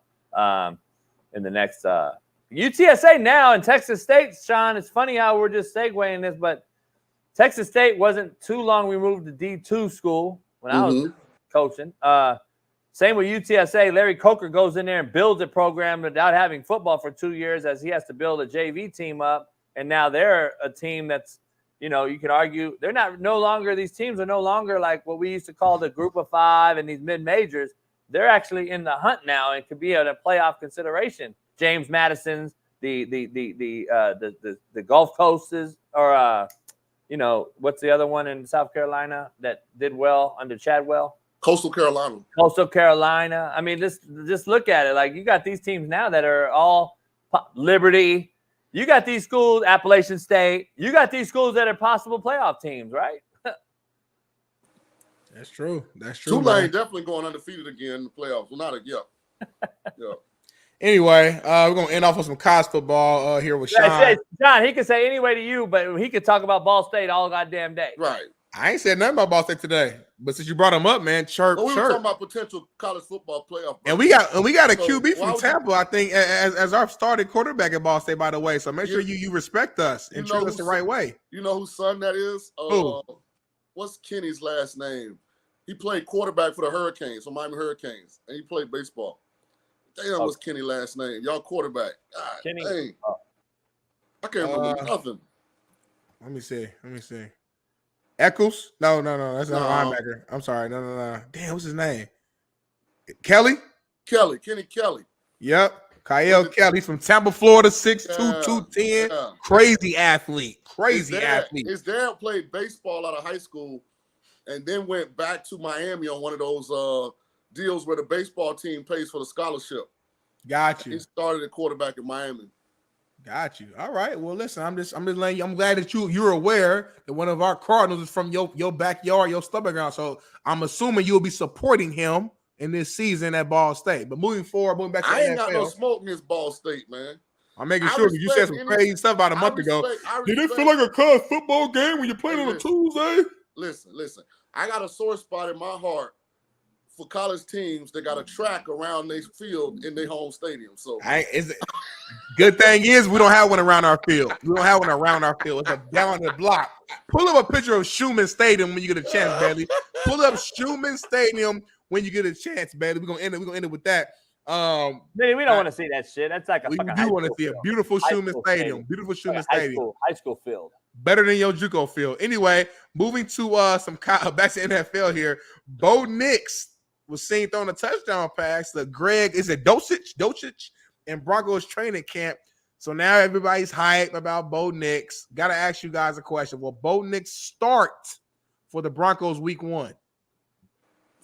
in the next UTSA now and Texas State, Shaun. It's funny how we're just segueing this, but Texas State wasn't too long removed to D2 school when I was coaching. Same with UTSA. Larry Coker goes in there and builds a program without having football for 2 years, as he has to build a JV team up. And now they're a team that's, you can argue these teams are no longer like what we used to call the group of five and these mid-majors. They're actually in the hunt now and could be at a playoff consideration. James Madison's, the Gulf Coasts, or what's the other one in South Carolina that did well under Chadwell? Coastal Carolina. I mean, just look at it. Like, you got these teams now that are all Liberty. You got these schools, Appalachian State. You got these schools that are possible playoff teams, right? That's true. That's true. Tulane definitely going undefeated again in the playoffs. Well, not a yeah. Anyway, we're gonna end off with some college football here with Shaun. John, he can say anyway to you, but he could talk about Ball State all goddamn day. Right. I ain't said nothing about Ball State today, but since you brought him up, man, chirp. But we were talking about potential college football playoff. And we got a QB from Tampa, I think, as our starting quarterback at Ball State, by the way. So make sure you respect us and treat us the right way. You know whose son that is? Who? What's Kenny's last name? He played quarterback for the Hurricanes, for Miami Hurricanes, and he played baseball. Damn, what's Kenny's last name? Y'all quarterback. God, Kenny. dang. I can't remember nothing. Let me see. Eccles? No. That's not a linebacker. I'm sorry. No. Damn, what's his name? Kelly? Kenny Kelly. Yep. Kyle Kelly. He's from Tampa, Florida, 6'2", 210. Yeah. Crazy athlete. His dad played baseball out of high school and then went back to Miami on one of those deals where the baseball team pays for the scholarship. Got you. He started at quarterback in Miami. Got you. All right. Well, listen, I'm just letting you. I'm glad that you're aware that one of our Cardinals is from your backyard, your stomping ground. So I'm assuming you'll be supporting him in this season at Ball State. But moving back to I ain't NFL, got no smoke against Ball State, man. I'm making sure because you said some crazy stuff about a month ago. Did it feel like a college football game when you're playing on a Tuesday? Listen. I got a sore spot in my heart for college teams that got a track around their field in their home stadium. So good thing is we don't have one around our field. We don't have one around our field. It's a down the block. Pull up a picture of Schumann Stadium when you get a chance, Bailey. Pull up Schumann Stadium when you get a chance, Bailey. We're gonna end it with that. Man, we don't want to see that shit. That's like a fucking We do want to see a beautiful Schumann Stadium. Beautiful Schumann Stadium. High school field. Better than your JUCO field. Anyway, moving to back to NFL here. Bo Nix was seen throwing a touchdown pass to Greg. Is it Docic in Broncos training camp? So now everybody's hyped about Bo Nix. Got to ask you guys a question. Will Bo Nix start for the Broncos week 1?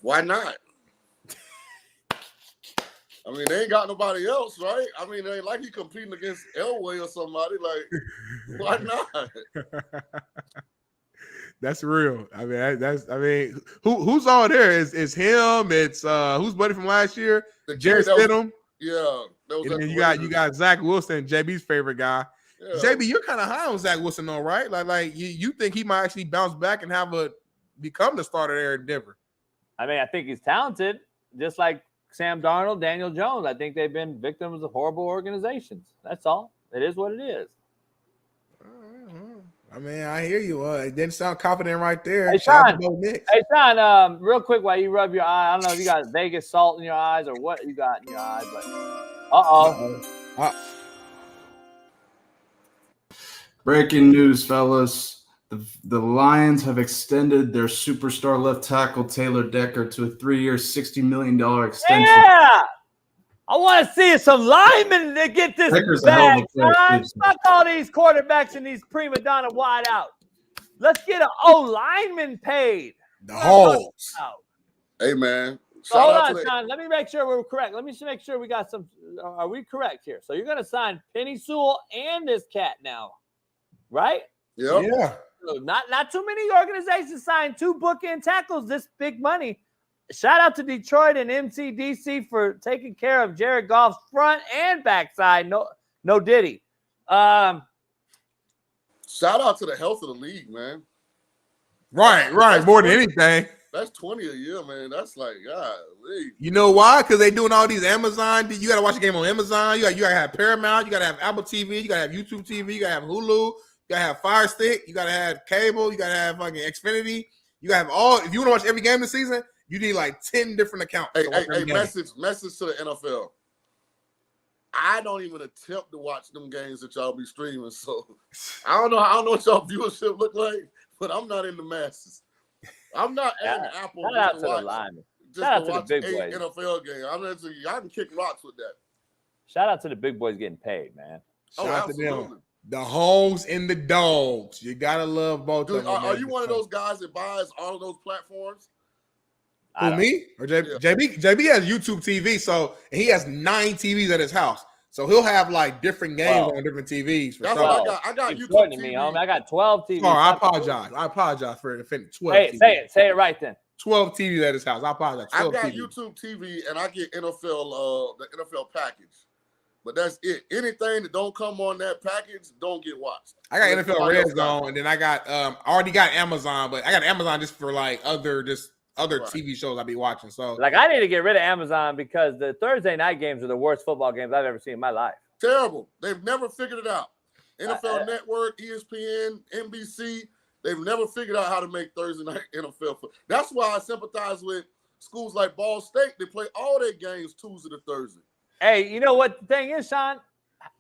Why not? I mean, they ain't got nobody else, right? I mean, they ain't like he competing against Elway or somebody. Like, why not? That's real. I mean, who's all there? Is him? It's who's buddy from last year? Jared Stidham. Yeah. And then you got Zach Wilson, JB's favorite guy. Yeah. JB, you're kind of high on Zach Wilson, though, right? Like you think he might actually bounce back and become the starter there in Denver? I mean, I think he's talented, just like Sam Darnold, Daniel Jones. I think they've been victims of horrible organizations. That's all. It is what it is. I mean, I hear you. It didn't sound confident right there. Hey, Shaun, real quick while you rub your eye, I don't know if you got Vegas salt in your eyes or what you got in your eyes, but Breaking news, fellas. The Lions have extended their superstar left tackle Taylor Decker to a 3-year, $60 million extension. Yeah! I want to see some linemen that get this back. Fuck all these quarterbacks and these prima donna wideouts. Let's get an lineman paid. The Hogs. Hey, man. So hold on, Shaun. Let me make sure we're correct. Let me make sure we got some. Are we correct here? So you're going to sign Penny Sewell and this cat now, right? Yep. Yeah. Not too many organizations sign 2 bookend tackles this big money. Shout out to Detroit and MCDC for taking care of Jared Goff's front and backside. No Diddy. Shout out to the health of the league, man. Right. More than anything. That's 20 a year, man. That's like, God. You know why? Because they doing all these Amazon. You got to watch a game on Amazon. You got to have Paramount. You got to have Apple TV. You got to have YouTube TV. You got to have Hulu. You got to have Fire Stick. You got to have cable. You got to have fucking Xfinity. You got to have all. If you want to watch every game this season, you need like 10 different accounts. Hey, message to the NFL. I don't even attempt to watch them games that y'all be streaming. So I don't know what y'all viewership look like, but I'm not in the masses. I'm not adding Apple. Shout out to the linemen. Shout out to the big boys. NFL game. I can kick rocks with that. Shout out to the big boys getting paid, man. Shout out to them. The Hogs and the Dogs. You gotta love both of them. Are you one of those guys that buys all of those platforms? Who, me or JB? JB has YouTube TV, so he has 9 TVs at his house. So he'll have like different games on different TVs. For That's sure. what I got. You're YouTube to TV. me, homie. I got 12 TVs. Sorry, I apologize. I apologize for offending 12 Hey, TVs. say it right then. 12 TVs at his house. I apologize. I 12 got TVs. YouTube TV and I get NFL the NFL package. But that's it. Anything that don't come on that package don't get watched. I got NFL Red Zone, and then I got I already got Amazon, but I got Amazon just for like other TV shows I be watching. So Like, I need to get rid of Amazon because the Thursday night games are the worst football games I've ever seen in my life. Terrible. They've never figured it out. NFL Network, ESPN, NBC, they've never figured out how to make Thursday night NFL. That's why I sympathize with schools like Ball State. They play all their games Tuesday to Thursday. Hey, you know what the thing is, Shaun?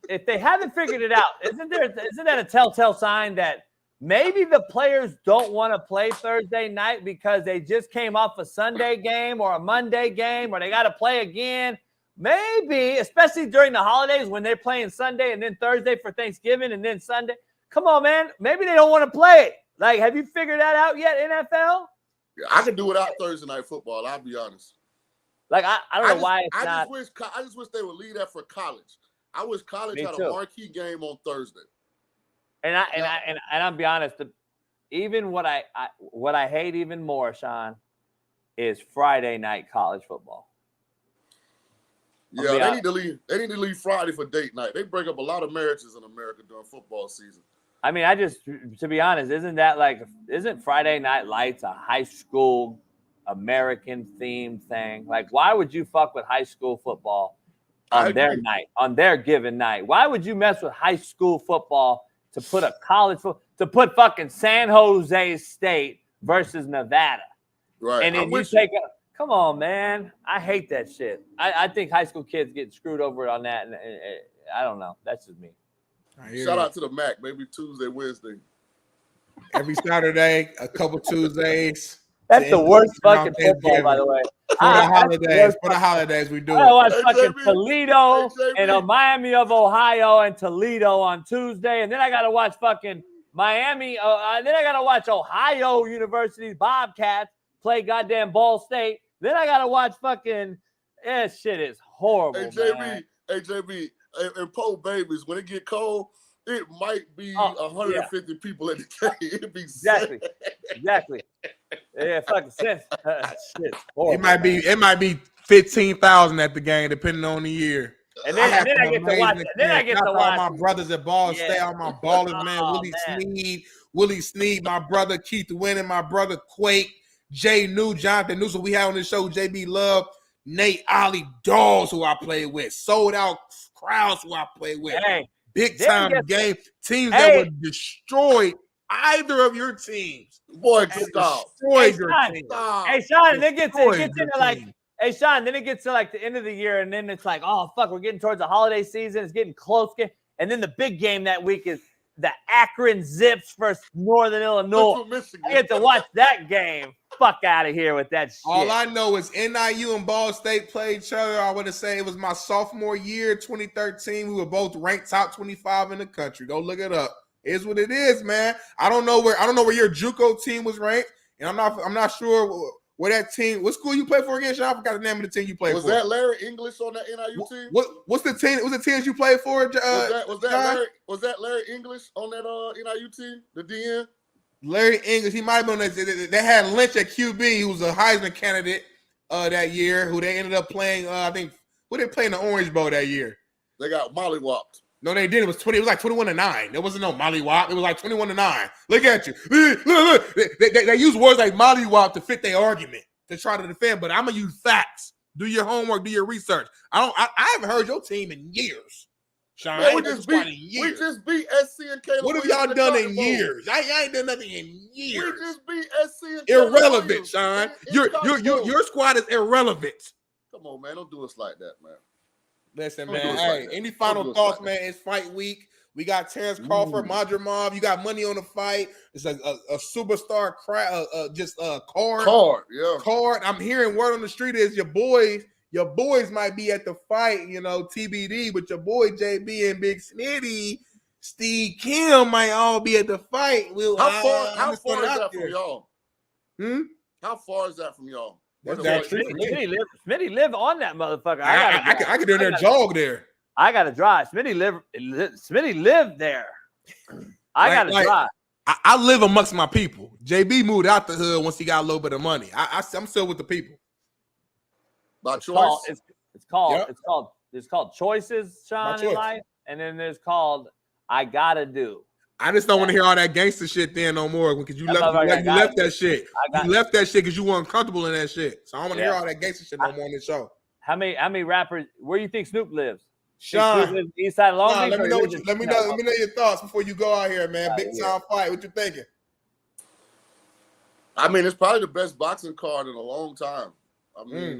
If they haven't figured it out, isn't that a telltale sign that maybe the players don't want to play Thursday night because they just came off a Sunday game or a Monday game or they got to play again? Maybe, especially during the holidays when they're playing Sunday and then Thursday for Thanksgiving and then Sunday. Come on, man. Maybe they don't want to play. Like, have you figured that out yet, NFL? Yeah, I can do without Thursday night football, I'll be honest. Like, I don't know why it's not. I just wish they would leave that for college. I wish college had too. a marquee game on Thursday. And I'll be honest, even what I hate even more, Shaun, is Friday night college football. Yeah, they need to leave Friday for date night. They break up a lot of marriages in America during football season. I mean, to be honest, isn't Friday Night Lights a high school American themed thing? Like, why would you fuck with high school football on their night, on their given night? Why would you mess with high school football to put to put fucking San Jose State versus Nevada? Right. And then come on, man. I hate that shit. I think high school kids get screwed over on that. And I don't know. That's just me. Shout out to the MAC, maybe Tuesday, Wednesday. Every Saturday, a couple Tuesdays. That's the worst fucking football, by the way. For the holidays, we do it. I watch fucking Toledo and Miami of Ohio and Toledo on Tuesday, and then I got to watch fucking Miami. Then I got to watch Ohio University's Bobcats play goddamn Ball State. Then I got to watch fucking shit is horrible. Hey, JB, and Poe babies, when it get cold, it might be 150 people at the game. It'd be exactly. Yeah, fucking sense. Shit's horrible. It might be 15,000 at the game, depending on the year. And then I get to watch. Then I get to watch all my brothers at Ball State, all my ballers, man. Willie Sneed, my brother Keith Winning, my brother Quake, Jay New, Jonathan Newsom. We had on the show JB Love, Nate Ollie, Dolls, who I played with, Sold Out Crowds, who I played with. Hey, big time game teams that would destroy either of your teams. Boy, stop. Hey, Shaun, then it gets to like the end of the year, and then it's like, oh fuck, we're getting towards the holiday season. It's getting close, and then the big game that week is the Akron Zips versus Northern Illinois. I get to watch that game. Fuck out of here with that shit. All I know is NIU and Ball State played each other. I want to say it was my sophomore year, 2013. We were both ranked top 25 in the country. Go look it up. It is what it is, man. I don't know where your JUCO team was ranked, and I'm not sure where that team. What school you play for again, Shaun? I forgot the name of the team you played for. Was that Larry English on that NIU team? What's the team? What's the teams you played for? Was that Larry English on that NIU team? The DN? Larry English, he might have been on that. They had Lynch at QB, who was a Heisman candidate that year, who they ended up playing, I think, who they played in the Orange Bowl that year? They got mollywopped. No, they didn't. It was like 21-9. There wasn't no mollywop. It was like 21-9. Look at you. Look. They use words like mollywop to fit their argument to try to defend, but I'm gonna use facts. Do your homework, do your research. I haven't heard your team in years. Shaun, man, we just beat SC and Caleb. What have y'all done in years? I ain't done nothing in years. We just beat SC and Caleb. Irrelevant, Shaun. Your squad is irrelevant. Come on, man. Don't do us like that, man. Listen, man. Hey, any final thoughts, man? It's fight week. We got Terrence Crawford, Madrimov. You got money on the fight. It's a superstar crowd. Card. I'm hearing word on the street is your boys might be at the fight, TBD, but your boy JB and Big Smitty, Steve Kim might all be at the fight. How far is that from y'all? How far is that from y'all? Smitty live on that motherfucker. I could do their jog there. I got to drive. Smitty lived there. I got to drive. I live amongst my people. JB moved out the hood once he got a little bit of money. I'm still with the people. By choice. It's called choices, Shaun, in life, and then there's called I gotta do. I just don't want to hear all that gangster shit then no more because you left that shit. You left that shit because you weren't comfortable in that shit. So I don't want to hear all that gangster shit no more on this show. How many rappers? Where do you think Snoop lives? Shaun, Snoop lives east side of Long Beach. Let me know your thoughts before you go out here, man. Big time fight. What you thinking? I mean, it's probably the best boxing card in a long time. I mean,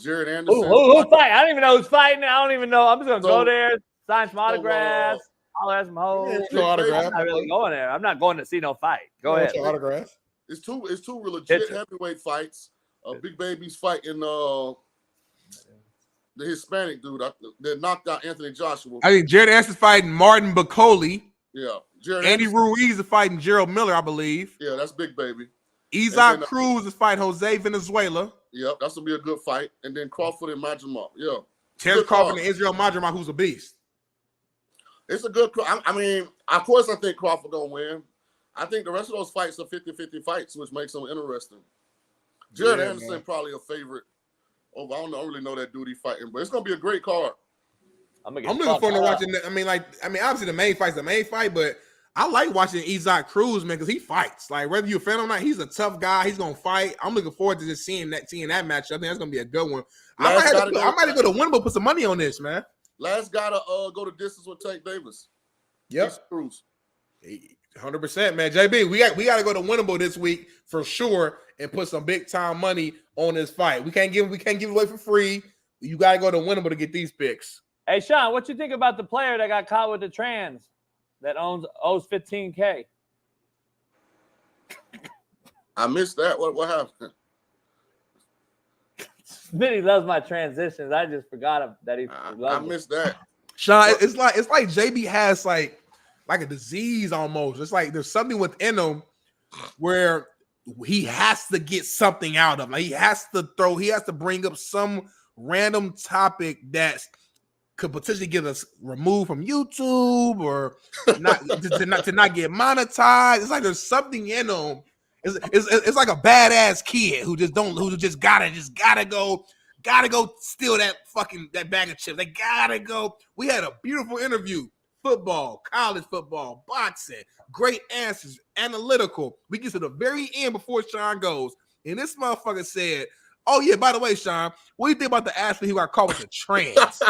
Jared Anderson. Who fight? I don't even know who's fighting. I don't even know. I'm just gonna go there, sign some autographs. I'll have some hoes. I'm not really going there. I'm not going to see no fight. Go ahead. Autograph. It's two legit heavyweight fights. Big Baby's fighting the Hispanic dude that knocked out Anthony Joshua. I think Jared Anderson's fighting Martin Bacoli. Yeah. Andy Ruiz is fighting Gerald Miller, I believe. Yeah, that's Big Baby. Isaac Cruz is fighting Jose Venezuela. Yep, that's gonna be a good fight. And then Crawford and Majumar. Yeah. Terrence Crawford and Israel Majumar, who's a beast. It's a good. I mean, of course, I think Crawford gonna win. I think the rest of those fights are 50-50 fights, which makes them interesting. Jared Anderson probably a favorite. I don't really know that dude he fighting, but it's gonna be a great card. I'm looking forward to watching. I mean, obviously the main fight's the main fight, but I like watching Isaac Cruz, man, because he fights. Like whether you're a fan or not, he's a tough guy. He's gonna fight. I'm looking forward to just seeing that match. I think that's gonna be a good one. I might go to Winnable, put some money on this, man. Last guy to go to distance with Tank Davis. Yep. 100%, man. JB, we got to go to Winnable this week for sure and put some big time money on this fight. We can't give it away for free. You got to go to Winnable to get these picks. Hey, Shaun, what you think about the player that got caught with the trans that owes $15K? I missed that. What happened? Smitty loves my transitions. I just forgot that he loves I missed that. Shaun, it's like JB has like a disease almost. It's like there's something within him where he has to get something out of. Like he has to bring up some random topic that could potentially get us removed from YouTube or not to not get monetized. It's like there's something in him. It's like a badass kid who just gotta go steal that bag of chips. They gotta go. We had a beautiful interview. Football, college football, boxing, great answers, analytical. We get to the very end before Shaun goes. And this motherfucker said, oh yeah, by the way, Shaun, what do you think about the athlete who got caught with the trans?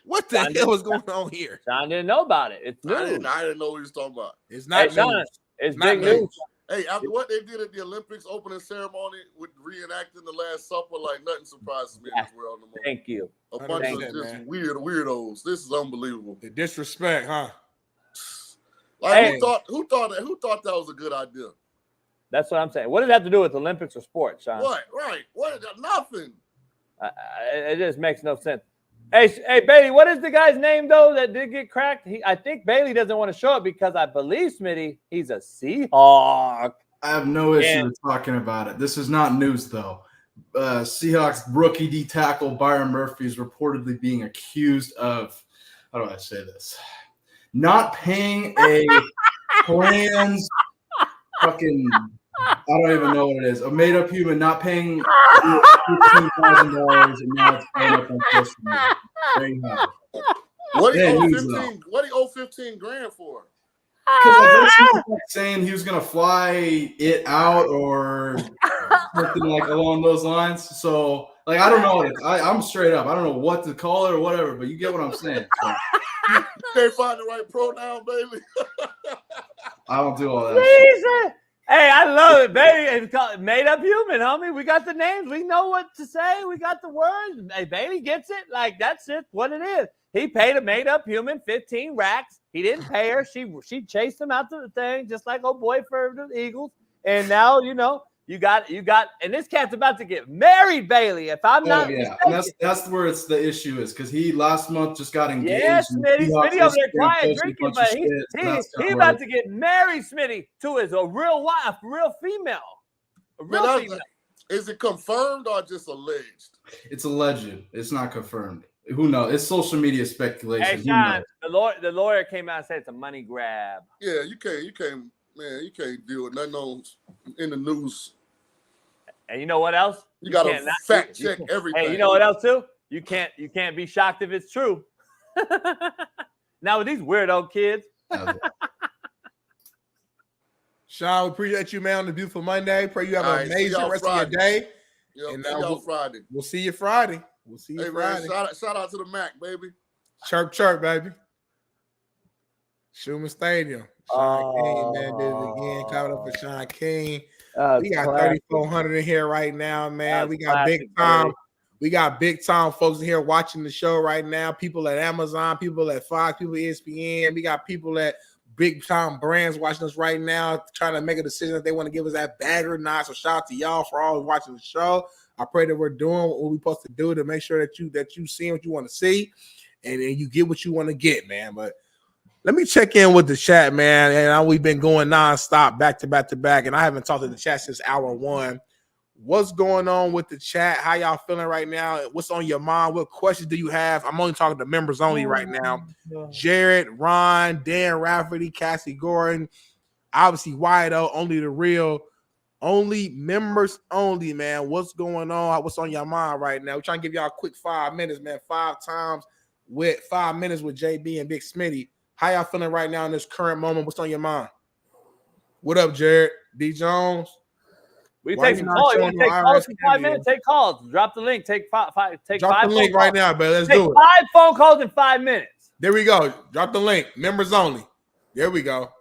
What the hell is going on here? Shaun didn't know about it. It's news. I didn't know what he was talking about. It's not news. It's big news. Hey, after what they did at the Olympics opening ceremony with reenacting the Last Supper, like nothing surprises me in this world no more. Thank you. A bunch of just weirdos. This is unbelievable. The disrespect, huh? Like who thought that was a good idea? That's what I'm saying. What does that have to do with Olympics or sports, Shaun? What? Right. What? Nothing. It just makes no sense. Hey, Bailey, what is the guy's name, though, that did get cracked? I think Bailey doesn't want to show it because I believe, Smitty, he's a Seahawk. I have no issue with talking about it. This is not news, though. Seahawks rookie D tackle Byron Murphy is reportedly being accused of, how do I say this? Not paying a plans fucking, I don't even know what it is. A made-up human not paying $15,000 and now it's paying up on social media. There you have it. What do you owe $15,000 for? Because I guess he was like saying he was gonna fly it out or something like along those lines. So like I don't know. I'm straight up. I don't know what to call it or whatever, but you get what I'm saying. So. You can't find the right pronoun, baby. I don't do all that. Hey, I love it, baby. It's called made up human, homie. We got the names. We know what to say. We got the words. Hey, Bailey gets it. Like that's it. What it is. He paid a made up human 15 racks. He didn't pay her. She chased him out to the thing, just like old boy for the Eagles. And now you got. And this cat's about to get married, Bailey. If I'm not mistaken. And that's where it's the issue is because he last month just got engaged. Yes, Smitty over there quiet drinking, but he about to get married, Smitty, to his a real wife, real female, female. Is it confirmed or just alleged? It's alleged. It's not confirmed. Who knows? It's social media speculation. Hey, Who Shaun, knows? the lawyer came out and said it's a money grab. Yeah, you can't, man, you can't deal with nothing on in the news. And you know what else? You gotta fact check everything. Hey, you know what else too? You can't be shocked if it's true. Now with these weirdo kids. Shaun, we appreciate you, man, on the beautiful Monday. Pray you have All an right, amazing rest of your day. Yep, And see y'all Friday. We'll see you Friday. We'll see you Hey, Friday. man, shout out to the Mac, baby. Chirp, chirp, baby. Schumann Stadium. Shaun King, man, did it again. Coming up for Shaun King. We got 3,400 in here right now, man. We got big time. We got big time folks in here watching the show right now. People at Amazon, people at Fox, people at ESPN. We got people at big time brands watching us right now, trying to make a decision if they want to give us that bag or not. So shout out to y'all for all watching the show. I pray that we're doing what we're supposed to do to make sure that you see what you want to see, and you get what you want to get, man. But let me check in with the chat, man. And we've been going nonstop, back to back to back, and I haven't talked to the chat since hour one. What's going on with the chat? How y'all feeling right now? What's on your mind? What questions do you have? I'm only talking to members only right now. Jared, Ron, Dan Rafferty, Cassie Gordon, obviously Wido, only the real, only members only, man. What's going on? What's on your mind right now? We're trying to give y'all a quick 5 minutes, man. 5 times with 5 minutes with JB and Big Smitty. How y'all feeling right now in this current moment? What's on your mind? What up, Jared? D. Jones? We take some calls. You want to take calls for 5 minutes? Take calls. Drop the link. Take five. Drop the link right now, but let's do it. 5 phone calls in 5 minutes. There we go. Drop the link. Members only. There we go.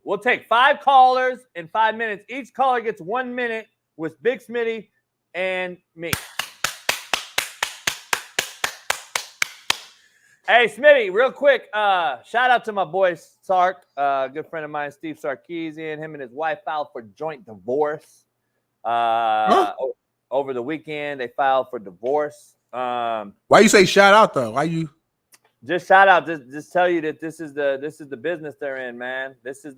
We'll take 5 callers in 5 minutes. Each caller gets 1 minute with Big Smitty and me. Hey, Smitty, real quick, shout out to my boy Sark, good friend of mine, Steve Sarkeesian. Him and his wife filed for joint divorce. Over the weekend, they filed for divorce. Why you say shout out though? Why you? Just shout out. Just tell you that this is the business they're in, man. This is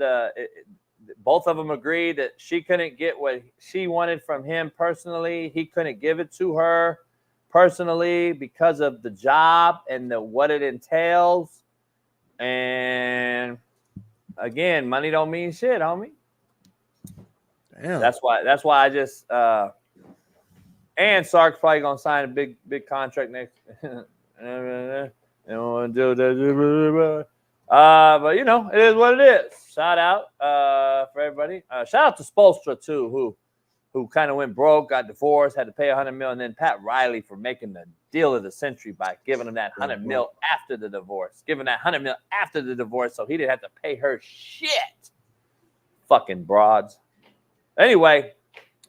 both of them agreed that she couldn't get what she wanted from him personally. He couldn't give it to her personally because of the job and what it entails. And again, money don't mean shit, homie. Damn. That's why I just and Sark's probably gonna sign a big contract next. But you know, it is what it is. Shout out for everybody. Shout out to Spoelstra too, who kind of went broke, got divorced, had to pay $100 million, and then Pat Riley for making the deal of the century by giving him that $100 million after the divorce, so he didn't have to pay her shit. Fucking broads. Anyway,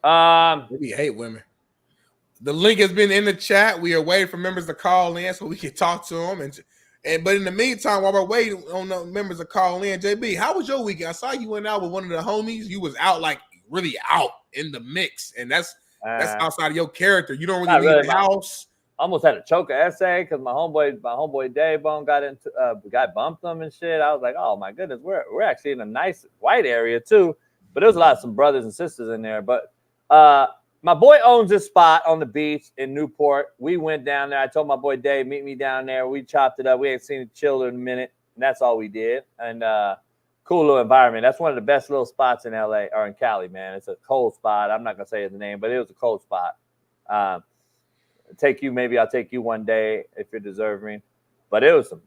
we hate women. The link has been in the chat. We are waiting for members to call in so we can talk to them. But in the meantime, while we're waiting on the members to call in, JB, how was your weekend? I saw you went out with one of the homies. You was out like really out in the mix, and that's outside of your character. You don't really leave the house. I almost had a choker essay because my homeboy Dave Bone got bumped them and shit. I was like, oh my goodness, we're actually in a nice white area too. But there was some brothers and sisters in there. But my boy owns this spot on the beach in Newport. We went down there. I told my boy Dave, meet me down there. We chopped it up. We ain't seen each other in a minute, and that's all we did. And cool little environment. That's one of the best little spots in LA or in Cali, man. It's a cold spot. I'm not gonna say the name, but it was a cold spot. I'll take you one day if you're deserving. But it was some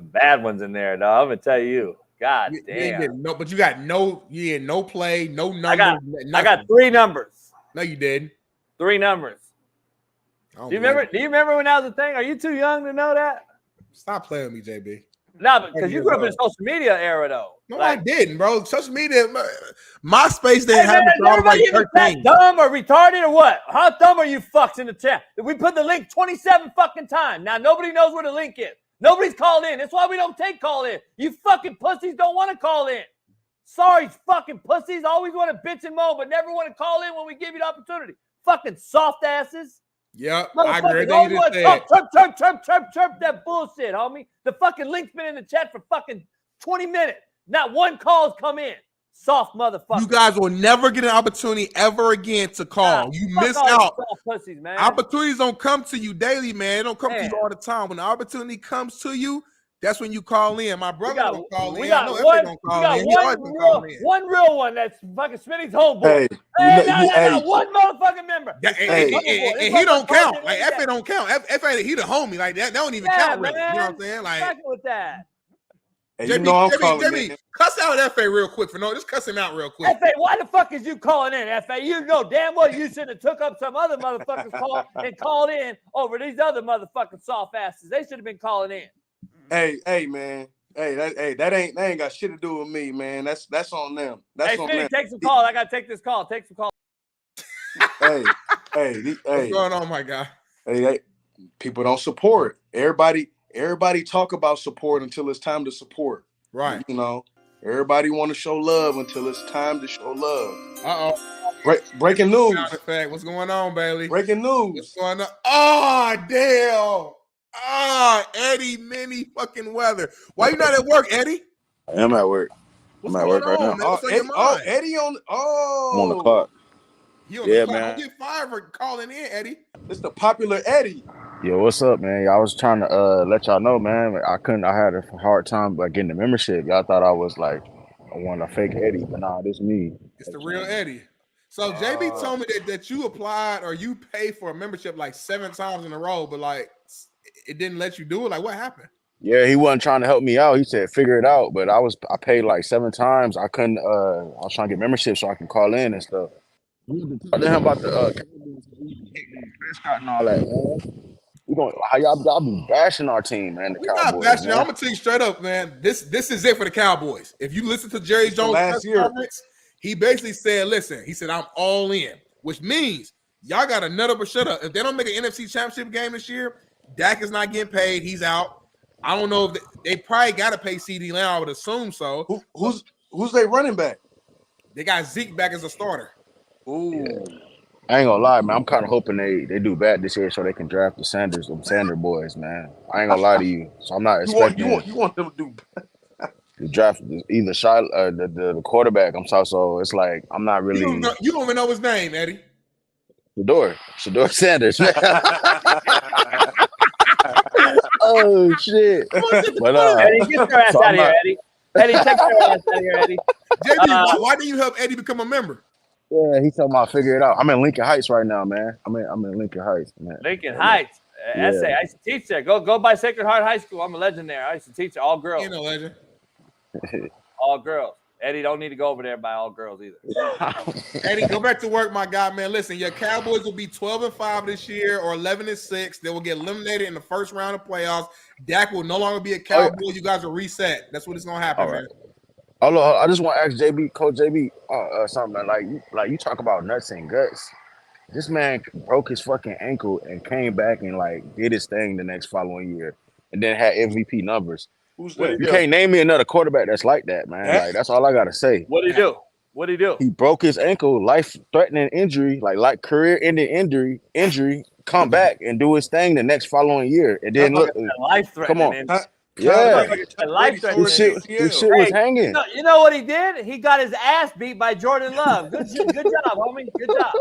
bad ones in there, though. I'm gonna tell you. God damn. But you had no play, no numbers. I got 3 numbers. No, you didn't. 3 numbers. Do you remember when that was a thing? Are you too young to know that? Stop playing with me, JB. No, because you grew up in the social media era, though. No, I didn't, bro. Social media, MySpace didn't have it all like 13. Dumb or retarded or what? How dumb are you fucks in the chat? We put the link 27 fucking times. Now nobody knows where the link is. Nobody's called in. That's why we don't take call in. You fucking pussies don't want to call in. Sorry, fucking pussies. Always want to bitch and moan, but never want to call in when we give you the opportunity. Fucking soft asses. Yep, I agree. Chirp that bullshit, homie. The fucking link's been in the chat for fucking 20 minutes. Not one call's come in. soft motherfuckers. You guys will never get an opportunity ever again to call. You miss out. Soft pussies, man. Opportunities don't come to you daily, man. They don't come to you all the time. When the opportunity comes to you, that's when you call in. My brother don't call in. I know F.A. don't call in. He always been calling in. One real one. That's fucking Smitty's homeboy. One motherfucking member. And he don't count. Like F.A. don't count. F.A. he the homie. Like that don't even count really. Man. You know what I'm saying? Like with that. Hey, JB, cuss out F.A. real quick for no. Just cuss him out real quick. F.A., why the fuck is you calling in, F.A.? You know damn well you should have took up some other motherfuckers' call and called in over these other motherfucking soft asses. They should have been calling in. Hey, man. That ain't got shit to do with me, man. That's on them. That's on Smitty, them. take some calls. I gotta take this call. Take some calls. Hey. What's going on, my guy? Hey, people don't support. Everybody talk about support until it's time to support. Right. You know, everybody want to show love until it's time to show love. Uh-oh. Breaking news. What's going on, Bailey? Breaking news. What's going on? Oh, damn. Eddie, mini fucking weather. Why you not at work, Eddie? I am at work. What's I'm at work right now. Eddie on. I'm on the clock. You on the clock. Don't get fired for calling in, Eddie. It's the popular Eddie. Yo, what's up, man? I was trying to let y'all know, man. I had a hard time getting the membership. Y'all thought I was like one of fake Eddie, but nah, this me. It's the real Eddie. So JB told me that you applied or you paid for a membership like 7 times in a row, but like it didn't let you do it. Like what happened? Yeah, he wasn't trying to help me out. He said figure it out, but I paid like 7 times. I couldn't. I was trying to get membership so I can call in and stuff. I didn't have about the Prescott and all that, man. Y'all be bashing our team, man. The Cowboys. Not bashing. I'm gonna tell you straight up, man. This is it for the Cowboys. If you listen to Jerry Jones' press conference, he basically said, "Listen," he said, "I'm all in," which means y'all got to nut up or shut up. If they don't make an NFC Championship game this year, Dak is not getting paid. He's out. I don't know if they probably got to pay CD Lamb. I would assume so. Who's they running back? They got Zeke back as a starter. Ooh. Yeah. I ain't gonna lie, man. I'm kind of hoping they do bad this year so they can draft the Sanders boys, man. I ain't gonna lie to you. So I'm not expecting you want them to do the draft either the quarterback. I'm sorry, so it's like I'm not really. You don't even know his name, Eddie. Shador Sanders, man. Oh shit! But Eddie, get your ass out of here, Eddie. Eddie, take your ass out of here, Eddie. JB, why didn't you help Eddie become a member? Yeah, he told me I'll figure it out. I'm in Lincoln Heights right now, man. I'm in Lincoln Heights, man. Lincoln Heights. Yeah. SA. I used to teach there. Go by Sacred Heart High School. I'm a legend there. I used to teach all girls. You know, legend. All girls. Eddie don't need to go over there by all girls either. Eddie, go back to work, my guy, man. Listen, your Cowboys will be 12-5 this year or 11-6. They will get eliminated in the first round of playoffs. Dak will no longer be a Cowboy. You guys will reset. That's what is going to happen, All right. man. Although I just want to ask Coach JB, something like you talk about nuts and guts. This man broke his fucking ankle and came back and did his thing the next following year, and then had MVP numbers. Who's that? You can't name me another quarterback that's like that, man. Like that's all I gotta say. What did he do? He broke his ankle, life-threatening injury, like career-ending injury. Come back and do his thing the next following year, and then look. Life-threatening. Come on. Yeah, His shit was hanging. You know what he did? He got his ass beat by Jordan Love. Good job, homie. Good job.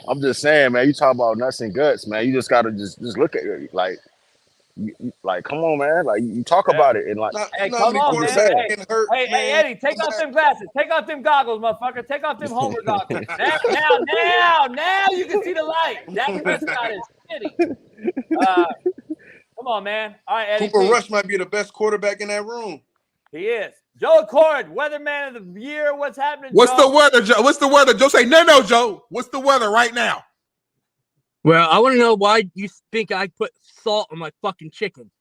I'm just saying, man. You talk about nuts and guts, man. You just gotta just look at it, come on, man. Like you talk about it and hey, come on, man. Hey, Eddie, take off them glasses. Take off them goggles, motherfucker. Take off them Homer goggles. Now you can see the light. Dak Prescott is shitty. Come on, man. All right, Eddie. Cooper Rush might be the best quarterback in that room. He is. Joe Accord, Weatherman of the Year. What's happening, What's Joe? the weather, Joe? What's the weather? Joe say, no, Joe. What's the weather right now? Well, I want to know why you think I put salt on my fucking chicken.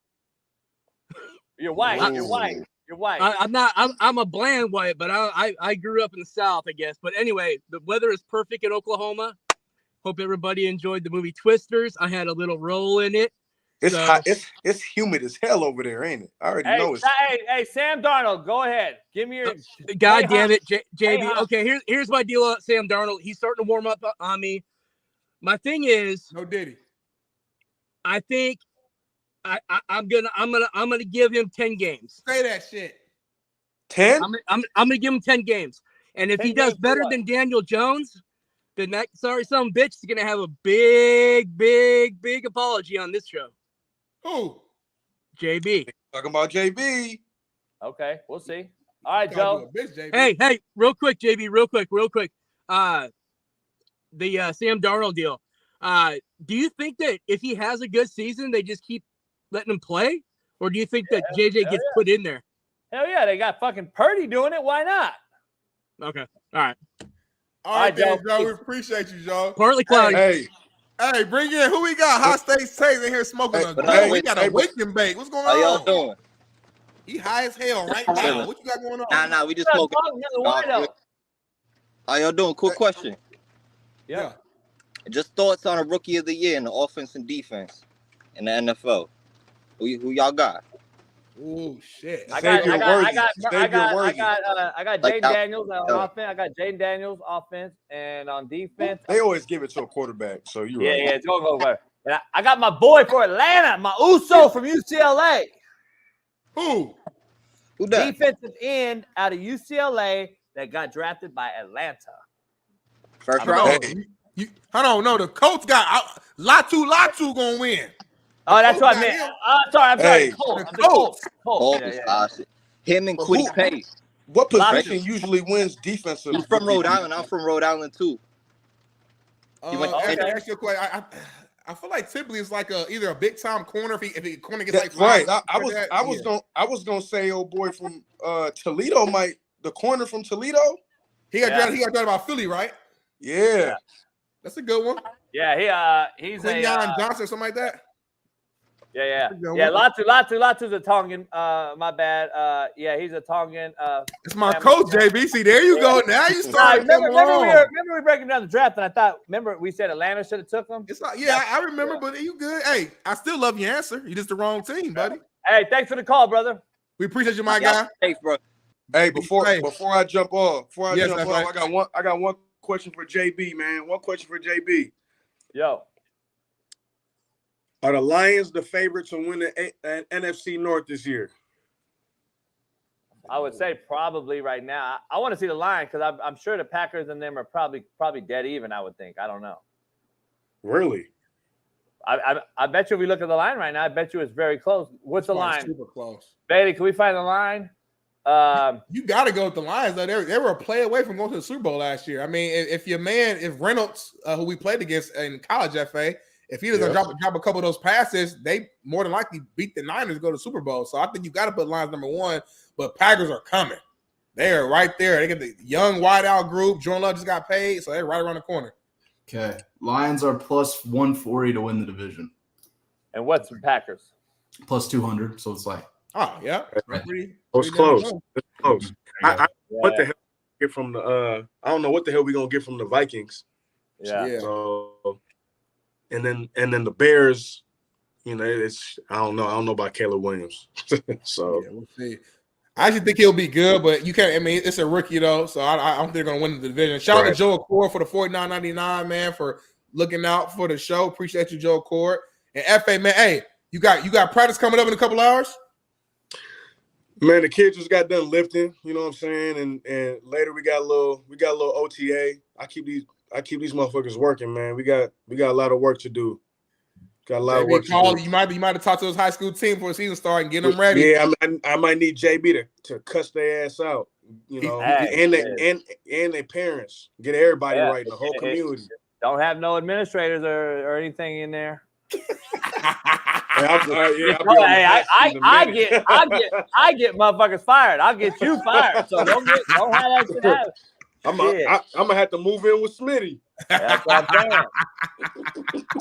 You're white. You're white. You're white. I'm not. I'm a bland white, but I grew up in the South, I guess. But anyway, the weather is perfect in Oklahoma. Hope everybody enjoyed the movie Twisters. I had a little role in it. It's hot. It's humid as hell over there, ain't it? I already know it's. Hey, Sam Darnold, go ahead. Give me your. God damn it, JB. Okay, here's my deal on Sam Darnold. He's starting to warm up on me. My thing is, no Diddy. I think I'm gonna give him 10 games. Say that shit. 10? I'm gonna give him 10 games. And if 10 he does games for better what? than Daniel Jones, then that sorry some bitch is gonna have a big apology on this show. Who? JB. Talking about JB. Okay, we'll see. All right, Joe. Hey, real quick, JB, real quick. The Sam Darnold deal. Do you think that if he has a good season, they just keep letting him play? Or do you think that JJ gets put in there? Hell yeah, they got fucking Purdy doing it. Why not? Okay. All right. All right, Joe. Joe. We appreciate you, Joe. Partly cloudy. Hey, bring in who we got? Hot State Tate in here smoking a gun. We got a wake and bake. What's going on? How y'all doing? He high as hell right now. What you got going on? Nah, we just smoking. How y'all doing? Quick question. Yeah. Just thoughts on a rookie of the year in the offense and defense in the NFL. Who y'all got? Oh shit! I got Like, Jaden Daniels on offense. I got Jaden Daniels offense, and on defense, They always give it to a quarterback, so you're right. yeah, it's gonna go over. And I got my boy for Atlanta, my Uso from UCLA. Who that? Defensive end out of UCLA that got drafted by Atlanta. First round. I don't know. The Colts got Latu gonna win. Oh, that's what I meant. I'm sorry. Colt. Him and Quiddy Pay. What position usually wins defensive? He's from Rhode Island. I'm from Rhode Island too. I feel like typically it's like either a big time corner if the corner gets like right. I was gonna say old boy from Toledo the corner from Toledo. He got drafted about Philly, right? Yeah. That's a good one. Yeah, he's Keynan Johnson or something like that. Yeah. Latu's a Tongan. My bad. Yeah, he's a Tongan. It's my coach, JB. See, there you go. Now you start. Remember we were breaking down the draft, and I thought, we said Atlanta should have took him. It's not. Yeah, I remember, but you good. Hey, I still love your answer. You just the wrong team, buddy. Hey, thanks for the call, brother. We appreciate you, my guy. Thanks, bro. Hey, before I jump off, I got one question for JB, man. One question for JB. Yo. Are the Lions the favorite to win the NFC North this year? I would say probably right now. I want to see the line because I'm sure the Packers and them are probably dead even. I would think. I don't know. Really? I bet you if we look at the line right now, I bet you it's very close. What's the line? Super close. Bailey, can we find the line? You got to go with the Lions. Though. They were a play away from going to the Super Bowl last year. I mean, if Reynolds, who we played against in college FA, if he doesn't drop a couple of those passes, they more than likely beat the Niners to go to the Super Bowl. So I think you got to put Lions number one. But Packers are coming. They are right there. They get the young wideout group. Jordan Love just got paid, so they're right around the corner. Okay, Lions are plus 140 to win the division. And what's the Packers? Plus 200. So it's like, oh yeah, it's close. It's close. What the hell get from the? I don't know what the hell we gonna get from the Vikings. Yeah. So, and then the Bears. You know, it's I don't know about Caleb Williams. So we'll see. I actually think he'll be good, but you can't. I mean, it's a rookie though, so I don't think they're gonna win the division. Shout out to Joe Accord for the $49.99, man, for looking out for the show. Appreciate you, Joe Accord. And FA, man, hey, you got practice coming up in a couple hours. Man, the kids just got done lifting. You know what I'm saying, and later we got a little OTA. I keep these motherfuckers working, man. We got a lot of work to do. Got a lot of work to do. You might have talked to his high school team before the season started and get them ready. Yeah, I might need JB to cuss their ass out. You know, and their parents, get everybody right in the whole community. Don't have no administrators or anything in there. I get motherfuckers fired. I'll get you fired. So don't have that shit happen. I'm gonna have to move in with Smitty. That's what I'm saying.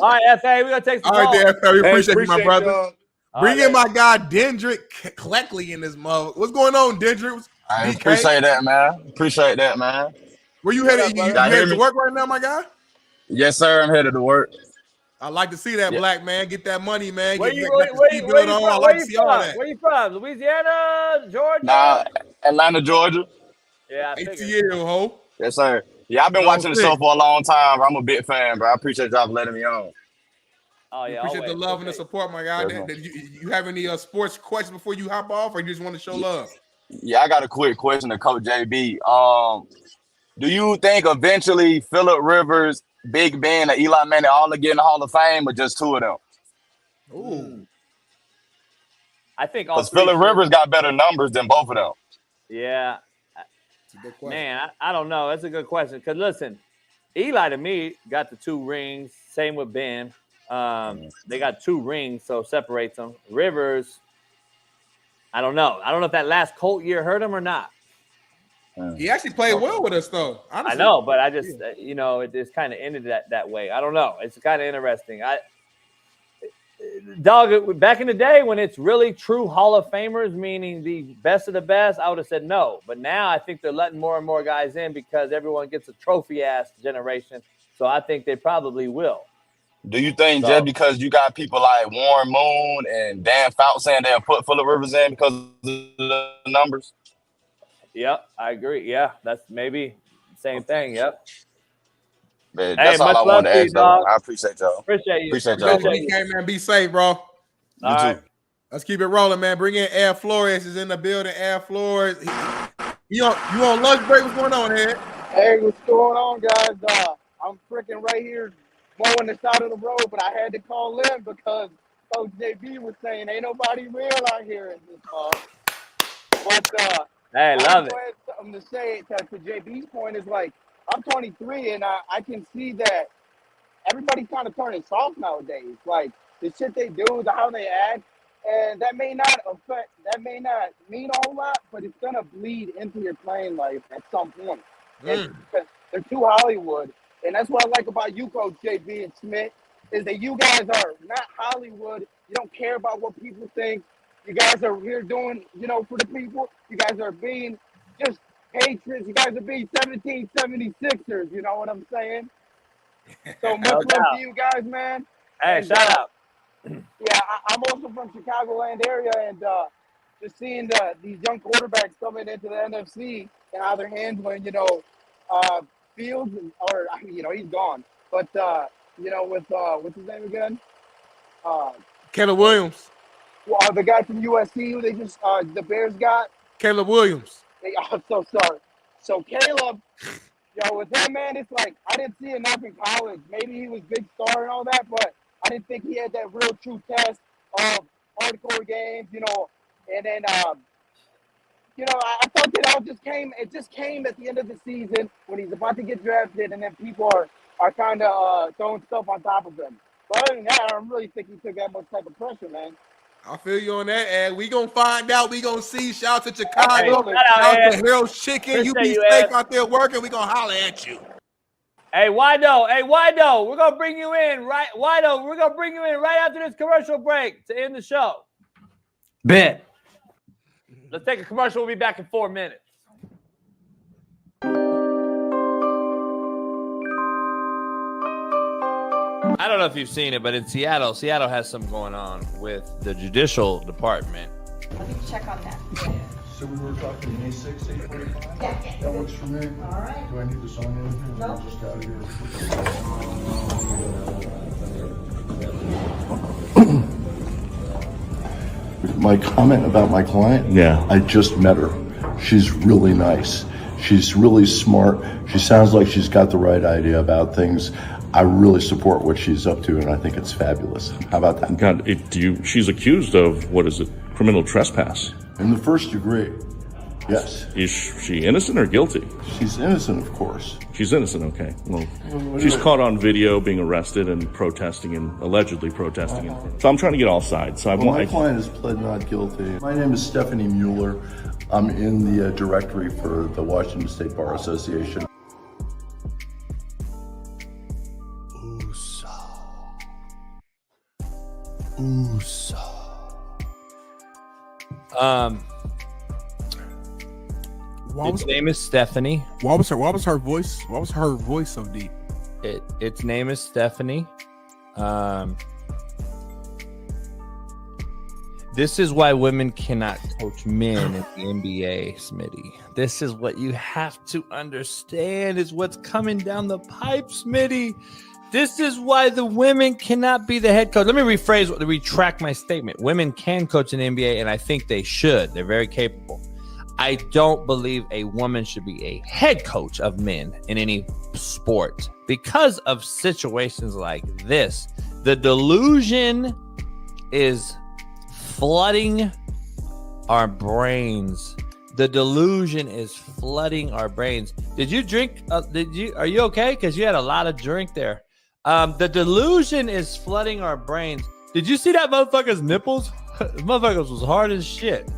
All right, FA, we're gonna take some. All right, there, FA. We appreciate you, my brother. Y'all. Bring in my guy Dendrick Cleckley in this mother. What's going on, Dendrick? I appreciate that, man. Where you headed? You headed to work right now, my guy? Yes, sir. I'm headed to work. I like to see that, black man. Get that money, man. Where you from? Louisiana, Georgia? Nah, Atlanta, Georgia. Yeah, ATL, ho. Yes, sir. Yeah, I've been watching the show for a long time, bro. I'm a big fan, bro. I appreciate y'all for letting me on. Oh, yeah. Appreciate the love and the support, my guy. You have any sports questions before you hop off, or you just want to show love? Yeah, I got a quick question to Coach JB. Do you think eventually Phillip Rivers, Big Ben, and Eli Manning all are getting the Hall of Fame, or just two of them? Ooh. I think all Because three. Phillip Rivers got better numbers than both of them. Yeah. Man, I don't know. That's a good question. Because listen, Eli to me got the 2 rings. Same with Ben. They got 2 rings, so separates them. Rivers, I don't know. I don't know if that last Colt year hurt him or not. He actually played well with us, though. Honestly. I know, but I just, it just kind of ended that way. I don't know. It's kind of interesting. Dog, back in the day when it's really true Hall of Famers, meaning the best of the best, I would have said no. But now I think they're letting more and more guys in because everyone gets a trophy-ass generation. So I think they probably will. Do you think just because you got people like Warren Moon and Dan Fouts saying they'll put Phillip Rivers in because of the numbers? Yep, I agree. Yeah, that's maybe the same thing. Yep. Man, that's all I wanted to ask, though. I appreciate y'all. Appreciate you. Appreciate y'all. Man, be safe, bro. All right. Let's keep it rolling, man. Bring in Air Flores is in the building. Air Flores. You on lunch break? What's going on here? Hey, what's going on, guys? I'm freaking right here mowing the side of the road, but I had to call in because Coach JB was saying ain't nobody real out here in this But hey, love it. Something to say to JB's point is like I'm 23 and I can see that everybody's kind of turning soft nowadays. Like the shit they do, how they act, and that may not mean a whole lot, but it's gonna bleed into your playing life at some point. Because they're too Hollywood, and that's what I like about you, Coach JB and Smith, is that you guys are not Hollywood. You don't care about what people think. You guys are here doing, for the people. You guys are being just patriots. You guys are being 1776ers. You know what I'm saying? So much love to you guys, man. Hey, and, shout out. Yeah, I'm also from Chicagoland area, and just seeing these young quarterbacks coming into the NFC and how they're handling, Fields, he's gone. But, with what's his name again? Caleb Williams. Well, the guy from USC who they just the Bears got. Caleb Williams. I'm so sorry. So Caleb, with him, man, it's like I didn't see enough in college. Maybe he was big star and all that, but I didn't think he had that real true test of hardcore games, And then, I thought it all just came. It just came at the end of the season when he's about to get drafted, and then people are kind of throwing stuff on top of him. But other than that, I don't really think he took that much type of pressure, man. I feel you on that, and we gonna find out. We gonna see. Shout out to Chicago. Hey, shout out to Harold's Chicken. Appreciate you be you, safe Ed. out there working. We gonna holler at you. Hey, Wido. We're gonna bring you in right. Wido, we're gonna bring you in right after this commercial break to end the show. Bet. Let's take a commercial. We'll be back in 4 minutes. I don't know if you've seen it, but in Seattle has something going on with the judicial department. Let me check on that. So we were talking May 6th, 8:45? Yeah. That works for me. All right. Do I need to sign anything? No. I'm just out of here. My comment about my client? Yeah. I just met her. She's really nice. She's really smart. She sounds like she's got the right idea about things. I really support what she's up to, and I think it's fabulous. How about that? God, she's accused of, what is it, criminal trespass? In the first degree, yes. Is she innocent or guilty? She's innocent, of course. She's innocent, okay. Well, she's caught on video being arrested and protesting and allegedly protesting. So I'm trying to get all sides. So My client has pled not guilty. My name is Stephanie Mueller. I'm in the directory for the Washington State Bar Association. Its name is Stephanie. Why was her voice? Why was her voice so deep? Its name is Stephanie. This is why women cannot coach men in the NBA, Smitty. This is what you have to understand is what's coming down the pipe, Smitty. This is why the women cannot be the head coach. Let me retract my statement. Women can coach in the NBA, and I think they should. They're very capable. I don't believe a woman should be a head coach of men in any sport because of situations like this. The delusion is flooding our brains. The delusion is flooding our brains. Did you drink? Are you okay? Because you had a lot of drink there. The delusion is flooding our brains. Did you see that motherfucker's nipples? Motherfuckers was hard as shit.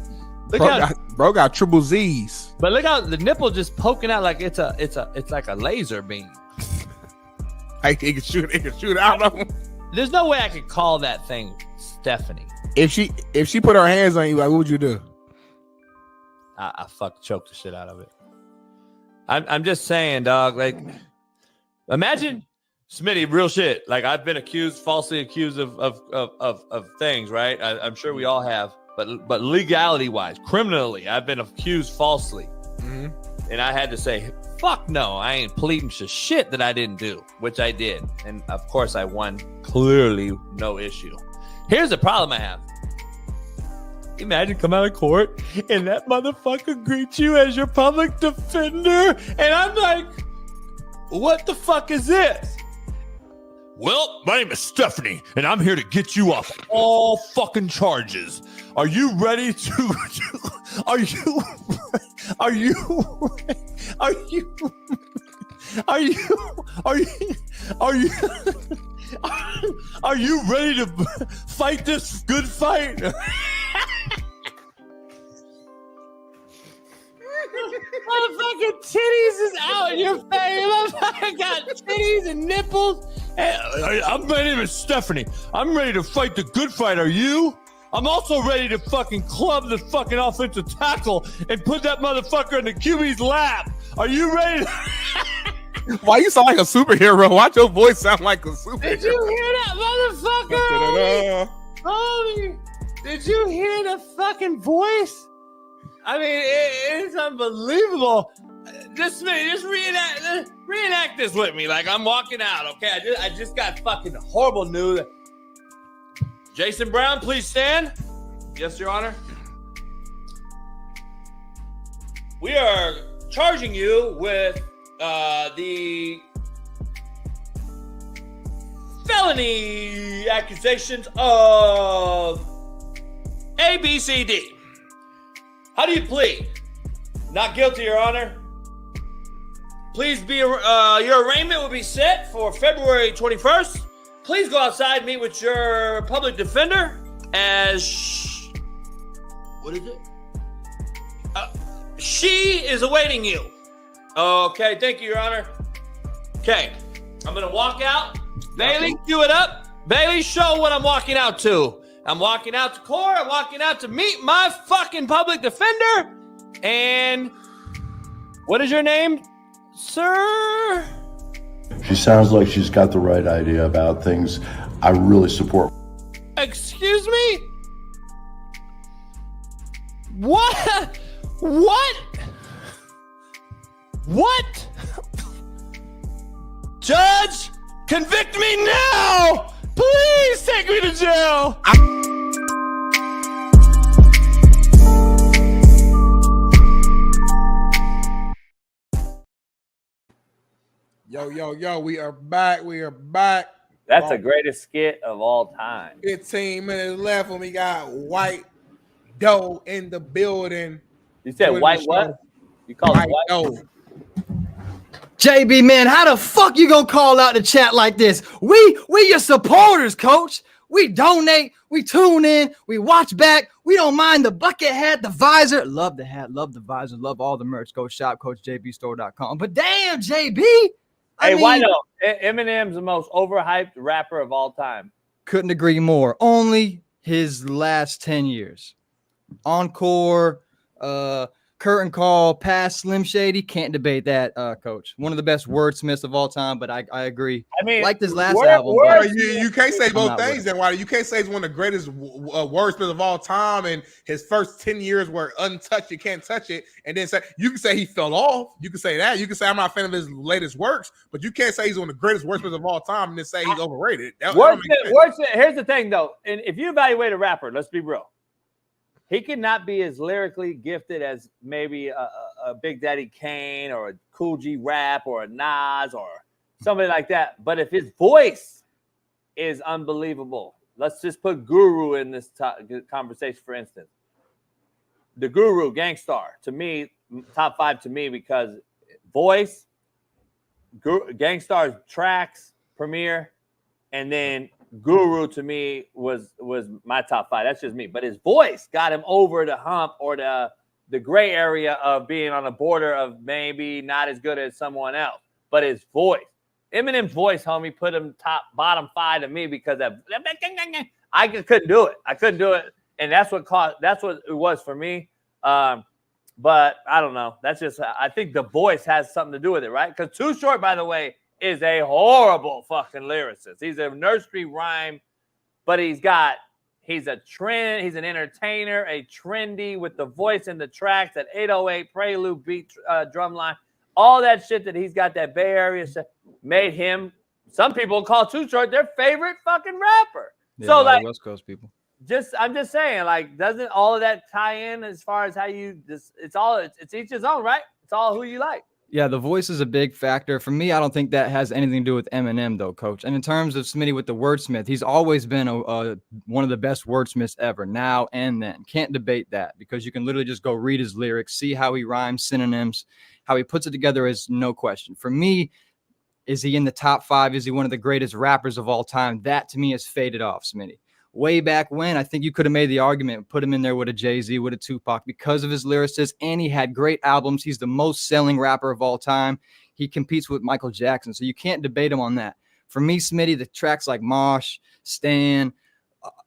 Bro got triple Z's. But look how the nipple just poking out like it's like a laser beam. It can shoot out of him. There's no way I could call that thing Stephanie. If she put her hands on you, like, what would you do? I choke the shit out of it. I'm just saying, dog. Like, imagine Smitty, real shit. Like, I've been falsely accused of things, right? I'm sure we all have. But legality wise, criminally, I've been accused falsely. Mm-hmm. And I had to say, fuck no, I ain't pleading to shit that I didn't do, which I did. And of course I won, clearly no issue. Here's the problem I have. Imagine come out of court and that motherfucker greets you as your public defender. And I'm like, what the fuck is this? Well, my name is Stephanie, and I'm here to get you off all fucking charges. Are you ready to? Are you ready to fight this good fight? Motherfucking titties is out in your face. Motherfucker got titties and nipples. Hey, my name is Stephanie. I'm ready to fight the good fight. Are you? I'm also ready to fucking club the fucking offensive tackle and put that motherfucker in the QB's lap. Are you ready? Why you sound like a superhero? Why'd your voice sound like a superhero? Did you hear that motherfucker? Homie, did you hear the fucking voice? I mean, it's unbelievable. Just reenact this with me. Like I'm walking out, okay? I just got fucking horrible news. Jason Brown, please stand. Yes, Your Honor. We are charging you with the felony accusations of ABCD. How do you plead? Not guilty, Your Honor. Please be your arraignment will be set for February 21st. Please go outside and meet with your public defender as what is it? She is awaiting you. Okay, thank you, Your Honor. Okay, I'm gonna walk out. Bailey, cue it up. Bailey, show what I'm walking out to. I'm walking out to court. I'm walking out to meet my fucking public defender. And what is your name, sir? She sounds like she's got the right idea about things. I really support. Excuse me? What? What? What? Judge, convict me now! Please take me to jail! Yo, we are back. That's the greatest skit of all time. 15 minutes left when we got White Doe in the building. You said white what? You call it white Doe. JB, man, how the fuck you gonna call out the chat like this? We your supporters, coach. We donate, we tune in, we watch back. We don't mind the bucket hat, the visor. Love the hat, love the visor, love all the merch. Go shop, CoachJBStore.com. But damn, JB. Hey, why no? Eminem's the most overhyped rapper of all time. Couldn't agree more. Only his last 10 years. Encore, curtain call, pass, Slim Shady. Can't debate that, coach. One of the best wordsmiths of all time, but I agree. I mean, like this last album. You can't say both things then, Wiley. You can't say he's one of the greatest wordsmiths of all time and his first 10 years were untouched, you can't touch it, and then say you can say he fell off. You can say that. You can say I'm not a fan of his latest works, but you can't say he's one of the greatest wordsmiths of all time and then say he's overrated. Here's the thing, though, and if you evaluate a rapper, let's be real. he cannot be as lyrically gifted as maybe a Big Daddy Kane or a Cool G Rap or a Nas or somebody like that. But if his voice is unbelievable, let's just put Guru in this conversation, for instance. The Guru, Gangstar, to me, top 5 to me because voice, Gangstar's tracks, Premier, and then Guru to me was my top 5. That's just me. But his voice got him over the hump or the gray area of being on the border of maybe not as good as someone else. But his voice, Eminem's voice, homie, put him bottom 5 to me because I couldn't do it. I couldn't do it, and that's what it was for me. But I don't know. That's just, I think the voice has something to do with it, right? Because Too Short, by the way, is a horrible fucking lyricist. He's a nursery rhyme, but he's a trend. He's an entertainer, a trendy with the voice and the tracks, that 808 prelude beat, drum line, all that shit that he's got, that Bay Area shit, made him, some people call Too Short their favorite fucking rapper. Yeah, so like West Coast people. I'm just saying, like, doesn't all of that tie in as far as how you just, it's each his own, right? It's all who you like. Yeah, the voice is a big factor. For me, I don't think that has anything to do with Eminem, though, Coach. And in terms of Smitty with the wordsmith, he's always been one of the best wordsmiths ever, now and then. Can't debate that because you can literally just go read his lyrics, see how he rhymes, synonyms, how he puts it together is no question. For me, is he in the top 5? Is he one of the greatest rappers of all time? That, to me, has faded off, Smitty. Way back when, I think you could have made the argument, put him in there with a Jay-Z, with a Tupac, because of his lyricists, and he had great albums. He's the most selling rapper of all time. He competes with Michael Jackson, so you can't debate him on that. For me, Smitty, the tracks like Mosh, Stan,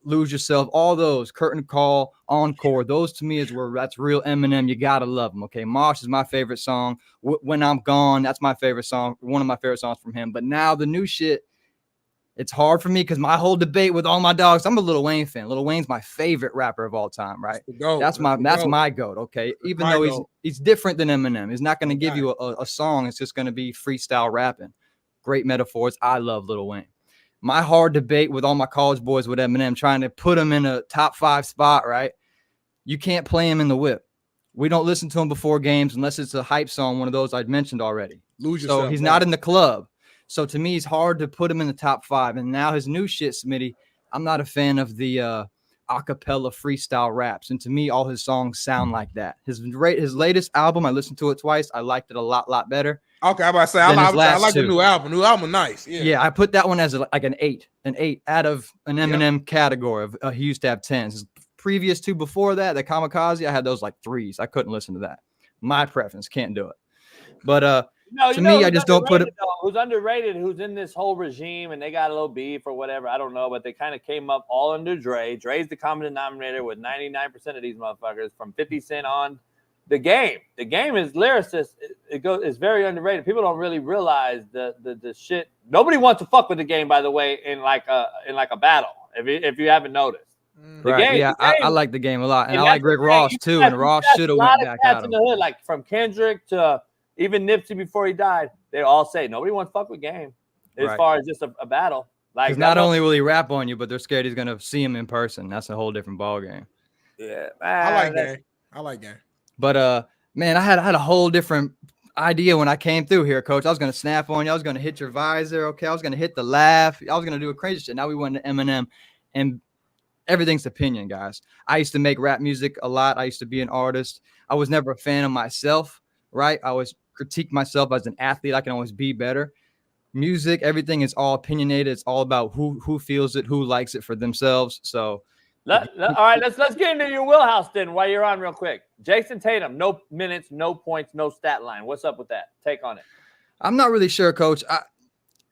Lose Yourself, all those, Curtain Call, Encore, those to me is where that's real Eminem. You gotta love him, okay? Mosh is my favorite song. When I'm Gone, that's my favorite song, one of my favorite songs from him. But now the new shit, it's hard for me because my whole debate with all my dogs, I'm a Lil Wayne fan. Lil Wayne's my favorite rapper of all time, right? That's my GOAT, okay? Even though he's different than Eminem. He's not going to give you a song. It's just going to be freestyle rapping. Great metaphors. I love Lil Wayne. My hard debate with all my college boys with Eminem, trying to put him in a top 5 spot, right? You can't play him in the whip. We don't listen to him before games unless it's a hype song, one of those I'd mentioned already. So he's not in the club. So to me, it's hard to put him in the top 5. And now his new shit, Smitty, I'm not a fan of the acapella freestyle raps. And to me, all his songs sound like that. His latest album, I listened to it twice. I liked it a lot better. Okay, I'm about to say, I like the new album. New album, nice. Yeah, I put that one as like an 8 out of an Eminem category. He used to have 10s. His previous 2 before that, the Kamikaze, I had those like 3s. I couldn't listen to that. My preference, can't do it. But to me, I just don't put it. Who's underrated? Who's in this whole regime, and they got a little beef or whatever? I don't know, but they kind of came up all under Dre. Dre's the common denominator with 99% of these motherfuckers from 50 Cent on. The game is lyricist. It's very underrated. People don't really realize the shit. Nobody wants to fuck with the game, by the way, in like a battle. If you haven't noticed. I like the game a lot, and I like Rick Ross too. And Ross should have went back at him. In the hood, like from Kendrick to even Nipsey before he died, they all say nobody wants to fuck with game as far as just a battle. Like, not only will he rap on you, but they're scared he's gonna see him in person. That's a whole different ball game. Yeah, I like game. But man, I had a whole different idea when I came through here, Coach. I was gonna snap on you. I was gonna hit your visor. Okay, I was gonna hit the laugh. I was gonna do a crazy shit. Now we went to Eminem, and everything's opinion, guys. I used to make rap music a lot. I used to be an artist. I was never a fan of myself. Right? I always critique myself as an athlete. I can always be better. Music, everything is all opinionated. It's all about who feels it, who likes it for themselves. So, all right, let's get into your wheelhouse then. While you're on, real quick, Jason Tatum, no minutes, no points, no stat line. What's up with that? Take on it. I'm not really sure, Coach.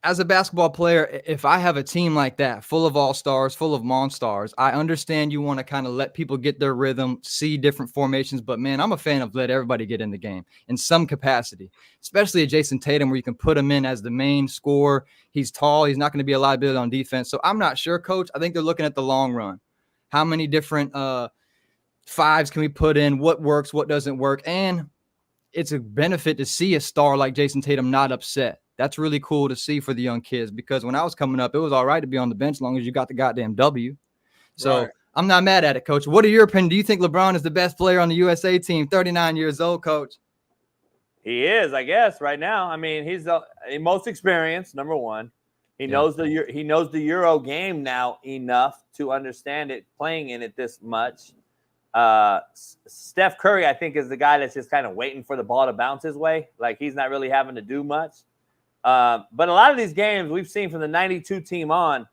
As a basketball player, if I have a team like that, full of all-stars, full of monstars, I understand you want to kind of let people get their rhythm, see different formations. But, man, I'm a fan of let everybody get in the game in some capacity, especially a Jason Tatum where you can put him in as the main scorer. He's tall. He's not going to be a liability on defense. So I'm not sure, Coach. I think they're looking at the long run. How many different 5s can we put in? What works? What doesn't work? And it's a benefit to see a star like Jason Tatum not upset. That's really cool to see for the young kids because when I was coming up, it was all right to be on the bench as long as you got the goddamn W. So I'm not mad at it, Coach. What are your opinion? Do you think LeBron is the best player on the USA team? 39 years old, Coach. He is, I guess, right now. I mean, he's the most experienced, number one. He knows the Euro game now enough to understand it, playing in it this much. Steph Curry, I think, is the guy that's just kind of waiting for the ball to bounce his way. Like, he's not really having to do much. But a lot of these games we've seen from the 92 team on,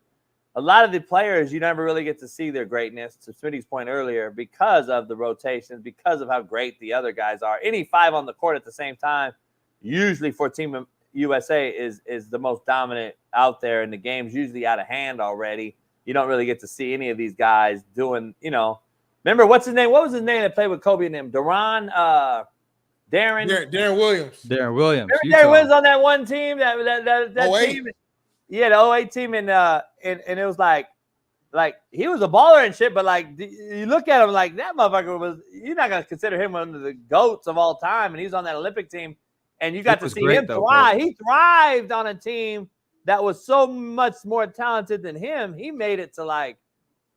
a lot of the players, you never really get to see their greatness, to Smitty's point earlier, because of the rotations, because of how great the other guys are. Any five on the court at the same time, usually for Team USA, is the most dominant out there, and the game's usually out of hand already. You don't really get to see any of these guys doing, remember, what's his name? What was his name that played with Kobe and him? Darren Williams. Darren Williams. Remember Darren Williams on that one team, that team? Yeah, the 08 team, and it was like he was a baller and shit, but like you look at him like that motherfucker you're not gonna consider him one of the GOATs of all time, and he's on that Olympic team, and you got to see him thrive. He thrived on a team that was so much more talented than him. He made it to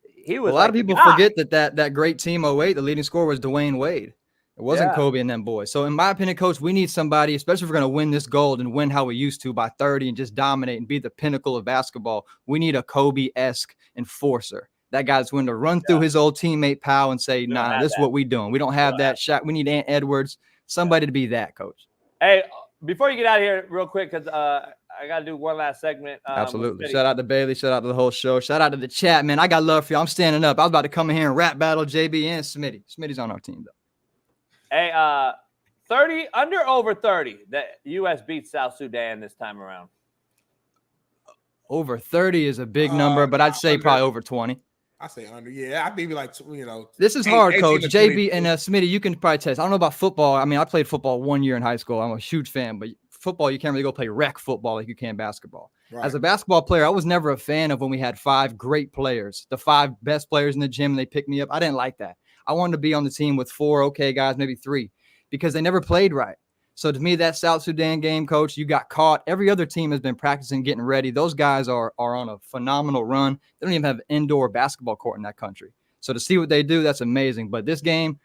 he was. A lot of people forget that great team 08, the leading scorer was Dwayne Wade. It wasn't Kobe and them boys. So in my opinion, Coach, we need somebody, especially if we're going to win this gold and win how we used to by 30 and just dominate and be the pinnacle of basketball. We need a Kobe-esque enforcer. That guy's going to run through his old temmate Powell and say, nah, this is what we doing. We don't have that shot. We need Ant Edwards, somebody to be that, Coach. Hey, before you get out of here real quick, because I got to do one last segment. Absolutely. Shout out to Bailey. Shout out to the whole show. Shout out to the chat, man. I got love for you. I'm standing up. I was about to come in here and rap battle JB and Smitty. Smitty's on our team, though. Hey, 30 under over 30. The U.S. beats South Sudan this time around. Over 30 is a big number, but I'd say probably over 20. I say under. Yeah, I think like This is hard, Coach. JB and Smitty, you can probably test. I don't know about football. I mean, I played football 1 year in high school. I'm a huge fan, but football, you can't really go play rec football like you can basketball. Right. As a basketball player, I was never a fan of when we had 5 great players, the 5 best players in the gym, and they picked me up. I didn't like that. I wanted to be on the team with 4 okay guys, maybe 3, because they never played right. So to me, that South Sudan game, Coach, you got caught. Every other team has been practicing, getting ready. Those guys are on a phenomenal run. They don't even have an indoor basketball court in that country. So to see what they do, that's amazing. But this game,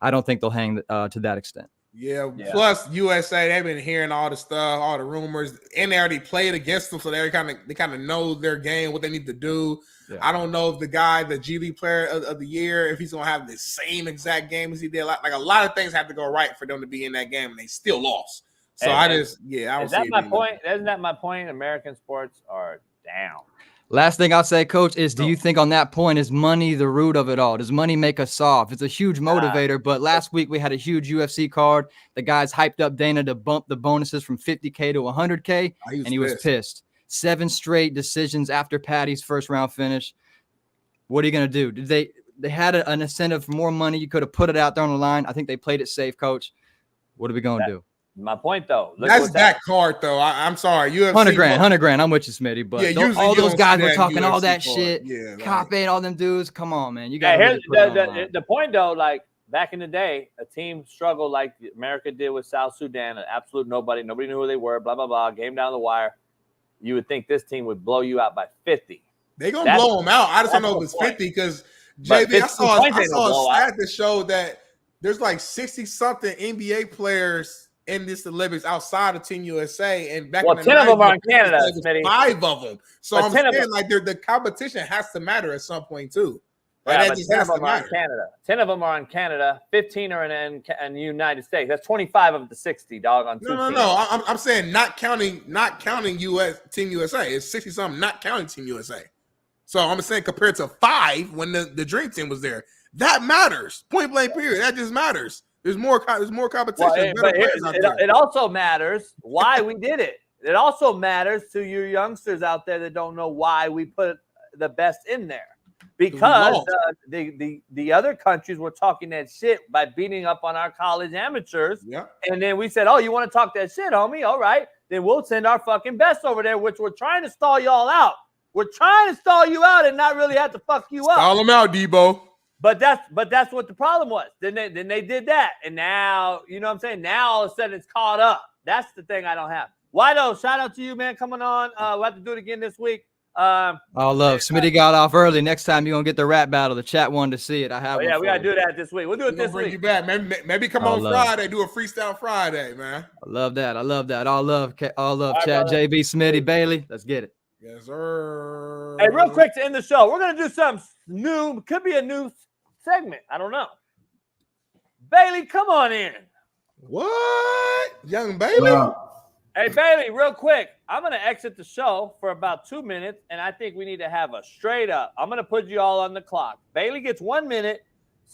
I don't think they'll hang to that extent. Yeah. Plus USA, they've been hearing all the stuff, all the rumors, and they already played against them, so they kind of know their game, what they need to do. Yeah. I don't know if the guy, the G League player of the year, if he's gonna have the same exact game as he did. Like a lot of things have to go right for them to be in that game, and they still lost. So I don't see it. Isn't that my point? American sports are down. Last thing I'll say, Coach, is do you think on that point, is money the root of it all? Does money make us soft? It's a huge motivator, but last week we had a huge UFC card. The guys hyped up Dana to bump the bonuses from $50K to $100K, and he was pissed. 7 straight decisions after Patty's first round finish. What are you going to do? They had an incentive for more money. You could have put it out there on the line. I think they played it safe, Coach. What are we going to do? My point, though. That's that card, though. I'm sorry. UFC $100 grand. I'm with you, Smitty. But all those guys were talking all that shit. Yeah, Copping, all them dudes. Come on, man. You got the point, though. Like back in the day, a team struggled like America did with South Sudan. An absolute nobody. Nobody knew who they were. Blah blah blah. Game down the wire. You would think this team would blow you out by 50. They're gonna blow them out. I just don't know if it's 50 because JB. I saw a stat that showed that there's like 60-something NBA players in this Olympics outside of Team USA, and back in the 10 of them are in Canada. 5 of them. So I'm saying like the competition has to matter at some point too. Like, but 10 of them are in Canada. 10 of them are in Canada. 15 are in the United States. That's 25 of the 60, dog. On no. I'm saying not counting US Team USA. It's 60 something not counting Team USA. So I'm saying compared to 5 when the Dream Team was there, that matters. Point blank period. That just matters. There's more competition. Well, it also matters why we did it. It also matters to your youngsters out there that don't know why we put the best in there. Because the other countries were talking that shit by beating up on our college amateurs. Yeah. And then we said, oh, you want to talk that shit, homie? All right. Then we'll send our fucking best over there, which we're trying to stall y'all out. We're trying to stall you out and not really have to fuck you up. Stall them out, Debo. But that's what the problem was. Then they did that. And now, you know what I'm saying? Now all of a sudden it's caught up. That's the thing I don't have. Why though? Shout out to you, man, coming on. We'll have to do it again this week. All love. Smitty got off early. Next time you're gonna get the rap battle. The chat wanted to see it. I have. we gotta do that this week. We'll do it this bring week. you back. Maybe come on Friday. Do a freestyle Friday, man. I love that. All love. All love. All Chat. right, JB, Smitty, Bailey. Let's get it. Yes, sir. Hey, real quick to end the show, we're gonna do something new. Could be a new segment. I don't know. Bailey, come on in. What? Young Bailey? Hey, Bailey, real quick. I'm going to exit the show for about 2 minutes, and I think we need to have a straight up. I'm going to put you all on the clock. Bailey gets 1 minute.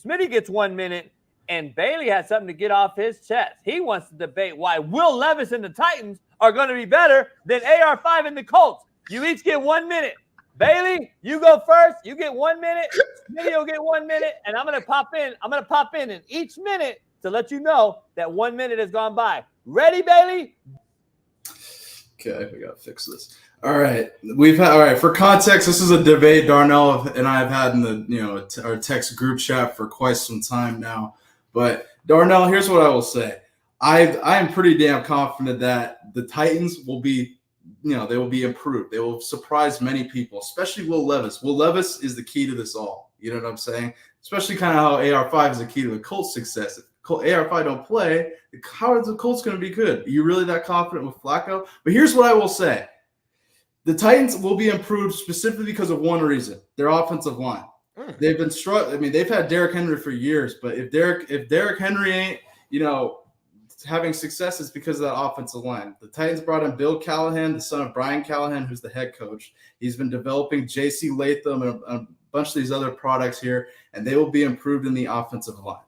Smitty gets 1 minute, and Bailey has something to get off his chest. He wants to debate why Will Levis and the Titans are going to be better than AR5 and the Colts. You each get 1 minute. Bailey, you go first. You get 1 minute. Smitty will get 1 minute, and I'm going to pop in in each minute to let you know that 1 minute has gone by. Ready, Bailey? Okay, we gotta fix this. All right, for context, this is a debate Darnell and I have had in the our text group chat for quite some time now. But Darnell, here's what I will say: I am pretty damn confident that the Titans will be, they will be improved. They will surprise many people, especially Will Levis. Will Levis is the key to this all. You know what I'm saying? Especially kind of how AR5 is the key to the Colts' success. If AR5 don't play, how are the Colts going to be good? Are you really that confident with Flacco? But here's what I will say. The Titans will be improved specifically because of one reason: their offensive line. They've been struggling. I mean, they've had Derrick Henry for years, but if Derrick Henry ain't, having success, it's because of that offensive line. The Titans brought in Bill Callahan, the son of Brian Callahan, who's the head coach. He's been developing J.C. Latham and a bunch of these other products here, and they will be improved in the offensive line.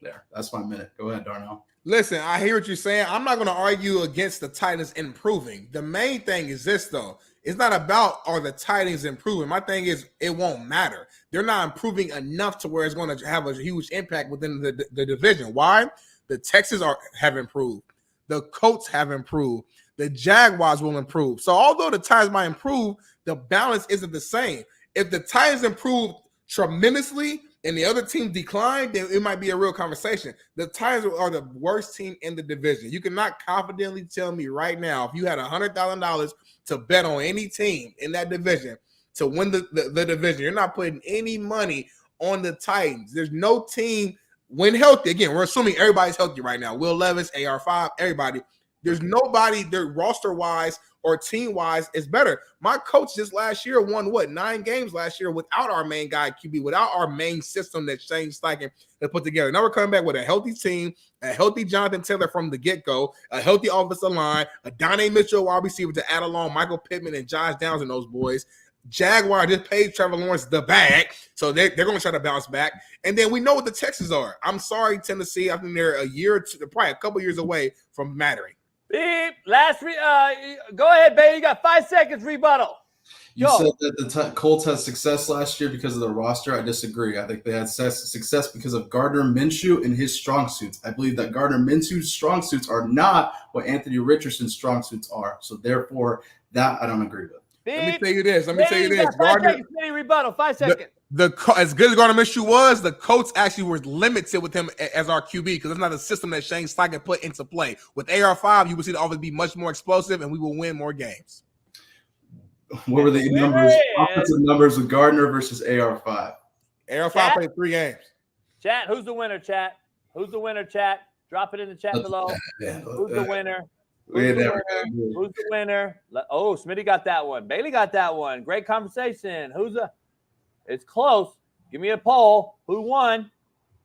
There, that's my minute. Go ahead, Darnell. Listen, I hear what you're saying. I'm not going to argue against the Titans improving. The main thing is this, though. It's not about are the Titans improving. My thing is it won't matter. They're not improving enough to where it's going to have a huge impact within the division. Why? The Texans have improved. The Colts have improved. The Jaguars will improve. So although the Titans might improve, the balance isn't the same. If the Titans improve tremendously and the other team declined, then it might be a real conversation. The Titans are the worst team in the division. You cannot confidently tell me right now, if you had $100,000 to bet on any team in that division to win the division, you're not putting any money on the Titans. There's no team, when healthy, again, we're assuming everybody's healthy right now. Will Levis, AR5, everybody. There's nobody their roster-wise or team-wise is better. My coach just last year won, 9 games last year without our main guy QB, without our main system that Shane Steichen had put together. Now we're coming back with a healthy team, a healthy Jonathan Taylor from the get-go, a healthy offensive line, a Donnie Mitchell wide receiver to add along Michael Pittman and Josh Downs and those boys. Jaguar just paid Trevor Lawrence the bag, so they're going to try to bounce back. And then we know what the Texans are. I'm sorry, Tennessee. I think they're a year to probably a couple years away from mattering. Beep. Go ahead, Bailey. You got 5 seconds rebuttal. You said that the Colts had success last year because of the roster. I disagree. I think they had success because of Gardner Minshew and his strong suits. I believe that Gardner Minshew's strong suits are not what Anthony Richardson's strong suits are. So therefore, that I don't agree with. Let me tell you this. Gardner, rebuttal. 5 seconds. As good as Gardner Minshew was, the Colts actually were limited with him as our QB because it's not a system that Shane Steichen put into play. With AR5, you would see the offense be much more explosive, and we will win more games. What were the numbers? Offensive numbers with Gardner versus AR5. AR5 played 3 games. Chat, who's the winner, chat? Who's the winner, chat? Drop it in the chat below. Who's the winner? Who's the winner? Oh, Smitty got that one. Bailey got that one. Great conversation. It's close. Give me a poll. Who won?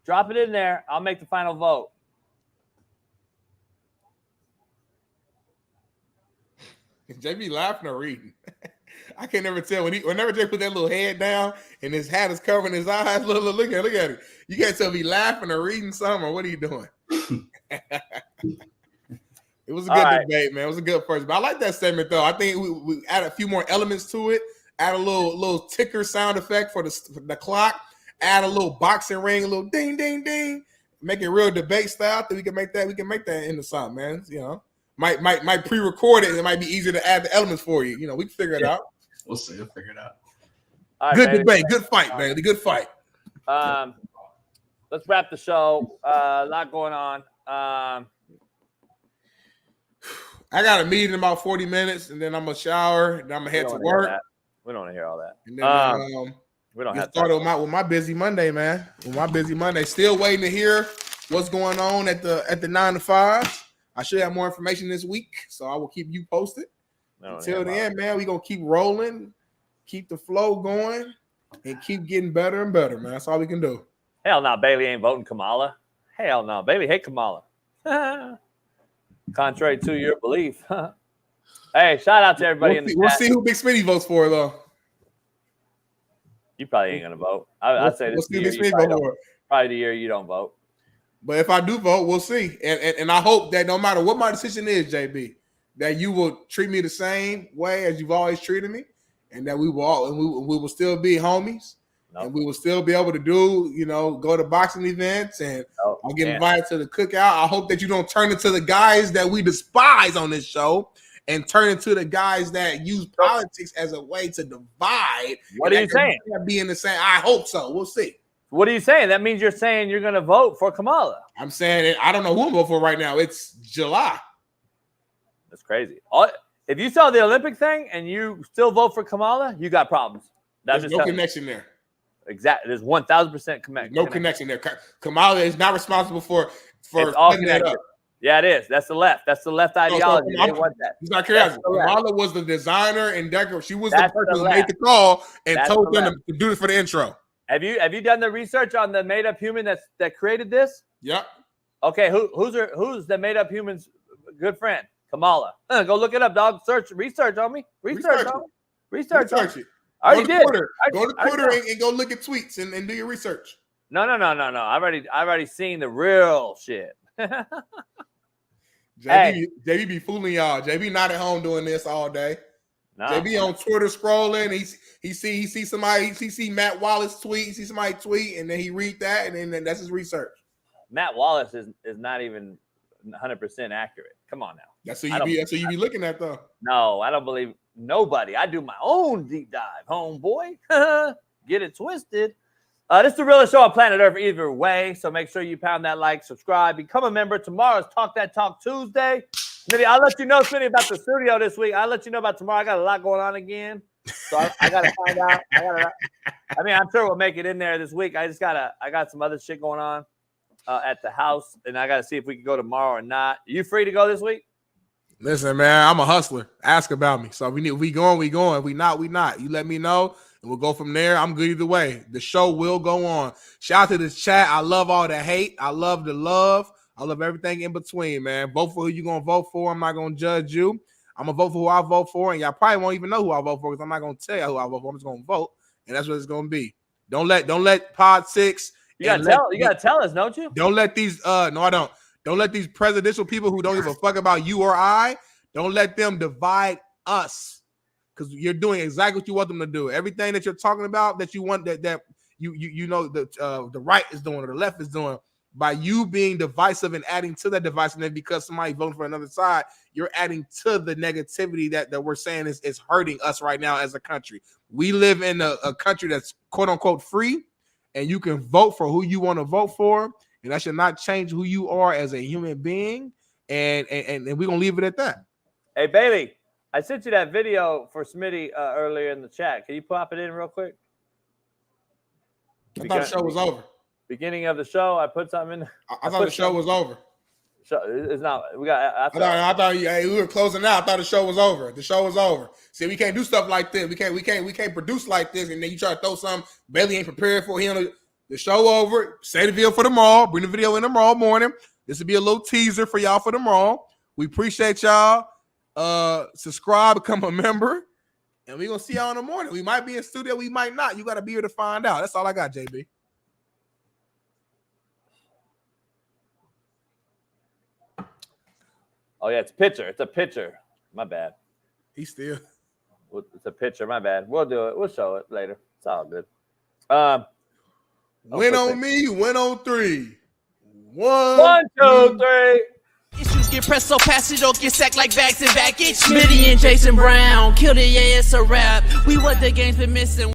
Drop it in there. I'll make the final vote. JB laughing or reading? I can't never tell whenever Jay put that little head down and his hat is covering his eyes. Look at it. You can't tell if he laughing or reading something or what are you doing? It was a good debate, man. It was a good first. But I like that segment though. I think we add a few more elements to it. Add a little ticker sound effect for the clock. Add a little boxing ring, a little ding, ding, ding. Make it real debate style. I think we can make that into something, man. Might pre-record it. It might be easier to add the elements for you. We can figure it out. We'll see. We'll figure it out. Right, good debate. Good fight, man. Good fight. Let's wrap the show. A lot going on. I got a meeting in about 40 minutes, and then I'm going to shower, and I'm going to head to work. We don't want to hear all that. And then, we don't get have started with my busy Monday, man. With my busy Monday, still waiting to hear what's going on at the 9 to 5. I should have more information this week, so I will keep you posted. Until then, man, we gonna keep rolling, keep the flow going, and keep getting better and better, man. That's all we can do. Hell no, Bailey ain't voting Kamala. Hell no, Bailey hate Kamala. Contrary to your belief. Hey, shout out to everybody in the chat. We'll see who Big Smitty votes for, though. You probably ain't gonna vote. I'd say this year probably the year you don't vote. But if I do vote, we'll see. And I hope that no matter what my decision is, JB, that you will treat me the same way as you've always treated me, and that we will still be homies, and we will still be able to do, go to boxing events, and I'll get invited to the cookout. I hope that you don't turn into the guys that we despise on this show and turn into the guys that use politics as a way to divide. What are you saying? Being the same. I hope so. We'll see. What are you saying? That means you're saying you're going to vote for Kamala. I'm saying I don't know who I'm voting for right now. It's July. That's crazy. If you saw the Olympic thing and you still vote for Kamala, you got problems. There's no connection there. Exactly. There's 1,000% connection. No connection there. Kamala is not responsible for all connected. Yeah, it is. That's the left. That's the left ideology. They want that. He's not curious. Kamala was the designer and decorator. She was the person who made the call and told them to do it for the intro. Have you done the research on the made up human that created this? Yep. Okay, who's the made up human's good friend? Kamala. Go look it up, dog. Research on me. Research it. I already did. Go to Twitter and go look at tweets and do your research. No. I've already seen the real shit. JB be fooling y'all. JB not at home doing this all day. No. JB on Twitter scrolling. He see somebody. He see Matt Wallace tweet. He see somebody tweet, and then he read that, and then that's his research. Matt Wallace is not even 100% accurate. Come on now. That's who you be looking at, though. No, I don't believe nobody. I do my own deep dive, homeboy. Get it twisted. This is the realest show on planet Earth either way, so make sure you pound that like, subscribe, become a member. Tomorrow's Talk That Talk Tuesday. Smitty, I'll let you know, Smitty, about the studio this week. I'll let you know about tomorrow. I got a lot going on again, so I got to find out. I'm sure we'll make it in there this week. I got some other shit going on at the house, and I got to see if we can go tomorrow or not. Are you free to go this week? Listen, man, I'm a hustler. Ask about me. So we going. If we not. You let me know. And we'll go from there. I'm good either way. The show will go on. Shout out to this chat. I love all the hate. I love the love. I love everything in between, man. Vote for who you're going to vote for. I'm not going to judge you. I'm going to vote for who I vote for. And y'all probably won't even know who I vote for because I'm not going to tell you who I vote for. I'm just going to vote. And that's what it's going to be. Don't let Pod 6. You got to tell us, don't you? Don't let these, no, I don't. Don't let these presidential people who don't give a fuck about you or I, don't let them divide us. Because you're doing exactly what you want them to do. Everything that you're talking about that you want that you know the right is doing or the left is doing, by you being divisive and adding to that divisiveness because somebody voting for another side, you're adding to the negativity that we're saying is hurting us right now as a country. We live in a country that's quote unquote free, and you can vote for who you want to vote for, and that should not change who you are as a human being. And we're gonna leave it at that. Hey Bailey, I sent you that video for Smitty earlier in the chat. Can you pop it in real quick? I thought the show was over. Beginning of the show, I put something in. I thought the show was over. It's not. We got. I thought we were closing out. I thought the show was over. The show was over. See, we can't do stuff like this. We can't produce like this. And then you try to throw something Bailey ain't prepared for. The show over. Say the video for tomorrow. Bring the video in tomorrow morning. This will be a little teaser for y'all for tomorrow. We appreciate y'all. Subscribe, become a member, and we're gonna see y'all in the morning. We might be in studio, we might not. You gotta be here to find out. That's all I got, JB. Oh yeah, it's a picture. My bad. It's a picture. My bad. We'll do it. We'll show it later. It's all good. Win on me, win on 3. 1, 2, 3. Issues get pressed so fast, you don't get sacked like bags and baggage. Smitty and Jason Brown, kill the ass a rap. We what the game's been missing.